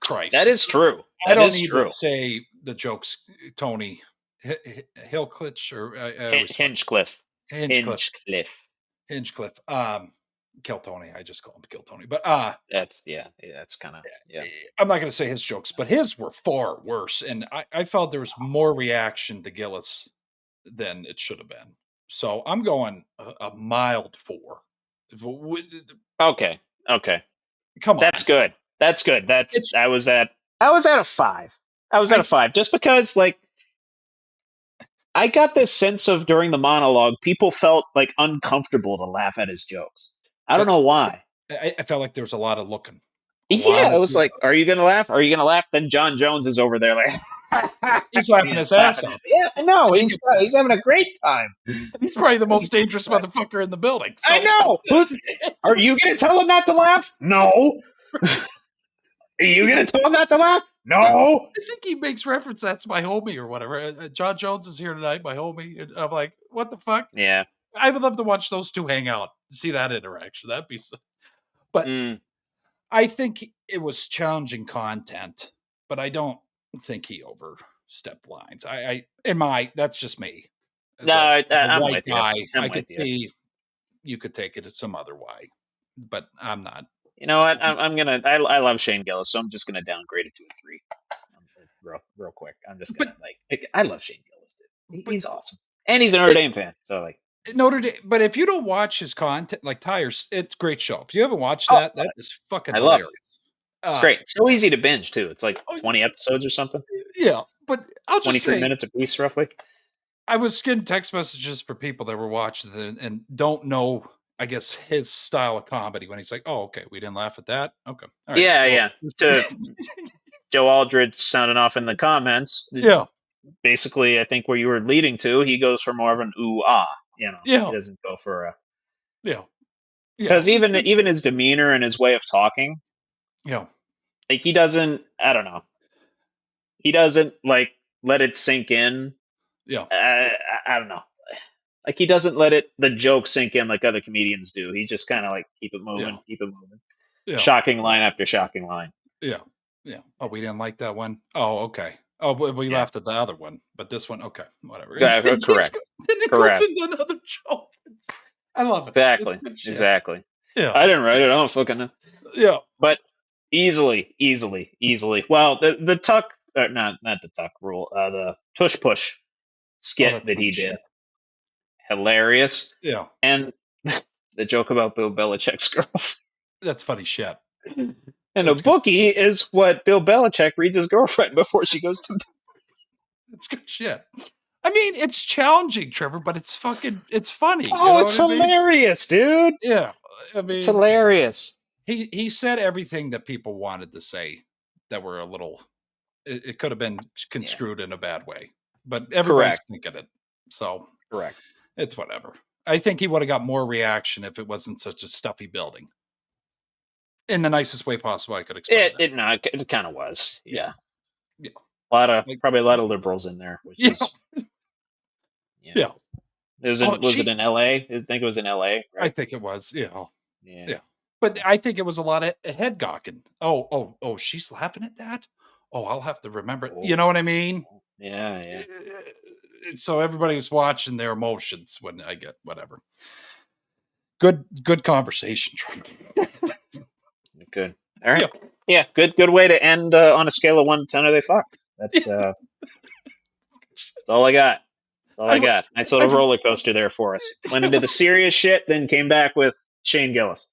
Christ, that is true. I don't need to say the jokes, Tony Hillclitch or Hinchcliffe. Kill Tony. I just call him Kill Tony. But that's kind of I'm not going to say his jokes, but his were far worse, and I felt there was more reaction to Gillis than it should have been. So I'm going a mild 4. Okay. Come on, that's good. I was at a 5. I was at a 5 just because, like, I got this sense of during the monologue, people felt like uncomfortable to laugh at his jokes. I don't know why. I felt like there was a lot of looking. It was like, are you going to laugh? Are you going to laugh? Then John Jones is over there like, he's laughing his ass off. Yeah, I know. He's having a great time. He's probably the most dangerous motherfucker in the building. So. I know. Are you going to tell him not to laugh? No. Are you going to tell him not to laugh? No. I think he makes reference, that's my homie or whatever. John Jones is here tonight, my homie. And I'm like, what the fuck? Yeah. I would love to watch those two hang out, see that interaction. That'd be so. But I think it was challenging content, but I don't think he overstepped lines. That's just me. I'm white with guy, you. I could see you could take it some other way, but I'm not. You know what? I love Shane Gillis, so I'm just gonna downgrade it to a 3. Real quick. I'm just gonna I love Shane Gillis, dude. He's awesome. And he's a Notre Dame fan, so like Notre Dame. But if you don't watch his content, like Tires, it's a great show. If you haven't watched oh, that is fucking I love it. hilarious. It's great. It's so easy to binge too. It's like Oh, 20 episodes or something. yeah, but I'll just 23 say, minutes a piece, roughly. I was getting text messages for people that were watching it and don't know, I guess, his style of comedy when he's like, "Oh, okay, we didn't laugh at that." Okay, all right. Yeah, well, yeah. To Joe Aldridge sounding off in the comments. yeah, Basically, I think where you were leading to, he goes for more of an ooh ah. You know, he yeah, doesn't go for a yeah, yeah. because even his demeanor and his way of talking, yeah, like he doesn't. I don't know. He doesn't like let it sink in. yeah, I don't know. Like he doesn't let the joke sink in like other comedians do. He just kind of like keep it moving, keep it moving. yeah, Shocking line after shocking line. yeah, yeah. Oh, we didn't like that one. Oh, okay. Oh, we laughed at the other one, but this one, okay, whatever. Yeah, correct. Then it Correct. goes into another joke. I love it. Exactly. Exactly. Yeah. I didn't write it. I don't fucking know. Yeah. But easily. Well, the tuck, not the tuck rule. The tush push skit that he did, hilarious. Yeah. And the joke about Bill Belichick's girlfriend. That's funny shit. And a bookie is what Bill Belichick reads his girlfriend before she goes to bed. That's good shit. I mean, it's challenging, Trevor, but it's funny. Oh, it's hilarious, dude. Yeah. I mean, it's hilarious. He said everything that people wanted to say that were a little, it could have been construed in a bad way, but everybody's thinking it. So correct. It's whatever. I think he would have got more reaction if it wasn't such a stuffy building. In the nicest way possible, I could explain it kind of was. Yeah. Probably a lot of liberals in there, which is yeah. Was it in LA? I think it was in LA. Right? I think it was. Yeah. But I think it was a lot of head gawking. Oh, she's laughing at that. Oh, I'll have to remember. You know what I mean? Yeah. So everybody was watching their emotions when I get whatever. Good conversation. Good. All right. Yeah. Good way to end on a scale of 1 to 10. Are they fucked? That's that's all I got. That's all I got. Nice little roller coaster there for us. Went into the serious shit, then came back with Shane Gillis.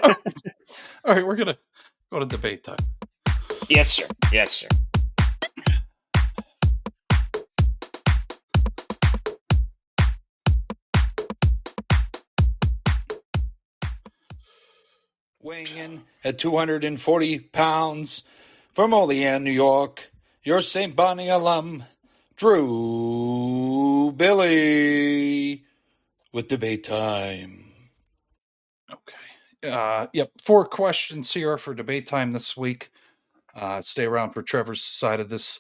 All right, we're gonna go to debate time. Yes, sir. Weighing in at 240 pounds from Olean, New York, your St. Bonnie alum, Drew Billy, with debate time. Okay. Yep. 4 questions here for debate time this week. Stay around for Trevor's side of this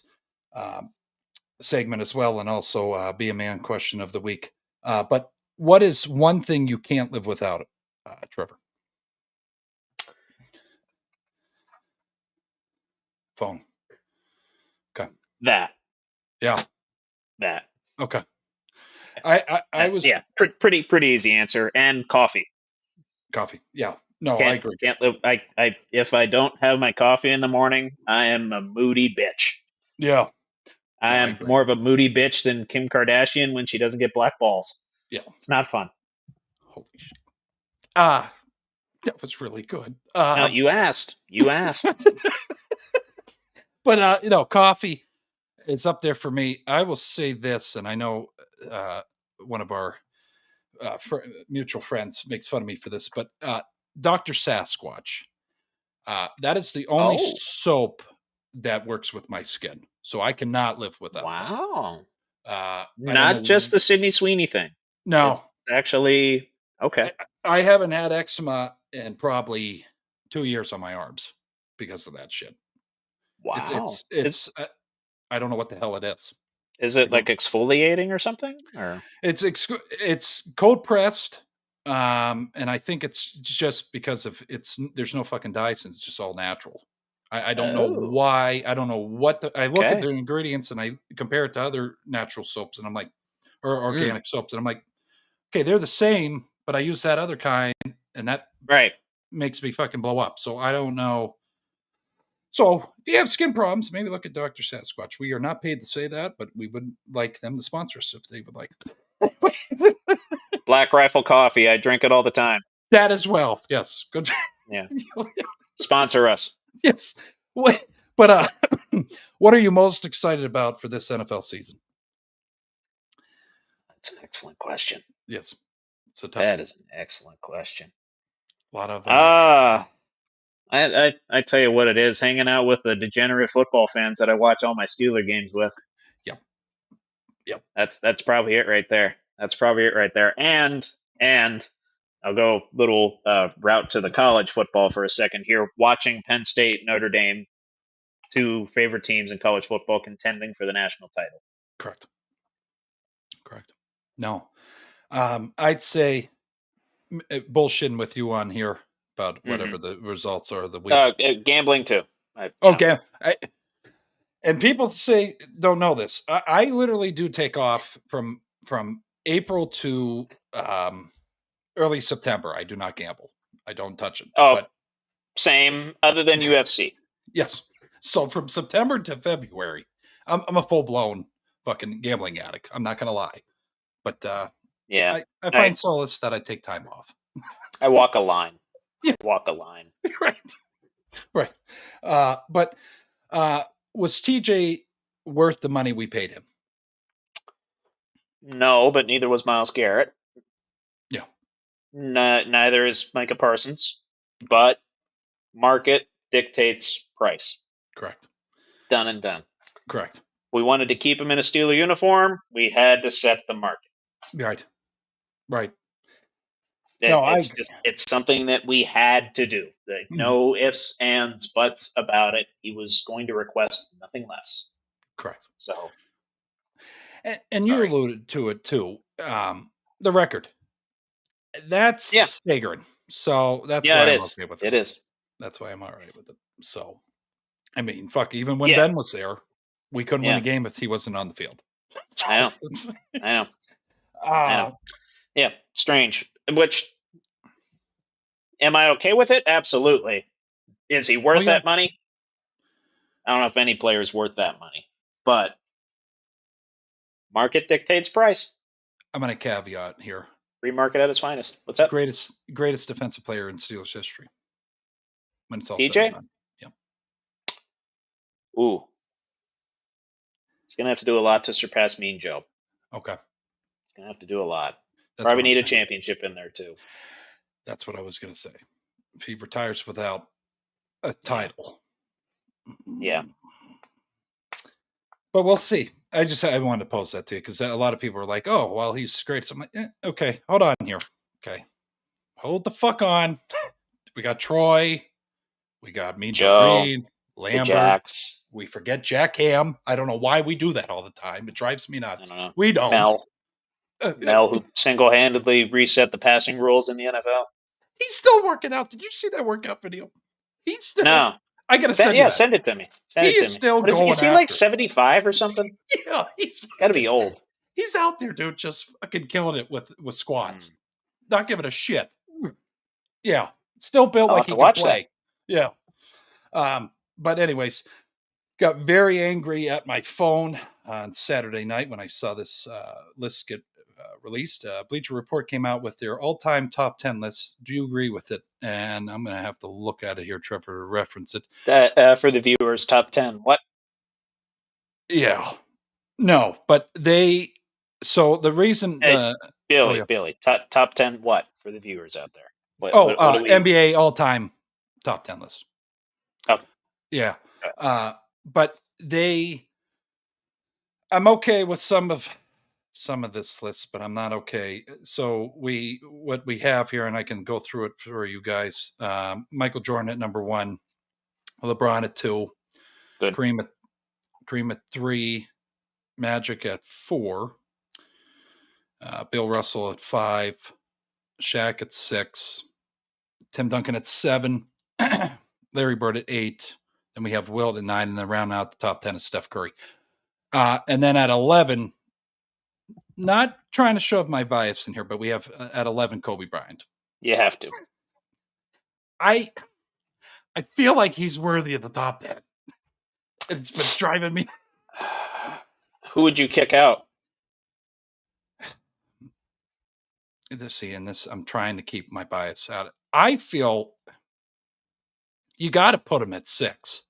segment as well, and also be a man question of the week. But what is one thing you can't live without, Trevor? Phone. Okay. That. Yeah. That. Okay. I was pretty easy answer. And coffee. Coffee. Yeah. No, I agree. Can't live. I if I don't have my coffee in the morning, I am a moody bitch. Yeah. I am more of a moody bitch than Kim Kardashian when she doesn't get black balls. Yeah. It's not fun. Holy shit. That was really good. No, you asked. But coffee is up there for me. I will say this, and I know one of our mutual friends makes fun of me for this, but Dr. Sasquatch, that is the only soap that works with my skin, so I cannot live without. Wow. Not just the Sydney Sweeney thing. No, it's actually okay. I haven't had eczema in probably 2 years on my arms because of that shit. Wow. It's I don't know what the hell it is. Is it like exfoliating or something? Or it's cold pressed, and I think it's just because of there's no fucking dyes and it's just all natural. I don't know why. I don't know what I look at the ingredients and I compare it to other natural soaps and I'm like, or organic soaps, and I'm like, okay, they're the same, but I use that other kind and that makes me fucking blow up. So I don't know. So if you have skin problems, maybe look at Dr. Sasquatch. We are not paid to say that, but we would like them to sponsor us if they would like. Black Rifle Coffee. I drink it all the time. That as well. Yes. Good. Yeah. Sponsor us. Yes. But what are you most excited about for this NFL season? That's an excellent question. Yes. It's a tough That one. is an excellent question. A lot of I tell you what it is, hanging out with the degenerate football fans that I watch all my Steeler games with. Yep. That's probably it right there. That's probably it right there. And I'll go little route to the college football for a second here. Watching Penn State, Notre Dame, two favorite teams in college football contending for the national title. Correct. No. I'd say bullshitting with you on here about whatever the results are of the week. Gambling too. Okay. And people say don't know this. I literally do take off from April to early September. I do not gamble. I don't touch it. Oh, but same. Other than UFC. Yes. So from September to February, I'm a full blown fucking gambling addict. I'm not gonna lie. But yeah, I find solace that I take time off. I walk a line. Yeah. Walk a line. Right. But was TJ worth the money we paid him? No, but neither was Myles Garrett. Yeah. Neither is Micah Parsons. But market dictates price. Correct. Done and done. Correct. We wanted to keep him in a Steeler uniform. We had to set the market. Right. It's something that we had to do. No ifs, ands, buts about it. He was going to request nothing less. Correct. So, and you alluded to it too. The record. That's staggering. So that's why I'm okay with it. It is. That's why I'm all right with it. So, I mean, fuck. Even when Ben was there, we couldn't win a game if he wasn't on the field. So I know. Yeah, strange. Which, am I okay with it? Absolutely. Is he worth that money? I don't know if any player is worth that money, but market dictates price. I'm going to caveat here. Free market at its finest. What's up? Greatest defensive player in Steelers history. When it's all TJ? said and done. Yeah. Ooh. He's going to have to do a lot to surpass Mean Joe. Okay. He's going to have to do a lot. Probably need a championship in there too. That's what I was going to say. If he retires without a title. Yeah. But we'll see. I wanted to pose that to you because a lot of people are like, oh, well, he's great. So I'm like, okay, hold on here. Okay. Hold the fuck on. We got Troy. We got Mean Joe Green, Lambert. Jacks. We forget Jack Ham. I don't know why we do that all the time. It drives me nuts. I don't know. We don't. Mel, who single-handedly reset the passing rules in the NFL. He's still working out. Did you see that workout video? He's still. No. I gotta send you that. Send it to me. He's still going. Is he like 75 or something? Yeah, he's got to be old. He's out there, dude, just fucking killing it with squats. Not giving a shit. Yeah, still built like he can play. That. Yeah. But anyways, got very angry at my phone on Saturday night when I saw this list get released. Bleacher Report came out with their all-time top 10 list. Do you agree with it? And I'm going to have to look at it here, Trevor, to reference it. For the viewers, top 10. What? Yeah. No, but so the reason... Billy, top 10 what for the viewers out there? What NBA all-time top 10 list. Oh. Yeah. But I'm okay with some of this list, but I'm not okay. So what we have here, and I can go through it for you guys. Michael Jordan at number 1, LeBron at 2, Good. Kareem at 3, Magic at 4, Bill Russell at 5, Shaq at 6, Tim Duncan at 7, Larry Bird at 8. Then we have Wilt at 9, and then round out the top 10 is Steph Curry. And then at 11, not trying to shove my bias in here, but we have at 11 Kobe Bryant. You have to. I feel like he's worthy of the top 10. It's been driving me. Who would you kick out? I'm trying to keep my bias out. I feel you got to put him at 6.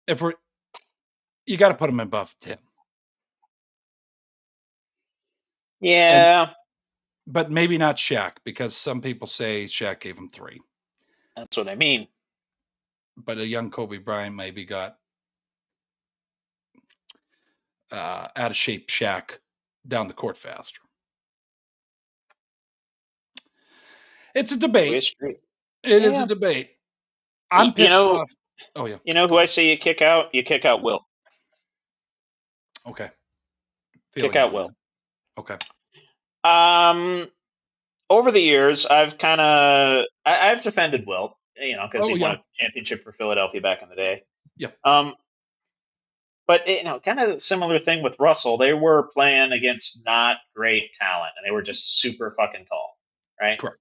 You got to put him above 10. Yeah. But maybe not Shaq, because some people say Shaq gave him 3. That's what I mean. But a young Kobe Bryant maybe got out of shape Shaq down the court faster. It's a debate. It is a debate. I'm pissed off. Oh, yeah. You know who I say you kick out? You kick out Wilt. Okay. Kick out Wilt. Okay. Over the years, I've defended Wilt, because he won a championship for Philadelphia back in the day. Yeah. But kind of a similar thing with Russell. They were playing against not great talent, and they were just super fucking tall, right? Correct.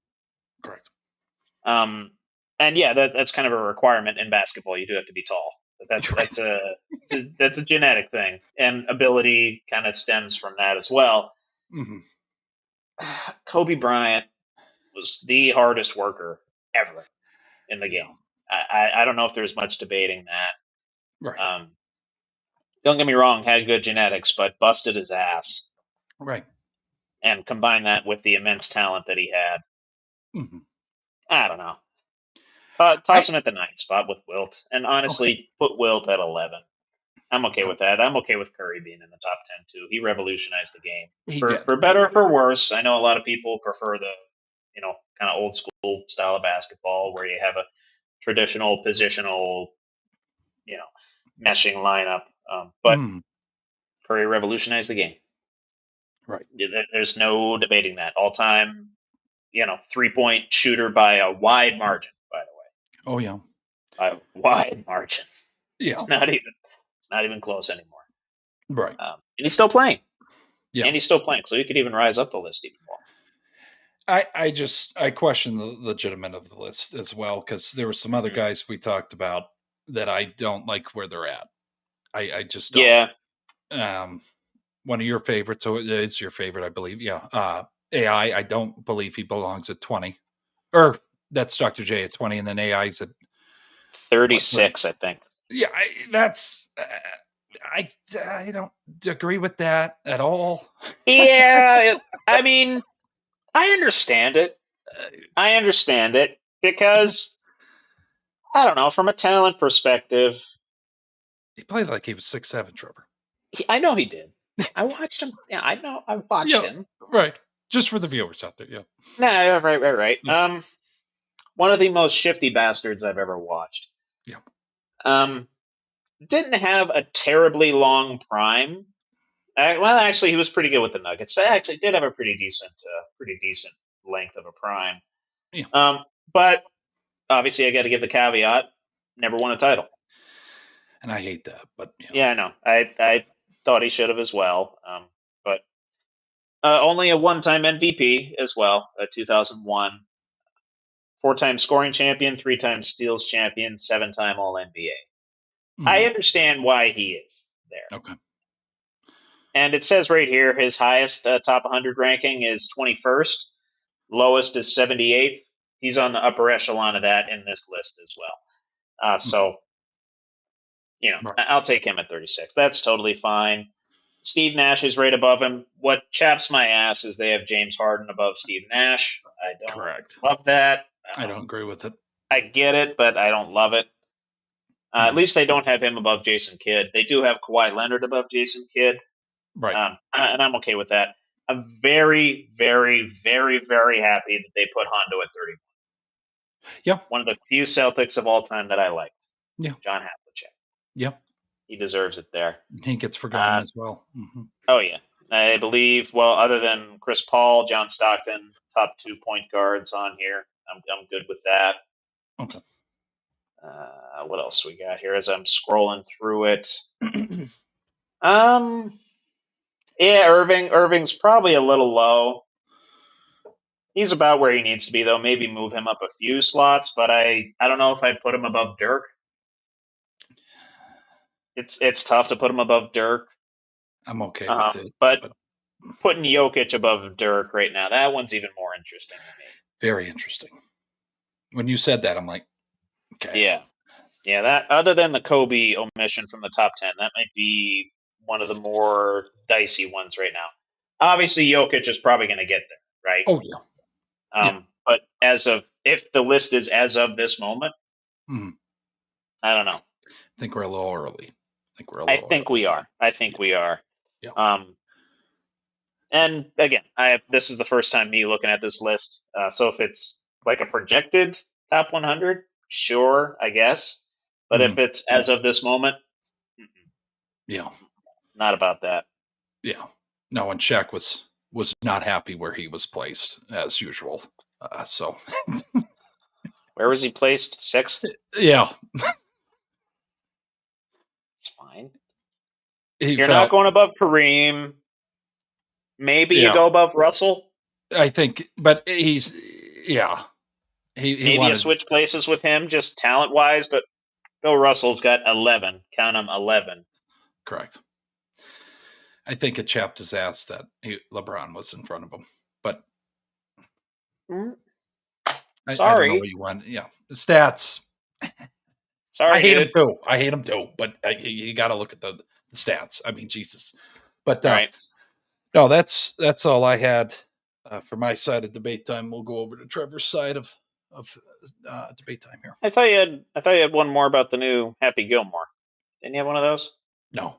And yeah, that's kind of a requirement in basketball. You do have to be tall. But that's a genetic thing, and ability kind of stems from that as well. Mm-hmm. Kobe Bryant was the hardest worker ever in the game. I don't know if there's much debating that. Right. Don't get me wrong, had good genetics, but busted his ass. Right. And combine that with the immense talent that he had. Mm-hmm. I don't know. Toss him at the 9th spot with Wilt. And honestly, put Wilt at 11. I'm okay with that. I'm okay with Curry being in the top 10 too. He revolutionized the game. For better or for worse. I know a lot of people prefer the, kind of old school style of basketball where you have a traditional positional, meshing lineup. But Curry revolutionized the game. Right. There's no debating that. All time, 3-point shooter by a wide margin, by the way. Oh yeah. By a wide margin. Yeah. It's not even close anymore. Right. And he's still playing. Yeah. And he's still playing, so he could even rise up the list even more. I question the legitimate of the list as well, because there were some other guys we talked about that I don't like where they're at. I just don't. Yeah. One of your favorites, so it's your favorite, I believe. Yeah. AI, I don't believe he belongs at 20. Or that's Dr. J at 20, and then AI's at 36, I think. Yeah, I don't agree with that at all. Yeah, I mean, I understand it. Because, I don't know, from a talent perspective. He played like he was 6'7", Trevor. I know he did. I watched him. Yeah, I know. I watched him. Right. Just for the viewers out there, yeah. No, right. Yeah. One of the most shifty bastards I've ever watched. Yeah. Didn't have a terribly long prime. Actually, he was pretty good with the Nuggets. I actually did have a pretty decent length of a prime. Yeah. But obviously, I got to give the caveat: never won a title. And I hate that, but yeah, I know. I thought he should have as well. But only a one-time MVP as well, 2001. 4-time scoring champion, 3-time steals champion, 7-time All-NBA. I understand why he is there. Okay. And it says right here his highest top 100 ranking is 21st. Lowest is 78th. He's on the upper echelon of that in this list as well. So, I'll take him at 36. That's totally fine. Steve Nash is right above him. What chaps my ass is they have James Harden above Steve Nash. I don't love that. I don't agree with it. I get it, but I don't love it. At least they don't have him above Jason Kidd. They do have Kawhi Leonard above Jason Kidd. Right. And I'm okay with that. I'm very, very, very, very happy that they put Hondo at 31. Yeah. One of the few Celtics of all time that I liked. Yeah. John Havlicek. Yep. He deserves it there. He gets forgotten as well. Mm-hmm. Oh, yeah. I believe, other than Chris Paul, John Stockton, top 2 point guards on here. I'm good with that. Okay. What else we got here as I'm scrolling through it? Yeah, Irving's probably a little low. He's about where he needs to be, though. Maybe move him up a few slots, but I don't know if I'd put him above Dirk. It's tough to put him above Dirk. I'm okay with it. But putting Jokic above Dirk right now, that one's even more interesting to me. Very interesting. When you said that, I'm like, okay. Yeah. That other than the Kobe omission from the top 10, that might be one of the more dicey ones right now. Obviously, Jokic is probably going to get there, right? Oh yeah. But if the list is as of this moment, I don't know. I think we're a little early. I think we are. Yeah. And again, this is the first time me looking at this list. So if it's like a projected top 100, sure, I guess. But if it's as of this moment, yeah, not about that. Yeah. No, and Shaq was not happy where he was placed as usual. So where was he placed? 6th? Yeah. It's fine. You're not going above Kareem. Maybe you go above Russell. I think, but he's He maybe wanted... you switch places with him, just talent wise. But Bill Russell's got 11. Count them, 11. Correct. I think it chapped his ass that LeBron was in front of him, but sorry, I don't know what you want. Yeah, the stats. Sorry, I hate him too. But you got to look at the stats. I mean, Jesus. But right. No, that's all I had for my side of debate time. We'll go over to Trevor's side of debate time here. I thought you had one more about the new Happy Gilmore. Didn't you have one of those? No.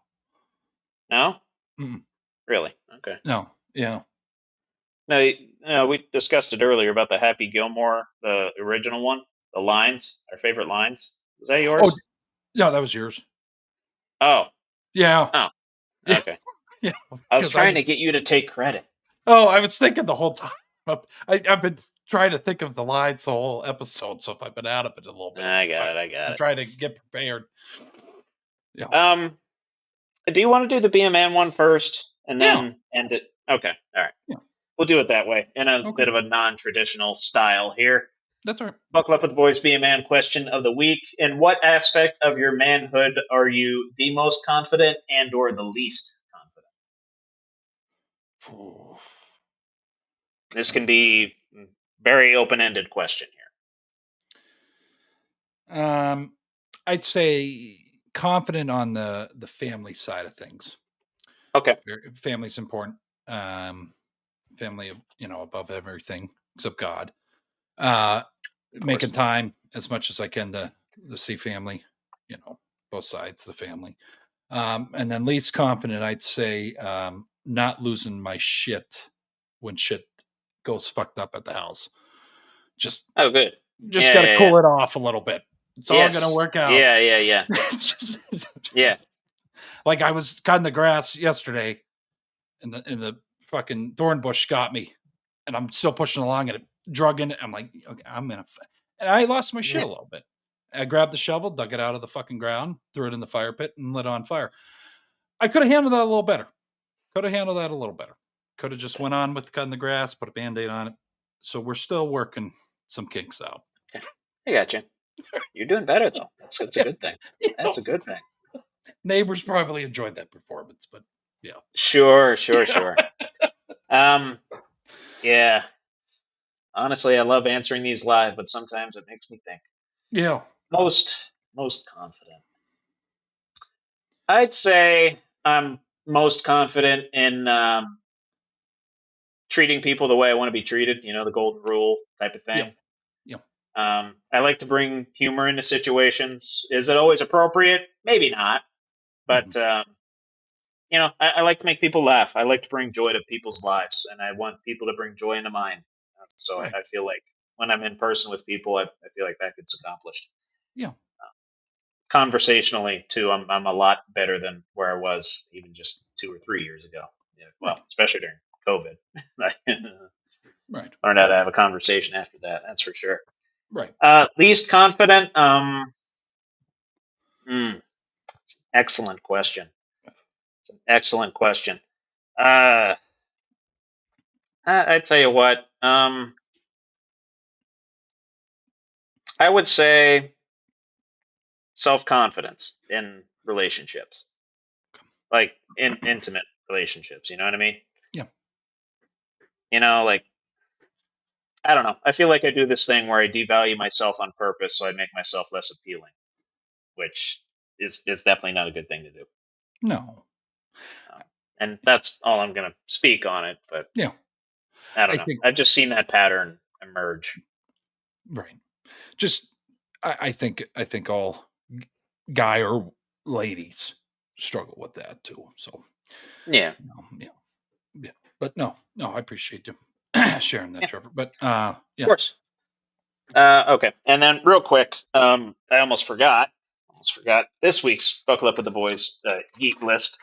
No? Mm-mm. Really? Okay. No. Yeah. No, we discussed it earlier about the Happy Gilmore, the original one, the lines, our favorite lines. Was that yours? Oh, no, that was yours. Oh. Yeah. Oh. Okay. Yeah. I was trying to get you to take credit. Oh, I was thinking the whole time. I've been trying to think of the lines the whole episode, so if I've been out of it a little bit. I got it. I'm trying to get prepared. Yeah. Do you want to do the Be a Man one first and then end it? Okay. All right. Yeah. We'll do it that way in a bit of a non-traditional style here. That's all right. Buckle up with the boys. Be a Man question of the week. In what aspect of your manhood are you the most confident and or the least confident? This can be very open-ended question here. I'd say confident on the family side of things. Okay. Family's important. Family, above everything except God. Making time as much as I can to see family, both sides of the family. And then least confident, I'd say not losing my shit when shit goes fucked up at the house. Just good. Just gotta cool it off a little bit. It's all gonna work out. Yeah. Yeah. Like I was cutting the grass yesterday, and the fucking thorn bush got me, and I'm still pushing along, and it drug in. I'm like, okay, and I lost my shit a little bit. I grabbed the shovel, dug it out of the fucking ground, threw it in the fire pit, and lit it on fire. I could have handled that a little better. Could have just went on with cutting the grass, put a Band-Aid on it. So we're still working some kinks out. Okay. I got you. You're doing better though. That's a good thing. That's a good thing. Neighbors probably enjoyed that performance, but yeah. Sure. Yeah. Honestly, I love answering these live, but sometimes it makes me think. Yeah. Most confident. I'd say I'm most confident in treating people the way I want to be treated, the golden rule type of thing. Yeah. I like to bring humor into situations. Is it always appropriate? Maybe not. But, I like to make people laugh. I like to bring joy to people's lives, and I want people to bring joy into mine. So I feel like when I'm in person with people, I feel like that gets accomplished. Yeah. Conversationally, too, I'm a lot better than where I was even just 2 or 3 years ago. Well, especially during COVID. Right. Learned how to have a conversation after that. That's for sure. Right. Least confident. Excellent question. It's an excellent question. I tell you what. I would say self-confidence in relationships, like in intimate relationships. You know what I mean? Yeah. Like I don't know. I feel like I do this thing where I devalue myself on purpose, so I make myself less appealing, which is definitely not a good thing to do. No. And that's all I'm going to speak on it. But Yeah. I don't I know. think I've just seen that pattern emerge. right. Just I think all guy or ladies struggle with that too. So Yeah. yeah. But no, I appreciate you sharing that, Yeah. Trevor. But Of yeah. course. Okay. And then real quick, I almost forgot this week's Buckle Up with the Boys geek list.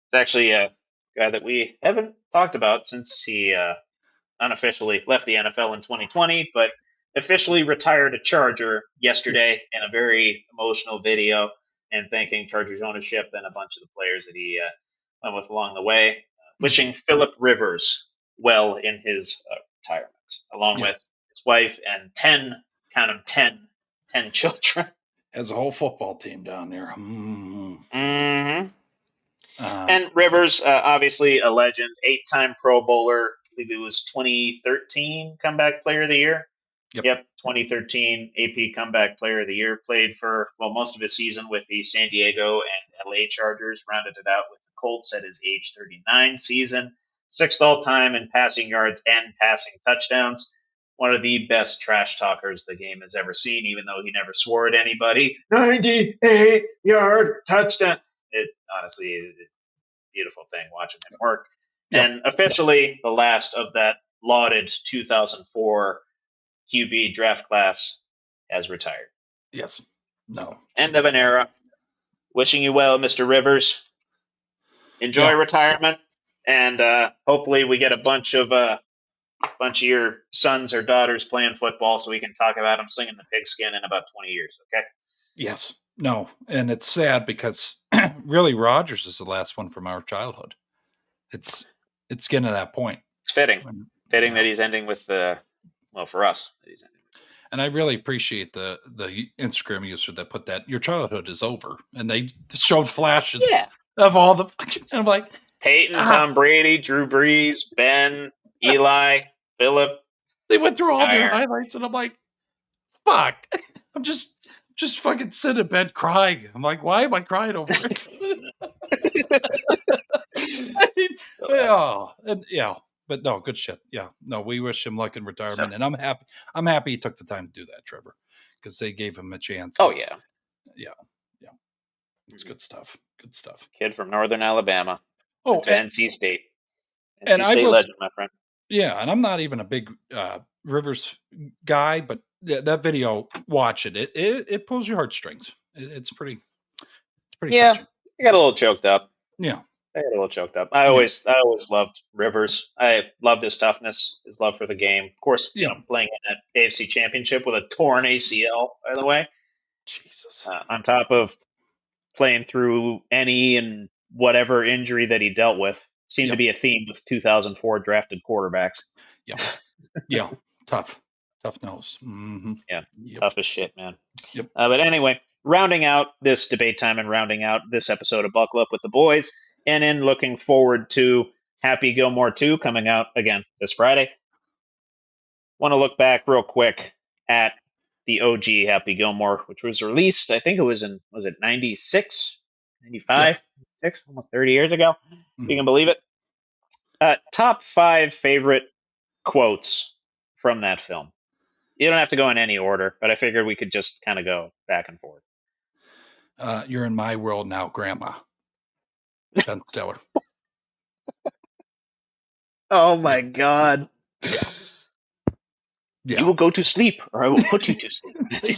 It's actually a guy that we haven't talked about since he unofficially left the NFL in 2020, but officially retired a Charger Yeah. yesterday in a very emotional video and thanking Chargers ownership and a bunch of the players that he went with along the way. Wishing Philip Rivers well in his retirement, along Yes. with his wife and 10, count them 10 children. Has a whole football team down there. Mm-hmm. Um, And Rivers, obviously a legend, 8-time Pro Bowler. I believe it was 2013 Comeback Player of the Year. Yep. Yep, 2013 AP Comeback Player of the Year. Played for, most of his season with the San Diego and LA Chargers. Rounded it out with the Colts at his age 39 season. Sixth all time in passing yards and passing touchdowns. One of the best trash talkers the game has ever seen, even though he never swore at anybody. 98-yard touchdown. It honestly, beautiful thing watching him work. Yep. And officially the last of that lauded 2004 QB draft class has retired. Yes. No. End of an era. Wishing you well, Mr. Rivers. Enjoy retirement, and hopefully we get a bunch of your sons or daughters playing football, so we can talk about them slinging the pigskin in about 20 years. Okay. Yes. No. And it's sad because really Rogers is the last one from our childhood. It's getting to that point. It's fitting that he's ending with for us. That he's ending. And I really appreciate the Instagram user that put that your childhood is over, and they showed flashes of all the. And I'm like, Peyton, Tom Brady, Drew Brees, Ben, Eli, Philip. They went through all their highlights, and I'm like, fuck. I'm just fucking sitting in bed crying. I'm like, why am I crying over it? I mean, but no, good shit. Yeah, no, we wish him luck in retirement, and I'm happy. I'm happy he took the time to do that, Trevor, because they gave him a chance. Oh yeah. It's good stuff. Good stuff. Kid from Northern Alabama. Oh, NC State. NC State legend, my friend. Yeah, and I'm not even a big Rivers guy, but that video, watch it. It pulls your heartstrings. It's pretty. Yeah, touching. I got a little choked up. Yeah. I got a little choked up. I always loved Rivers. I loved his toughness, his love for the game. Of course, playing in that AFC Championship with a torn ACL, by the way. Jesus. On top of playing through any and whatever injury that he dealt with, seemed to be a theme with 2004 drafted quarterbacks. Yeah. Tough nose. Mm-hmm. Yeah. Tough as shit, man. Yep. But anyway, rounding out this debate time and rounding out this episode of Buckle Up with the Boys, and in looking forward to Happy Gilmore 2 coming out again this Friday. Want to look back real quick at the OG Happy Gilmore, which was released, I think it was 96, 95, 6, almost 30 years ago. Mm-hmm. You can believe it. Top 5 favorite quotes from that film. You don't have to go in any order, but I figured we could just kind of go back and forth. You're in my world now, Grandma. Ben Stiller. Oh my God. Yeah. You will go to sleep, or I will put you to sleep.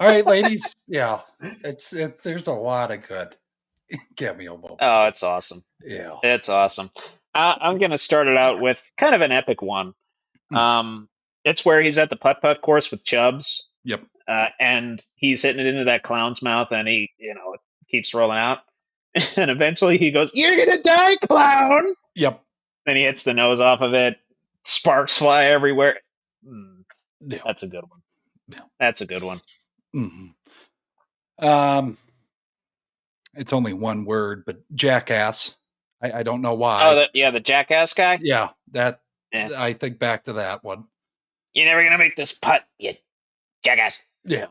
All right, ladies. Yeah, there's a lot of good cameo moments. Oh, it's awesome. Yeah, it's awesome. I'm gonna start it out with kind of an epic one. It's where he's at the putt-putt course with Chubbs. Yep. And he's hitting it into that clown's mouth, and he, it keeps rolling out. And eventually he goes, "You're gonna die, clown!" Yep. Then he hits the nose off of it. Sparks fly everywhere. Yeah. That's a good one. Yeah. That's a good one. Mm-hmm. It's only one word, but jackass. I don't know why. Oh, the jackass guy? Yeah, that Yeah. I think back to that one. You're never going to make this putt, you jackass. Yeah.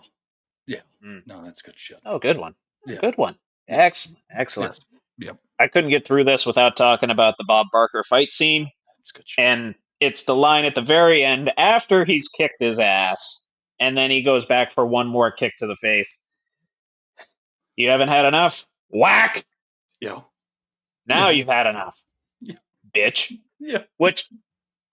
Yeah. Mm. No, that's good shit. Oh, good one. Yeah. Good one. Yes. Excellent. Yes. Yep. I couldn't get through this without talking about the Bob Barker fight scene. That's good shit. And it's the line at the very end after he's kicked his ass, and then he goes back for one more kick to the face. You haven't had enough? Whack! Yeah. Now Yeah. you've had enough. Yeah. Bitch. Yeah. Which,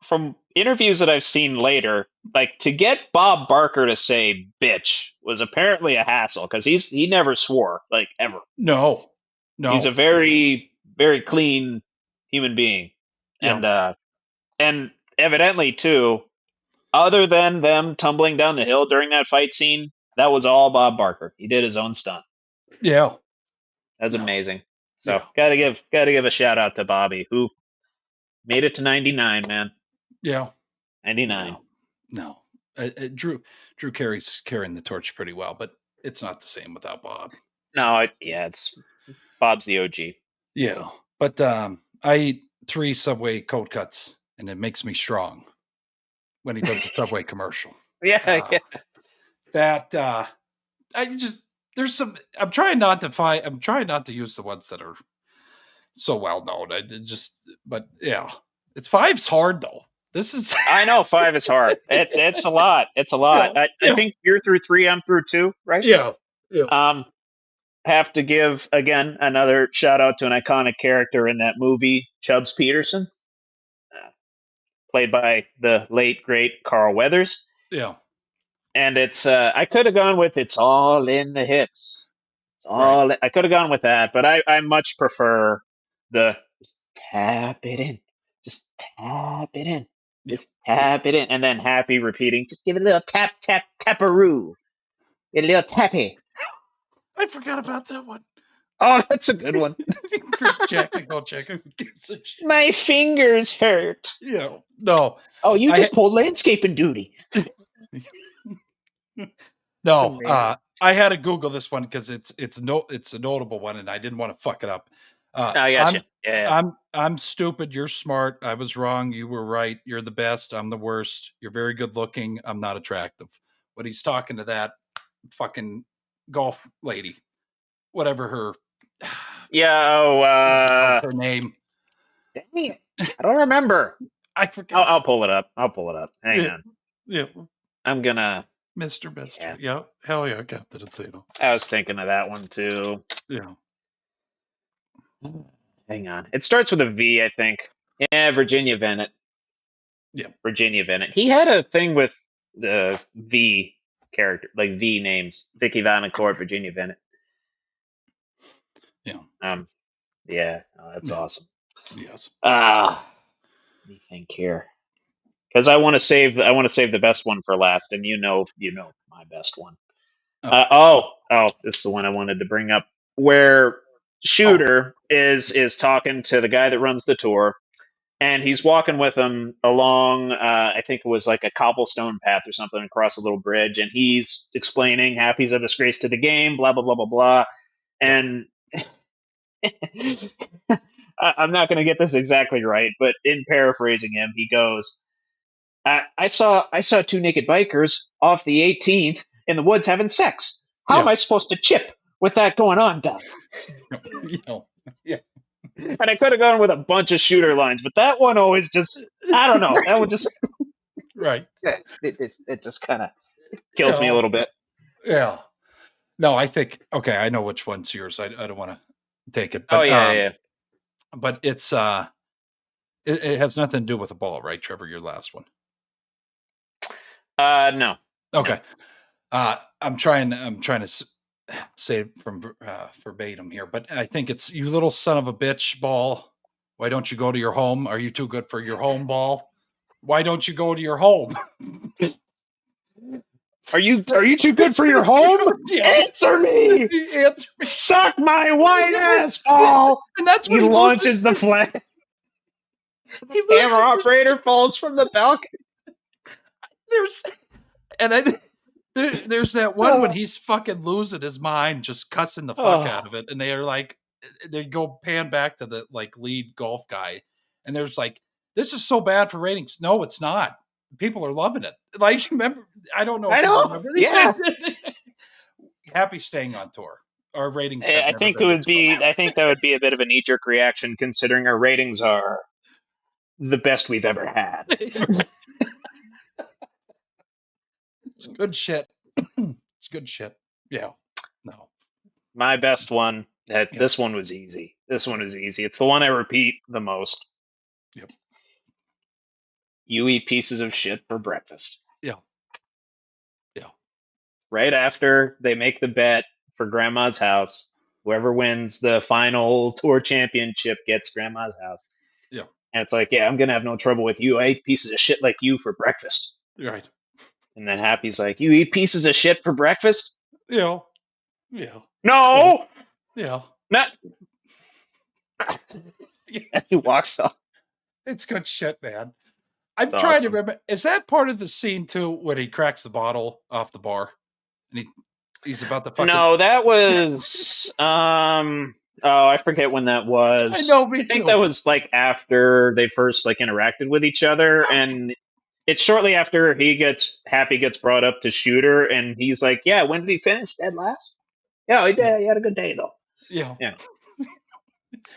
from interviews that I've seen later, like, to get Bob Barker to say bitch was apparently a hassle, because he never swore, like, ever. No. He's a very, very clean human being. Yeah. And evidently, too, other than them tumbling down the hill during that fight scene, that was all Bob Barker. He did his own stunt. Yeah. That's No. amazing. So Yeah. gotta give a shout out to Bobby, who made it to 99, man. Yeah. 99. No. Drew Carey's carrying the torch pretty well, but it's not the same without Bob. No, it's Bob's the OG. Yeah. But I eat 3 Subway cold cuts and it makes me strong when he does the Subway commercial. Yeah, yeah. That there's some I'm trying not to use the ones that are so well known. But yeah. It's 5's hard though. This is I know 5 is hard. It's a lot. It's a lot. Yeah. I think you're through 3, I'm through 2, right? Yeah. Yeah. Have to give again another shout out to an iconic character in that movie, Chubbs Peterson, played by the late great Carl Weathers. Yeah. And it's I could have gone with "It's All in the Hips." It's all I could have gone with that, but I much prefer the just tap it in, just tap it in, just tap it in, and then Happy repeating, just give it a little tap tap taparoo, get a little tappy. I forgot about that one. Oh, that's a good one. Check. My fingers hurt. Yeah. No. Oh, you just pulled landscaping duty. No. I had to Google this one because it's a notable one, and I didn't want to fuck it up. I got you. Yeah. I'm stupid. You're smart. I was wrong. You were right. You're the best. I'm the worst. You're very good looking. I'm not attractive. But he's talking to that fucking golf lady, whatever her. Yeah. Her name. Dang it. I don't remember. I forgot. I'll pull it up. Hang on. Yeah. I'm gonna. Mr. Yeah. Hell yeah, Captain Insano. I was thinking of that one too. Yeah. Hang on. It starts with a V, I think. Yeah, Virginia Bennett. Yeah. Virginia Bennett. He had a thing with the V character, like V names. Vicky Valancourt, Virginia Bennett. Yeah. Yeah. Oh, that's awesome. Yes. Let me think here. Because I want to save the best one for last, and you know my best one. This is the one I wanted to bring up, where Shooter is talking to the guy that runs the tour, and he's walking with him along. I think it was like a cobblestone path or something across a little bridge, and he's explaining Happy's a disgrace to the game, blah blah blah blah blah, and. I'm not going to get this exactly right, but in paraphrasing him, he goes, I saw 2 naked bikers off the 18th in the woods having sex. How am I supposed to chip with that going on, Doug? Yeah. And I could have gone with a bunch of Shooter lines, but that one always just, I don't know. That one just, right. It just kind of kills me a little bit. Yeah. No, I think, okay, I know which one's yours. I don't want to take it. But, oh, yeah. But it's, it has nothing to do with the ball, right, Trevor? Your last one. No. Okay. No. I'm trying to say it from verbatim here, but I think it's "you little son of a bitch ball. Why don't you go to your home? Are you too good for your home ball? Why don't you go to your home? Are you too good for your home? Yeah. Answer me. Answer me. Suck my white ass ball. And that's when he launches the flag. The camera operator falls from the balcony. And then there's that one when he's fucking losing his mind, just cussing the fuck out of it. And they are like, they go pan back to the like lead golf guy. And there's like, this is so bad for ratings. No, it's not. People are loving it. Like, remember, I don't know if you remember. Yeah. Happy staying on tour. Our ratings. I think it would be. I think that would be a bit of a knee-jerk reaction, considering our ratings are the best we've ever had. It's good shit. It's good shit. Yeah. No. My best one. This one was easy. This one was easy. It's the one I repeat the most. Yep. You eat pieces of shit for breakfast. Yeah. Yeah. Right after they make the bet for Grandma's house, whoever wins the final tour championship gets Grandma's house. Yeah. And it's like, yeah, I'm gonna have no trouble with you. I eat pieces of shit like you for breakfast. Right. And then Happy's like, you eat pieces of shit for breakfast? Yeah. Yeah. No. Yeah. Not. And he walks off. It's good shit, man. I'm trying to remember. Is that part of the scene too when he cracks the bottle off the bar and he's about to fucking? No, that was oh, I forget when that was. I know, me too. I think that was like after they first like interacted with each other, and it's shortly after Happy gets brought up to Shooter, and he's like, "Yeah, when did he finish? Dead last? Yeah, he did. He had a good day though." Yeah.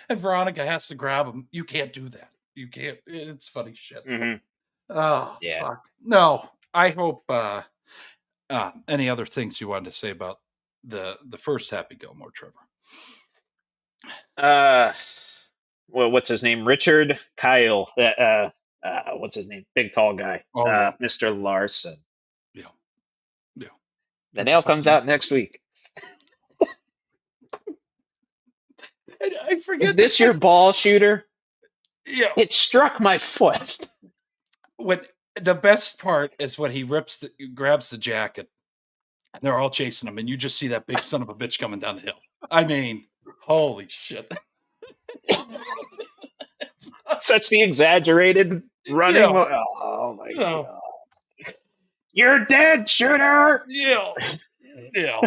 And Veronica has to grab him. You can't do that. You can't. It's funny shit. Mm-hmm. Oh, yeah. Fuck. No, I hope. Any other things you wanted to say about the first Happy Gilmore, Trevor? Well, what's his name? Richard Kyle. What's his name? Big tall guy. Oh, yeah. Mr. Larson. Yeah. Yeah. The nail comes out next week. I forget. Is this your ball, Shooter? Yeah. It struck my foot. When the best part is when he grabs the jacket, and they're all chasing him, and you just see that big son of a bitch coming down the hill. I mean, holy shit! Such the exaggerated running. Yeah. Oh my god! You're dead, Shooter. Yeah. Yeah.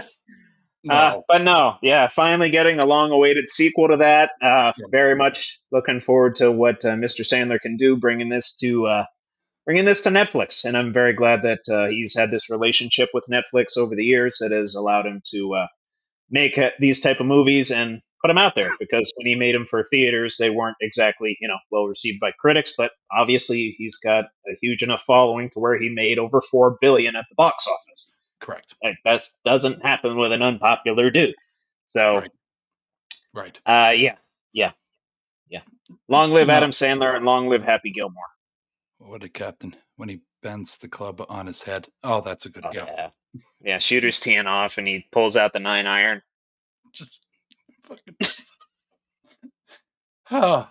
No. But no, yeah, finally getting a long-awaited sequel to that. Very much looking forward to what Mr. Sandler can do, bringing this to Netflix, and I'm very glad that he's had this relationship with Netflix over the years that has allowed him to make these type of movies and put them out there. Because when he made them for theaters, they weren't exactly well received by critics, but obviously he's got a huge enough following to where he made over $4 billion at the box office. Correct. Like, that doesn't happen with an unpopular dude. So, right. Yeah. Long live Adam Sandler and long live Happy Gilmore. What a captain when he bends the club on his head. Oh, that's a good. Yeah. Shooter's teeing off and he pulls out the 9-iron. Just fucking.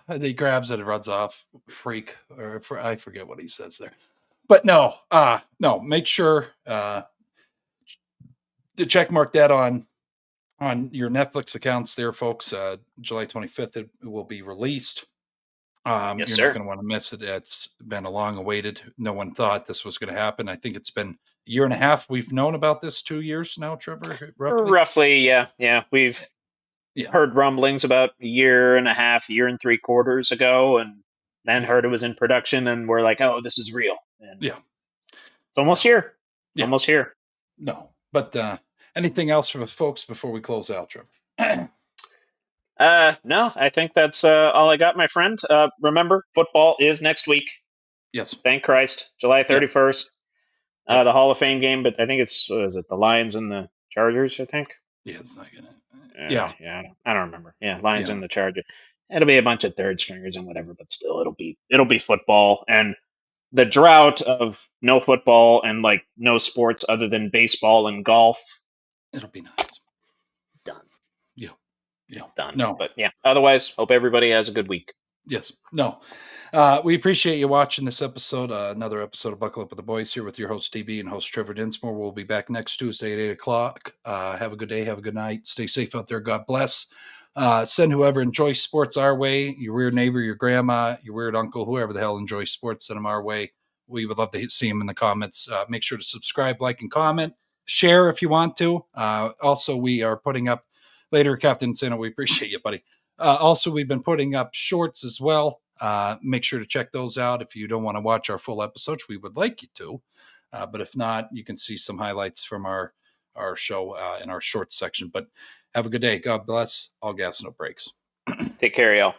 And he grabs it and runs off. Freak, or I forget what he says there. But no. Make sure to check mark that on your Netflix accounts there, folks. July 25th, it will be released. Yes, you're sir. not going to want to miss it. It's been a long awaited. No one thought this was going to happen. I think it's been a year and a half. We've known about this 2 years now, Trevor. Roughly, yeah. We've heard rumblings about a year and a half, year and 3/4 ago, and then heard it was in production, and we're like, oh, this is real. And it's almost here. It's almost here. No, but anything else for the folks before we close out, Trevor? No, I think that's all I got, my friend. Remember, football is next week. Yes. Thank Christ. July 31st. The Hall of Fame game, but I think it's, the Lions and the Chargers, I think. Yeah, it's not gonna. Yeah, I don't remember. Yeah, Lions and the Chargers. It'll be a bunch of third stringers and whatever, but still, it'll be football. And the drought of no football and like no sports other than baseball and golf. It'll be nice. Done. Yeah. Done. No. But yeah, otherwise, hope everybody has a good week. Yes. No. We appreciate you watching this episode. Another episode of Buckle Up with the Boys here with your host, DB, and host Trevor Dinsmore. We'll be back next Tuesday at 8 o'clock. Have a good day. Have a good night. Stay safe out there. God bless. Send whoever enjoys sports our way. Your weird neighbor, your grandma, your weird uncle, whoever the hell enjoys sports, send them our way. we would love to see them in the comments. Make sure to subscribe, like, and comment. Share if you want to. Also, we are putting up later, Captain Sino. We appreciate you, buddy. Also, we've been putting up shorts as well. Make sure to check those out if you don't want to watch our full episodes. We would like you to, but if not, you can see some highlights from our show in our shorts section. But have a good day. God bless. All gas, no brakes. Take care, y'all.